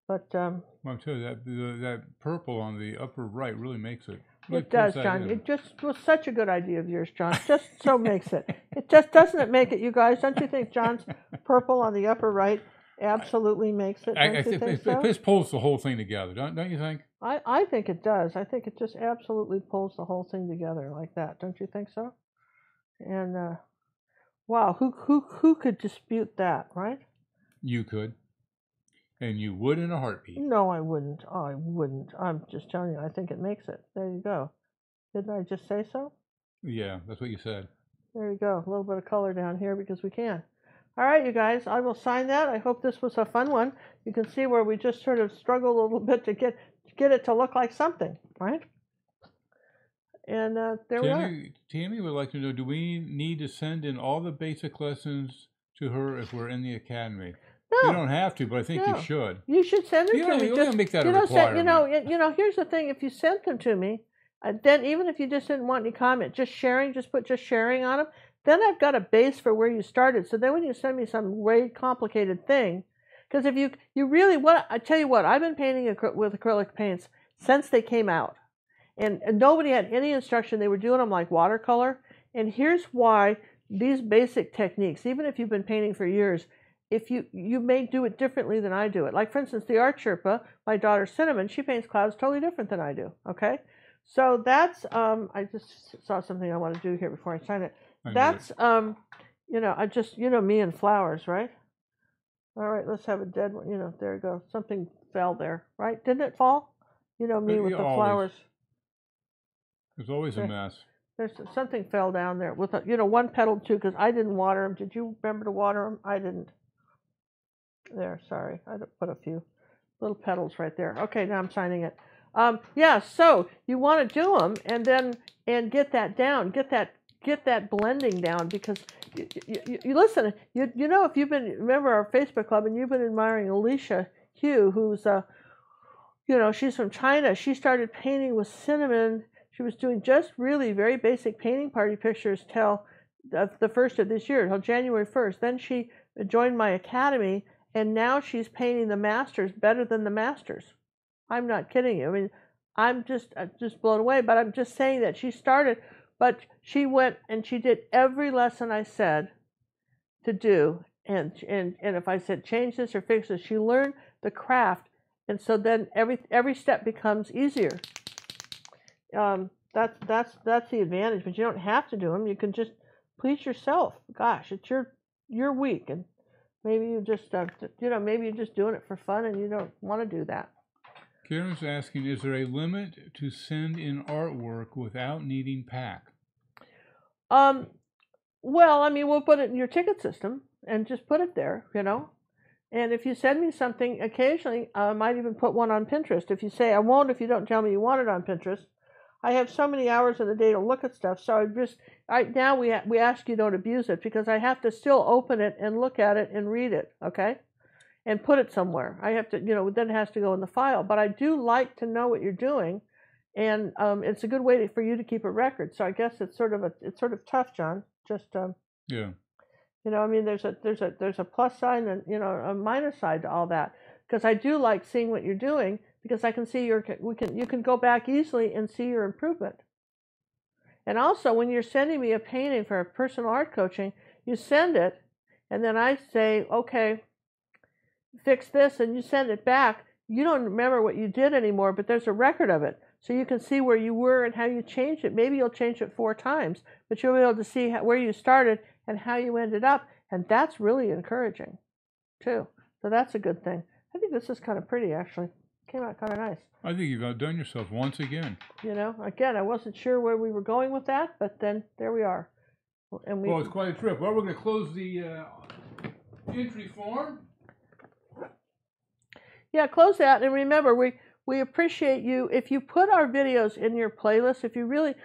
B: But well,
A: I'm telling you, that purple on the upper right really makes it. Really
B: it does, John. It just was such a good idea of yours, John. Just so makes it. It just doesn't it make it, you guys? Don't you think John's purple on the upper right absolutely makes it? Don't you think so?
A: It just pulls the whole thing together, don't you think?
B: I think it does. I think it just absolutely pulls the whole thing together like that. Don't you think so? And wow, who could dispute that, right?
A: You could. And you would in a heartbeat.
B: No, I wouldn't. Oh, I wouldn't. I'm just telling you, I think it makes it. There you go. Didn't I just say so?
A: Yeah, that's what you said.
B: There you go. A little bit of color down here because we can. All right, you guys, I will sign that. I hope this was a fun one. You can see where we just sort of struggled a little bit to get it to look like something, right? And there we are.
A: Tammy would like to know, do we need to send in all the basic lessons to her if we're in the academy? No. You don't have to, but I think you should.
B: You should send them to me.
A: You don't make that a requirement.
B: Here's the thing. If you sent them to me, then even if you just didn't want any comment, just put just sharing on them, then I've got a base for where you started. So then when you send me some way complicated thing, because if you really, I tell you what, I've been painting with acrylic paints since they came out. And nobody had any instruction. They were doing them like watercolor. And here's why these basic techniques, even if you've been painting for years, if you may do it differently than I do it. Like, for instance, the Art Sherpa, my daughter Cinnamon, she paints clouds totally different than I do, okay? So that's, I just saw something I want to do here before I sign it. That's, I just, me and flowers, right? All right, let's have a dead one. There you go. Something fell there, right? Didn't it fall? Me with the flowers.
A: There's always a mess.
B: There's something fell down there with, one petal too, because I didn't water them. Did you remember to water them? I didn't. There, sorry, I put a few little petals right there. Okay, now I'm signing it. Yeah, so you want to do them and get that down, get that blending down, because you listen. If you've been remember our Facebook club and you've been admiring Alicia Hugh, who's she's from China. She started painting with Cinnamon. She was doing just really very basic painting party pictures till the first of this year, till January 1st. Then she joined my academy. And now she's painting the masters better than the masters. I'm not kidding you. I mean, I'm just blown away. But I'm just saying that she started, but she went and she did every lesson I said to do. And if I said change this or fix this, she learned the craft. And so then every step becomes easier. That's the advantage. But you don't have to do them. You can just please yourself. Gosh, it's your week, and maybe you just, maybe you're just doing it for fun and you don't want to do that.
A: Karen's asking, is there a limit to send in artwork without needing pack?
B: Well, I mean, we'll put it in your ticket system and just put it there, you know. And if you send me something occasionally, I might even put one on Pinterest. If you say I won't, if you don't tell me you want it on Pinterest, I have so many hours in the day to look at stuff. So now we ask you don't abuse it because I have to still open it and look at it and read it, okay, and put it somewhere. I have to, then it has to go in the file. But I do like to know what you're doing, and it's a good way for you to keep a record. So I guess it's sort of tough, John. Just
A: yeah.
B: I mean, there's a plus side and a minus side to all that, because I do like seeing what you're doing, because I can see you can go back easily and see your improvement. And also, when you're sending me a painting for a personal art coaching, you send it, and then I say, okay, fix this, and you send it back. You don't remember what you did anymore, but there's a record of it, so you can see where you were and how you changed it. Maybe you'll change it 4 times, but you'll be able to see where you started and how you ended up, and that's really encouraging, too. So that's a good thing. I think this is kind of pretty, actually. Came out kind of nice.
A: I think you've outdone yourself once again.
B: Again, I wasn't sure where we were going with that, but then there we are. And
A: well, it's quite a trip. Well, we're going to close the entry form.
B: Yeah, close that, and remember, we appreciate you if you put our videos in your playlist. If you really,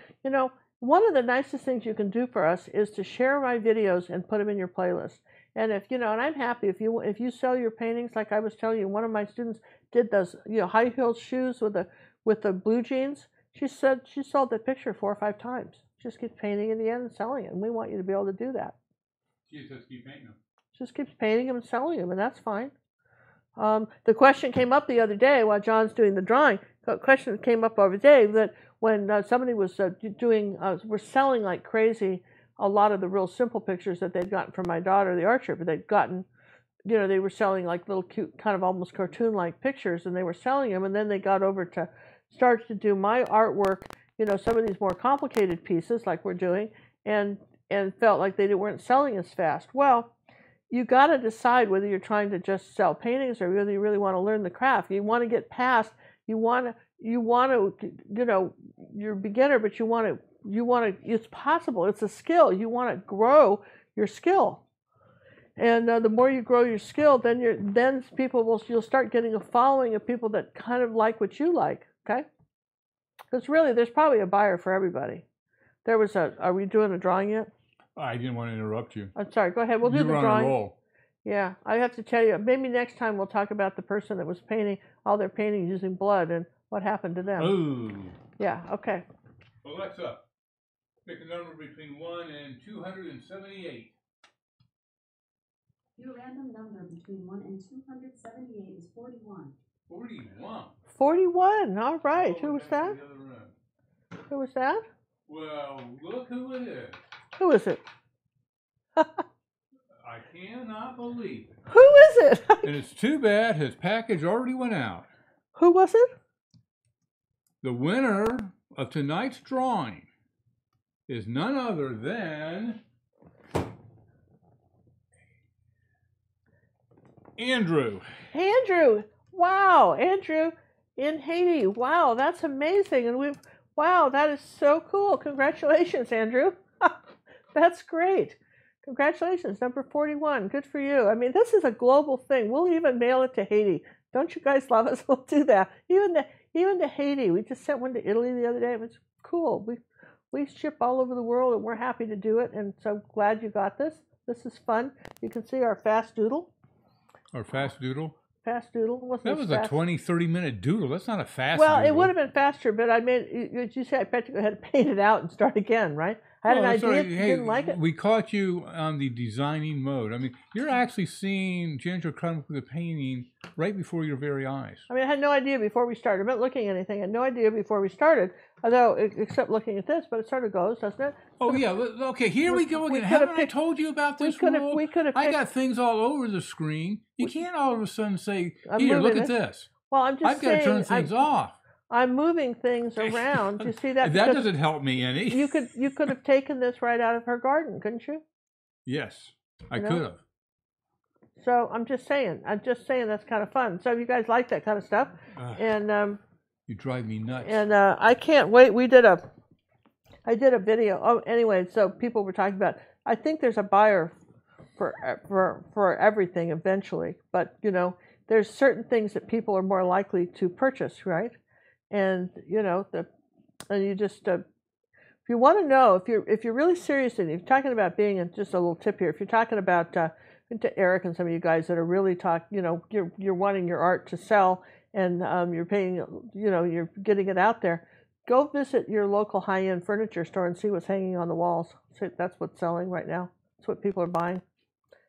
B: one of the nicest things you can do for us is to share my videos and put them in your playlist. And if and I'm happy if you sell your paintings, like I was telling you, one of my students did those high heel shoes with the blue jeans. She said she sold that picture 4 or 5 times. She just keeps painting in the end and selling it, and we want you to be able to do that.
A: She just keeps painting them.
B: Just keeps painting them and selling them, and that's fine. The question came up the other day while John's doing the drawing. The question came up over the day that when somebody was were selling like crazy a lot of the real simple pictures that they'd gotten from my daughter, the archer, but they'd gotten, they were selling like little cute, kind of almost cartoon-like pictures, and they were selling them, and then they got over to start to do my artwork, some of these more complicated pieces like we're doing, and felt like they weren't selling as fast. Well, you got to decide whether you're trying to just sell paintings or whether you really want to learn the craft. You want to get past, you're a beginner, but you want to, it's possible, it's a skill. You want to grow your skill. And the more you grow your skill, then you'll start getting a following of people that kind of like what you like, okay? Because really, there's probably a buyer for everybody. Are we doing a drawing yet?
A: I didn't want to interrupt you.
B: I'm sorry, go ahead. We'll do the drawing.
A: You were on a roll.
B: Yeah, I have to tell you, maybe next time we'll talk about the person that was painting all their paintings using blood and what happened to them.
A: Ooh.
B: Yeah, okay.
A: Alexa, pick a number between 1 and 278.
C: Your random number between 1 and 278 is 41.
A: 41?
B: 41, all right. Who was that? Who was that?
A: Well, look who it is.
B: Who is it?
A: I cannot believe it.
B: Who is it?
A: And it's too bad his package already went out.
B: Who was it?
A: The winner of tonight's drawing is none other than Andrew.
B: Andrew. Wow, Andrew in Haiti. Wow, that's amazing. And wow, that is so cool. Congratulations, Andrew. That's great. Congratulations, number 41. Good for you. I mean, this is a global thing. We'll even mail it to Haiti. Don't you guys love us? We'll do that. Even to Haiti. We just sent one to Italy the other day. It was cool. We ship all over the world, and we're happy to do it. And so glad you got this. This is fun. You can see our fast doodle.
A: Our fast doodle?
B: Fast doodle.
A: That was a 20-30 minute doodle. That's not a fast doodle.
B: Well, it would have been faster, but I made, you say I practically had to paint it out and start again, right? I had an idea, didn't like it.
A: We caught you on the designing mode. I mean, you're actually seeing Ginger come up with a painting right before your very eyes.
B: I mean, I had no idea before we started. I'm not looking at anything. I had no idea before we started, although, except looking at this, but it sort of goes, doesn't it?
A: Oh, yeah. Okay, here we go again. Haven't I told you about this rule? I got things all over the screen. You can't all of a sudden say, here, look at this.
B: Well, I'm just saying.
A: I've got to turn things off.
B: I'm moving things around. You see that?
A: That doesn't help me any.
B: You could have taken this right out of her garden, couldn't you?
A: Yes, I could have.
B: So I'm just saying that's kind of fun. So if you guys like that kind of stuff, and
A: you drive me nuts.
B: And I can't wait. We did I did a video. Oh, anyway, so people were talking about. I think there's a buyer for everything eventually, but you know, there's certain things that people are more likely to purchase, right? And you know, and you just if you want to know if you're really serious and you're talking about being just a little tip here, if you're talking about to Eric and some of you guys that are really you know, you're wanting your art to sell and you're paying, you know, you're getting it out there. Go visit your local high-end furniture store and see what's hanging on the walls. See, that's what's selling right now. That's what people are buying.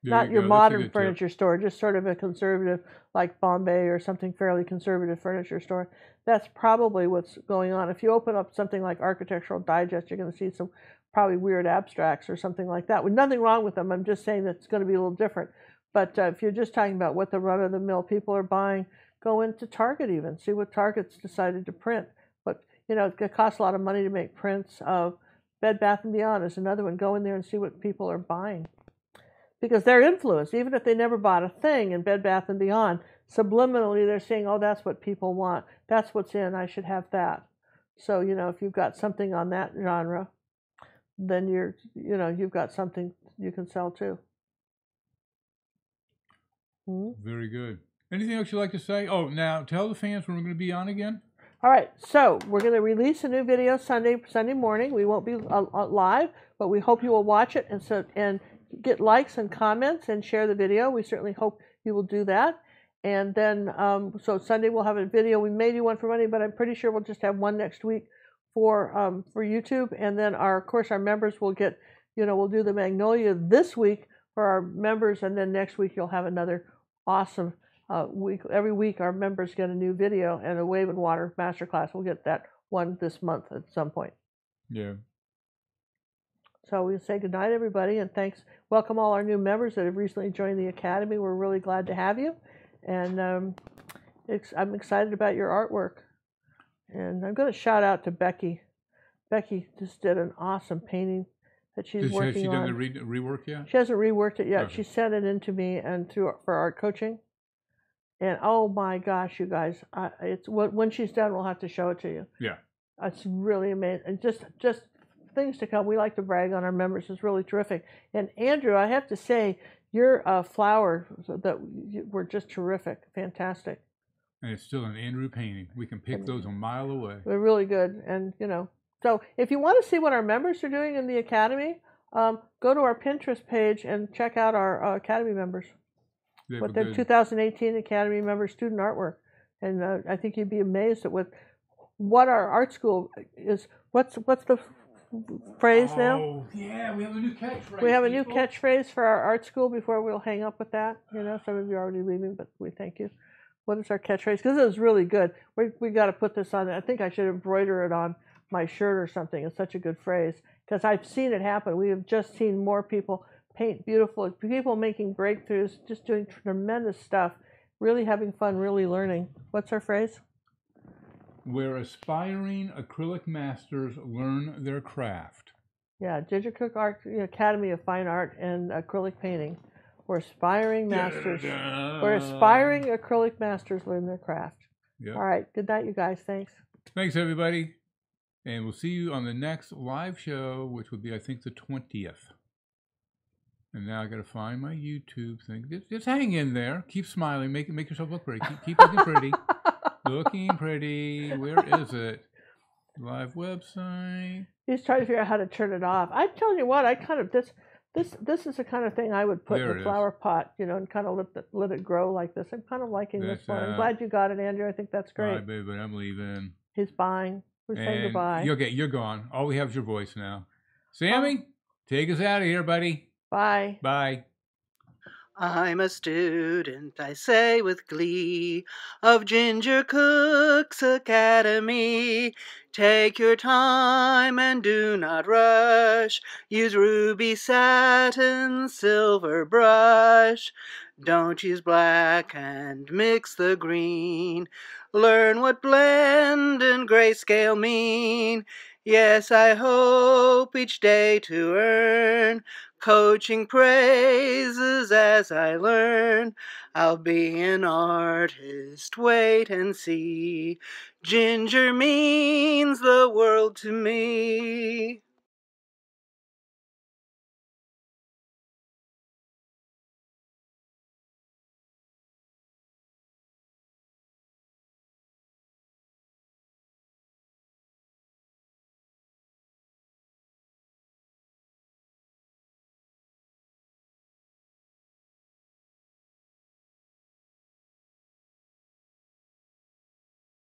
B: Not your modern furniture store, just sort of a conservative, like Bombay or something fairly conservative furniture store. That's probably what's going on. If you open up something like Architectural Digest, you're going to see some probably weird abstracts or something like that. With nothing wrong with them. I'm just saying that it's going to be a little different. But if you're just talking about what the run-of-the-mill people are buying, go into Target even. See what Target's decided to print. But, you know, it costs a lot of money to make prints of Bed Bath & Beyond is another one. Go in there and see what people are buying. Because they're influenced, even if they never bought a thing in Bed Bath & Beyond, subliminally they're saying, oh, that's what people want. That's what's in. I should have that. So, you know, if you've got something on that genre, then you've got something you can sell too.
A: Very good. Anything else you'd like to say? Oh, now tell the fans when we're going to be on again.
B: All right, so we're going to release a new video Sunday morning. We won't be live, but we hope you will watch it and get likes and comments and share the video. We certainly hope you will do that. And then, so Sunday we'll have a video. We may do one for Monday, but I'm pretty sure we'll just have one next week for YouTube. And then of course our members will get, you know, we'll do the Magnolia this week for our members, and then next week you'll have another awesome week. Every week our members get a new video, and a Wave and Water Masterclass. We'll get that one this month at some point.
A: Yeah.
B: So we'll say goodnight, everybody, and thanks. Welcome all our new members that have recently joined the Academy. We're really glad to have you, and I'm excited about your artwork. And I'm going to shout out to Becky. Becky just did an awesome painting that she's working on.
A: Has she done the rework yet?
B: She hasn't reworked it yet.
A: Okay.
B: She sent it in to me and for art coaching. And oh my gosh, you guys, it's when she's done, we'll have to show it to you.
A: Yeah.
B: It's really amazing. And just things to come. We like to brag on our members. It's really terrific. And Andrew, I have to say, your flowers that were just terrific, fantastic.
A: And it's still an Andrew painting. We can pick those a mile away.
B: They're really good. And you know, so if you want to see what our members are doing in the Academy, go to our Pinterest page and check out our Academy members. What their 2018 Academy member student artwork. And I think you'd be amazed at what our art school is. What's the phrase now?
A: Oh, yeah, we have a new catchphrase.
B: We have a new catchphrase for our art school before we'll hang up with that. You know, some of you are already leaving, but we thank you. What is our catchphrase? Because it was really good. We got to put this on. I think I should embroider it on my shirt or something. It's such a good phrase because I've seen it happen. We have just seen more people paint beautiful, people making breakthroughs, just doing tremendous stuff, really having fun, really learning. What's our phrase?
A: Where aspiring acrylic masters learn their craft.
B: Yeah, Ginger Cook Art Academy of Fine Art and Acrylic Painting. Where aspiring masters, where aspiring acrylic masters learn their craft. Yep. All right, good night, you guys. Thanks.
A: Thanks, everybody. And we'll see you on the next live show, which will be, I think, the 20th. And now I got to find my YouTube thing. Just hang in there. Keep smiling. Make yourself look pretty. Keep looking pretty. Looking pretty. Where is it? Live website.
B: He's trying to figure out how to turn it off. I'm telling you what, I kind of this is the kind of thing I would put in a flower pot, you know, and kind of let it grow like this. I'm kind of liking this one. I'm glad you got it, Andrew. I think that's great.
A: All right, baby, I'm leaving.
B: He's buying. We're saying goodbye.
A: You're gone. All we have is your voice now. Sammy, take us out of here, buddy.
B: Bye.
A: Bye.
D: I'm a student, I say with glee, of Ginger Cook's Academy. Take your time and do not rush. Use ruby satin, silver brush. Don't use black and mix the green. Learn what blend and grayscale mean. Yes, I hope each day to earn coaching praises as I learn. I'll be an artist, wait and see. Ginger means the world to me.